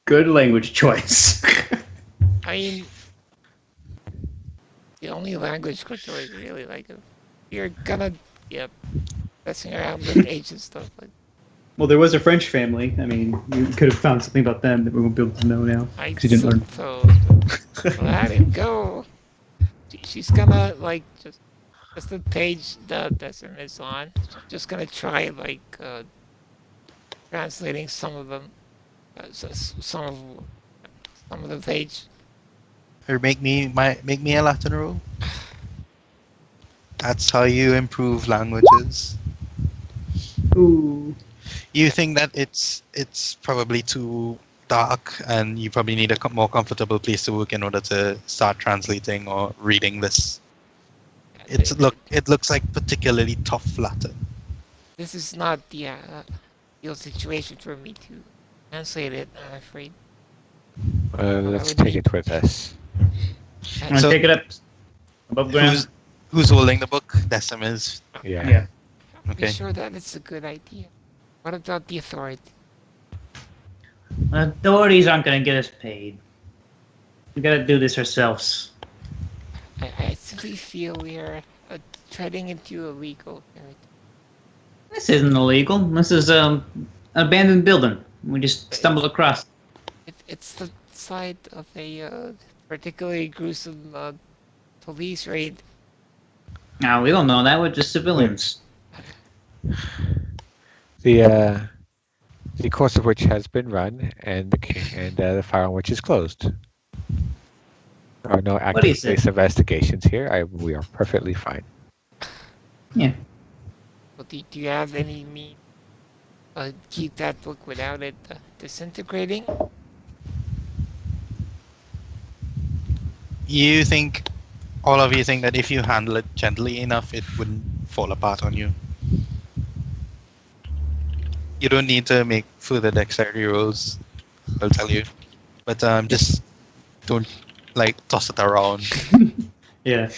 Good language choice. I mean, the only language choice really like if you're gonna, yep. messing around with age and stuff like. Well, there was a French family. I mean, you could have found something about them that we won't be able to know now. I 'Cause you didn't learn. suppose. But let it go. She's gonna like just the page that Decim is on. She's just gonna try like translating some of them, some of the page. Or make me a Latin roll. That's how you improve languages. Ooh. You think that it's probably too dark, and you probably need a more comfortable place to work in order to start translating or reading this. It looks like particularly tough Latin. This is not the ideal situation for me to translate it. I'm afraid. Let's would take be- it with us. I'm gonna So- take it up above ground. Who's holding the book? Decim is. Yeah. Yeah. Be Okay. sure that it's a good idea. What about the authority? Authorities aren't gonna get us paid. We gotta do this ourselves. I simply feel we are treading into illegal territory. This isn't illegal. This is an abandoned building. We just stumbled across. It's the site of a particularly gruesome police raid. Now we don't know that. We're just civilians. The course of which has been run, and the file on which is closed. There are no What active is it? case investigations here. We are perfectly fine. Yeah. Well, do you have any means keep that book without it disintegrating? All of you think that if you handle it gently enough, it wouldn't fall apart on you. You don't need to make further dexterity rolls, I'll tell you. But just don't toss it around. Yeah.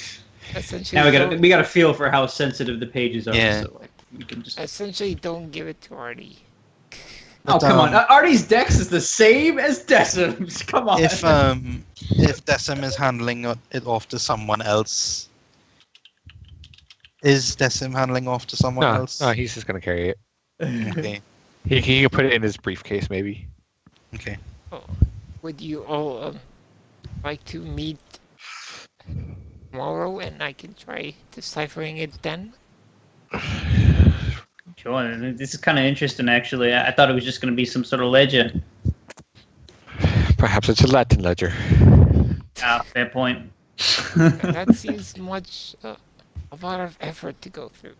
Essentially, Now don't- we got to feel for how sensitive the pages are. Yeah. So we can just. essentially don't give it to Artie. Oh But, come on! Artie's dex is the same as Decim's. Come on. If Decim is handling it off to someone else, is Decim handling off to someone No, else? no, he's just gonna carry it. Okay. He can put it in his briefcase, maybe. Okay. Oh, would you all like to meet tomorrow, and I can try deciphering it then? Sure. This is kind of interesting, actually. I thought it was just gonna be some sort of ledger. Perhaps it's a Latin ledger. Ah, fair point. That seems much a lot of effort to go through.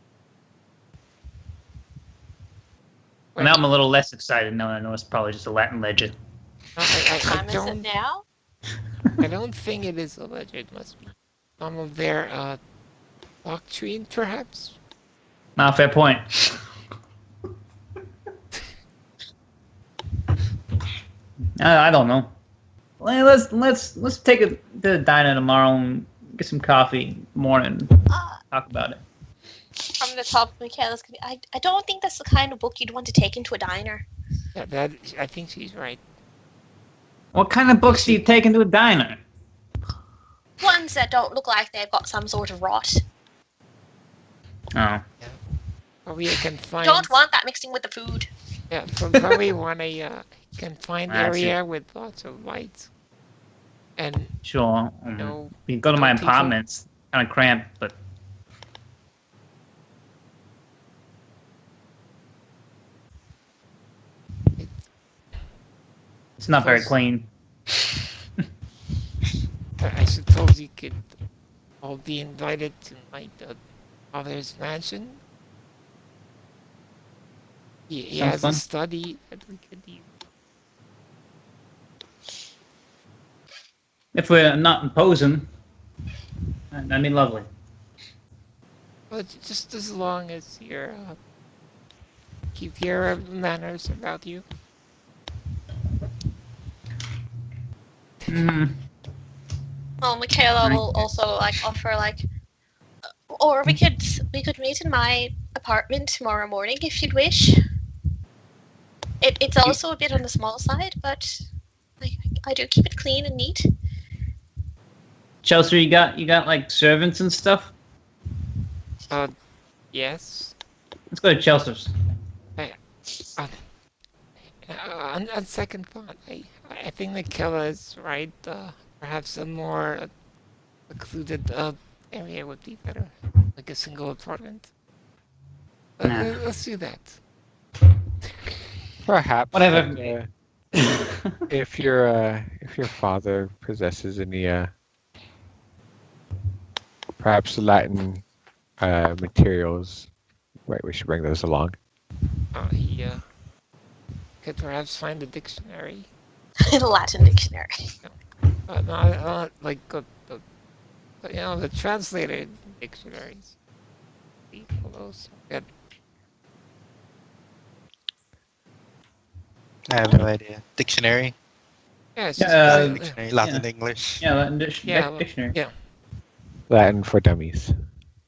Well, now I'm a little less excited knowing I know it's probably just a Latin ledger. No, What time is it don't. now? I don't think it is a ledger. It must be some of their doctrine, perhaps. Ah, fair point. I don't know. Well, let's take it to the diner tomorrow and get some coffee in the morning. Talk about it. From the top of Michaela's, I don't think that's the kind of book you'd want to take into a diner. Yeah, I think she's right. What kind of books do you take into a diner? Ones that don't look like they've got some sort of rot. Oh. Probably I can find. Don't want that mixing with the food. Yeah, probably want a confined I see. area with lots of lights. And Sure. no, You can go to my no people. apartment. It's kind of cramped, but it's not very Close. clean. I suppose you could all be invited to my father's mansion. He Sounds has fun. a study that we could use. If we're not imposing, that'd be lovely. Well, just as long as you're keep your manners about you. Mm. Well, Michaela Right. will also offer or we could meet in my apartment tomorrow morning if you'd wish. It's also a bit on the small side, but I do keep it clean and neat. Chelsea, you got like servants and stuff? Yes. Let's go to Chelsea's. On second thought, I think the killer is right. Perhaps a more secluded area would be better, like a single apartment. Nah. Let's do that. Perhaps. Whatever. But, if your father possesses any perhaps Latin materials, right? We should bring those along. He could perhaps find a dictionary. Latin dictionary. Not like the translated dictionaries. Those. Good. I have no idea. Dictionary? Yeah, it's Yeah, just Dictionary, Latin, English. Yeah, Latin yeah, dictionary. yeah. Latin for dummies.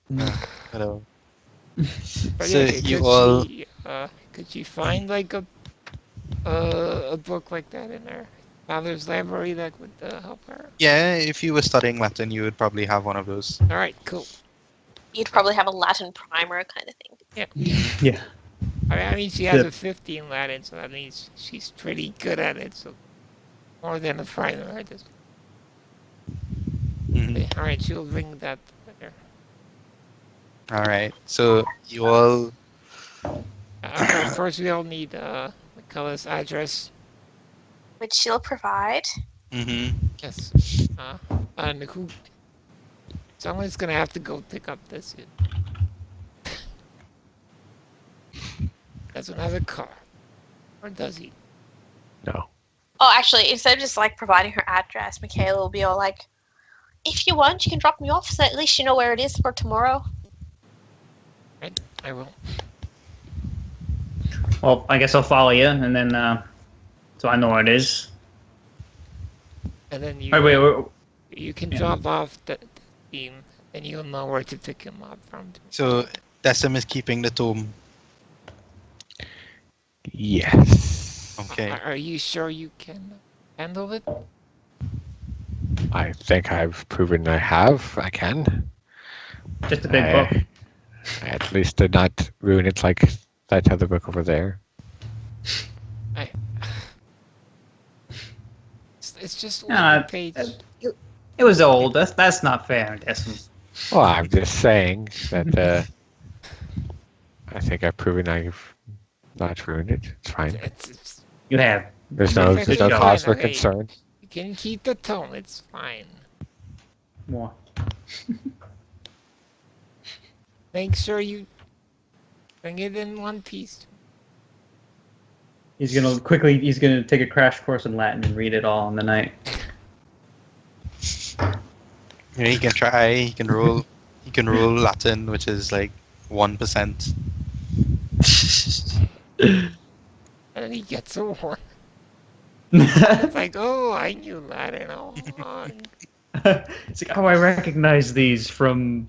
Whatever. But So yeah, you all. could she find like a book like that in her father's library that would help her? Yeah, if you were studying Latin, you would probably have one of those. All right, cool. You'd probably have a Latin primer kind of thing. Yeah. I mean, she has Yeah. a 50 in Latin, so that means she's pretty good at it. So more than a primer, I just. Mhm. All right, she'll bring that later. All right. So you all. Of course, we all need McCullough's address. Which she'll provide. Mm-hmm. Yes. And who? Someone's gonna have to go pick up this. Doesn't have a car, or does he? No. Oh, actually, instead of just like providing her address, Michaela will be all like, "If you want, you can drop me off, so at least you know where it is for tomorrow." Right? I will. Well, I guess I'll follow you, and then so I know where it is. And then you. Wait. You can Yeah. drop off the team, and you'll know where to pick him up from. So Decim is keeping the tomb. Yes. Okay. Are you sure you can handle it? I think I've proven I have. I can. Just a big book. I at least did not ruin it like that other book over there. It's just Nah, one page. It was old. That's not fair, Desmond. Well, I'm just saying that I think I've proven I've not ruined it. It's fine. It's You have. There's I no think there's no it's cause fine, for okay. concern. You can keep the tone. It's fine. More. Make sure you bring it in one piece. He's gonna take a crash course in Latin and read it all in the night. Yeah, he can try. He can roll. He can roll Latin, which is like 1%. And then he gets a one. It's like, oh, I knew Latin all along. It's like, oh, I recognize these from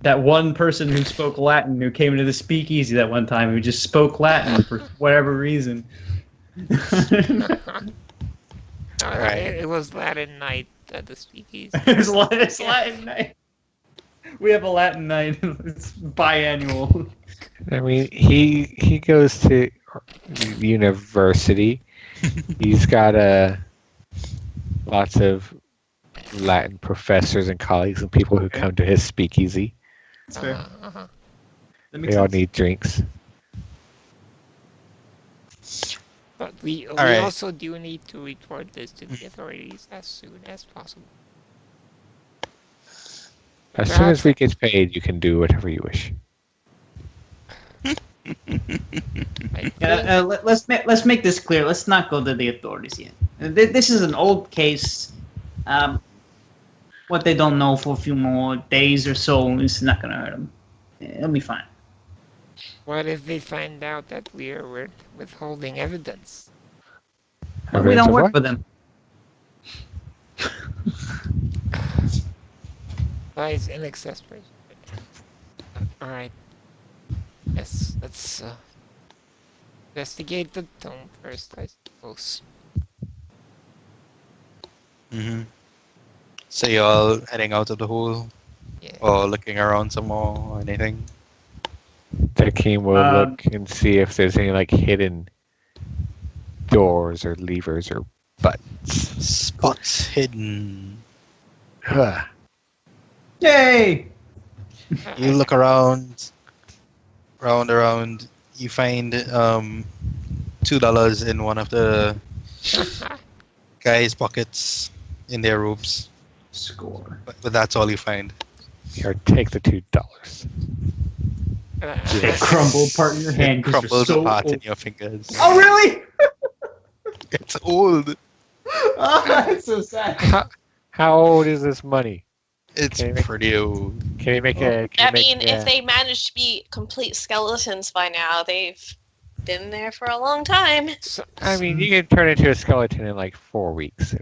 that one person who spoke Latin who came into the speakeasy that one time who just spoke Latin for whatever reason. Right. It was Latin night at the speakeasy. It's Latin night. We have a Latin night. It's biannual. I mean, he goes to university. He's got lots of Latin professors and colleagues and people who Okay. come to his speakeasy. That's fair. Uh-huh. That makes They all sense. need drinks. But we right. also do need to report this to the authorities as soon as possible. As soon as we get paid, you can do whatever you wish. Yeah, let's make this clear. Let's not go to the authorities yet. This is an old case. What they don't know for a few more days or so is not gonna hurt them. It'll be fine. What if they find out that we're withholding evidence? But we Evidence don't of work what? for them. Lies in accessories. All right. Yes, let's investigate the tomb first, I suppose. Mm-hmm. So you all heading out of the hole, Yeah. or looking around some more, or anything? The king will Um, look and see if there's any like hidden doors or levers or buttons. Spots hidden. Huh. Yay! You look around, around. You find $2 in one of the guys' pockets in their robes, Score. but that's all you find. Here, take the $2. They crumble apart in your hand It because crumbles so apart in old. your fingers. Oh, really? It's old. Oh, that's so sad. How old is this money? It's Okay. pretty old. Can we make a? Can I we make mean, if they managed to be complete skeletons by now, they've been there for a long time. So, I mean, you can turn into a skeleton in like 4 weeks.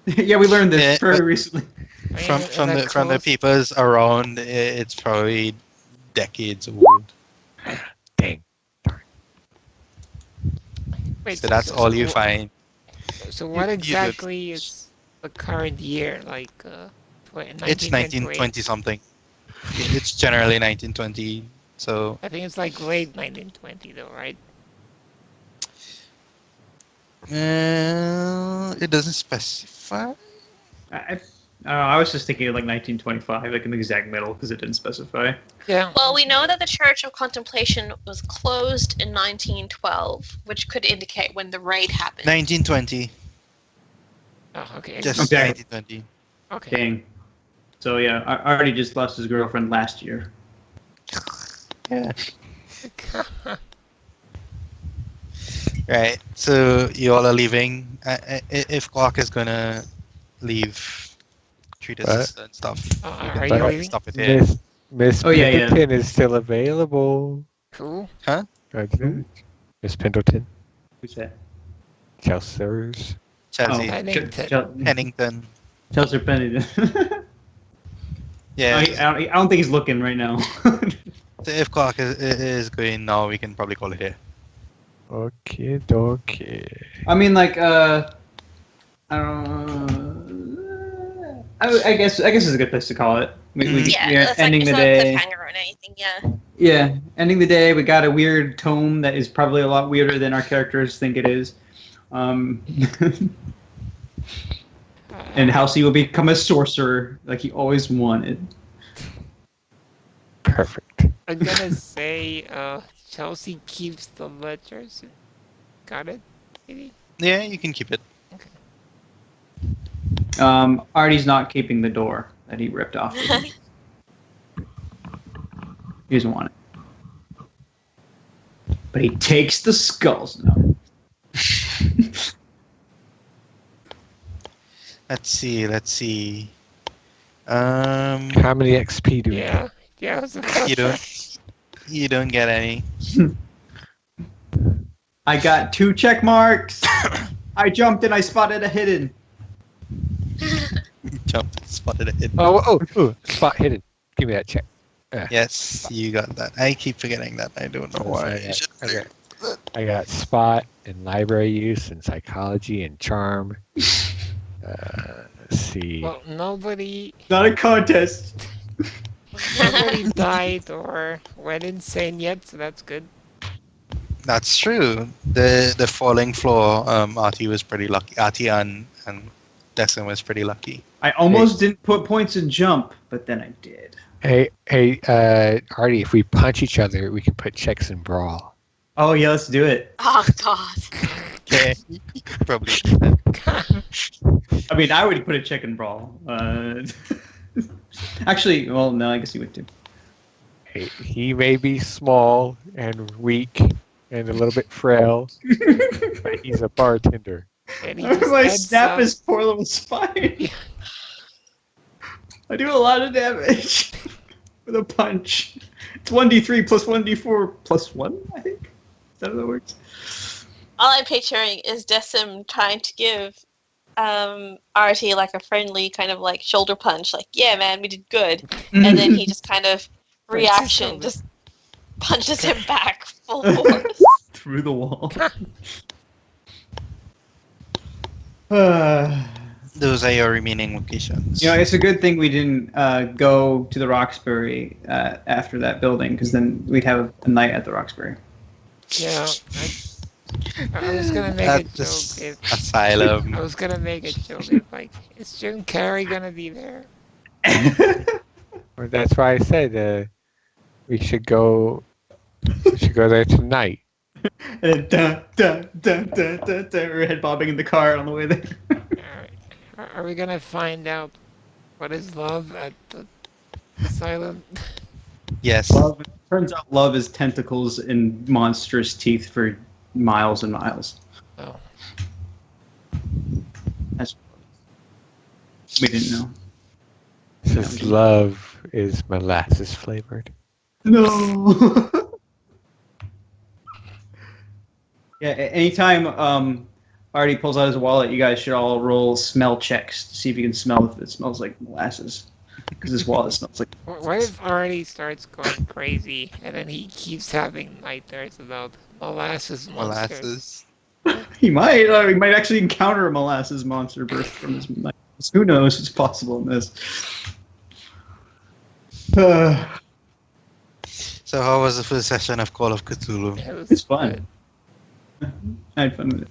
Yeah, we learned this Yeah, very but- recently. I mean, From in the a from the close- peoples around, it's probably decades old. Dang. Wait, So that's all you wh- find. So what you exactly is the current year? Like, It's 1920 something. It's generally 1920. So I think it's like late 1920 though, right? it doesn't specify. I was just thinking of like 1925, like in the exact middle, because it didn't specify. Yeah. Well, we know that the Church of Contemplation was closed in 1912, which could indicate when the raid happened. 1920. Oh, okay. Just Okay. 1920. Okay. Dang. So yeah, I already just lost his girlfriend last year. Yeah. Right. So you all are leaving. If Clark is gonna leave, treat his What? sister and stuff, Are we you can probably leaving? stop it here. Miss Oh, yeah, yeah. Pendleton is still available. Cool. Okay. Miss Pendleton, Who's that? Chelsea's. Chelsea, Oh, Pennington. Pennington. Chelsea Pennington. Yeah. I don't think he's looking right now. So if Clark is going now, we can probably call it here. Okay, dokie. I mean, like, I don't. I guess it's a good place to call it. Yeah, we are it's ending like, the it's day. not a cliffhanger or anything, yeah. Yeah, ending the day. We got a weird tome that is probably a lot weirder than our characters think it is. And Halsey will become a sorcerer like he always wanted. Perfect. I'm gonna say Chelsea keeps the ledgers. Got it? Maybe? Yeah, you can keep it. Artie's not keeping the door that he ripped off. He doesn't want it. But he takes the skulls. No. Let's see. How many XP do we Yeah. get? Yeah. I was about You don't get any. I got 2 check marks. I jumped and I spotted a hidden. Jumped, spotted a hit. Oh, spot hidden. Give me that check. Yes, you got that. I keep forgetting that. I don't know why. I got spot and library use and psychology and charm. Let's see. Well, nobody Not a contest. died or went insane yet, so that's good. That's true. The falling floor, Artie was pretty lucky. Artie and Dexter was pretty lucky. I almost didn't put points in jump, but then I did. Hey, Artie, if we punch each other, we can put checks in brawl. Oh yeah, let's do it. Oh, God. Okay, you could probably do that. I mean, I would put a check in brawl. Actually, well, no, I guess you would too. Hey, he may be small and weak and a little bit frail, but he's a bartender. And he just My adds snap some- his poor little spine. Yeah. I do a lot of damage with a punch. It's 1d3 plus 1d4 plus 1, I think. Is that how that works? All I'm picturing is Decim trying to give Artie like a friendly kind of like shoulder punch, like, yeah, man, we did good. And then he just kind of Breaks his reaction, shoulder. just punches him back full force. Through the wall. Those are your remaining locations. It's a good thing we didn't go to the Roxbury after that building, because then we'd have a night at the Roxbury. Yeah, I was gonna make At a joke this if asylum. I was gonna make a joke if like is Jim Carrey gonna be there? Well, that's why I said we should go. We should go there tonight. And then dun, dun, dun, dun, dun, dun, we're head bobbing in the car on the way there. Alright. Are we gonna find out what is love at the asylum? Yes. Love, turns out love is tentacles and monstrous teeth for miles and miles. Oh, That's we didn't know. Says love is molasses flavored. No. Yeah. Anytime Artie pulls out his wallet, you guys should all roll smell checks to see if you can smell if it smells like molasses, because his wallet smells like. what if Artie starts going crazy and then he keeps having nightmares about molasses monsters? Molasses. He might. He might actually encounter a molasses monster burst from his nightmares. Who knows? It's possible in this. So how was the first session of Call of Cthulhu? It was It's fun. good. I had fun with it.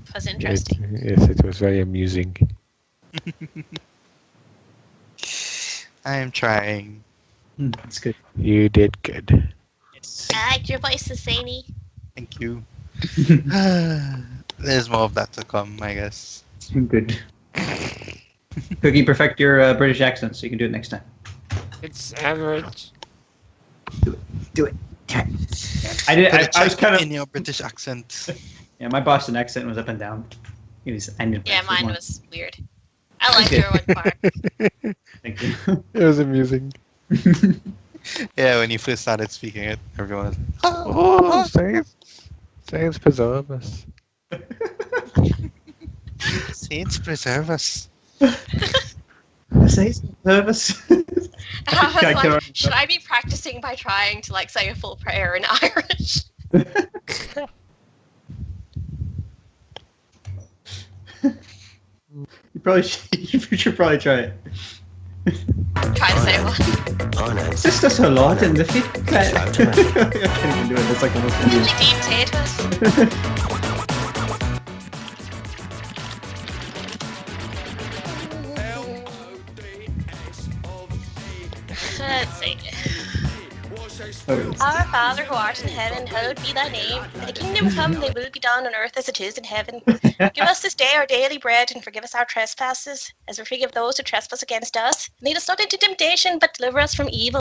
It was interesting. Yes, it was very amusing. I am trying. That's good. You did good. I liked your voice, Sassani. Thank you. There's more of that to come, I guess. Good. Cookie, perfect your British accent so you can do it next time. It's average. Do it. I did. I was kind of. in your British accent. Yeah, my Boston accent was up and down. I knew Yeah, it mine more. was weird. I liked your one part. Thank you. It was amusing. Yeah, when you first started speaking it, everyone was like, Oh, saints preserve us. Saints preserve us. Say some service. I Gotta was kill like, her. should I be practicing by trying to like say a full prayer in Irish? You should probably try it. Try to say what? Assist us, O Lord, in the fit. I can't even do it. It's like the most Indian. Really deep potatoes. Let's see. Okay. Our Father who art in heaven, hallowed be thy name. Thy kingdom come, thy will be done on earth as it is in heaven. Give us this day our daily bread, and forgive us our trespasses, as we forgive those who trespass against us. And lead us not into temptation, but deliver us from evil.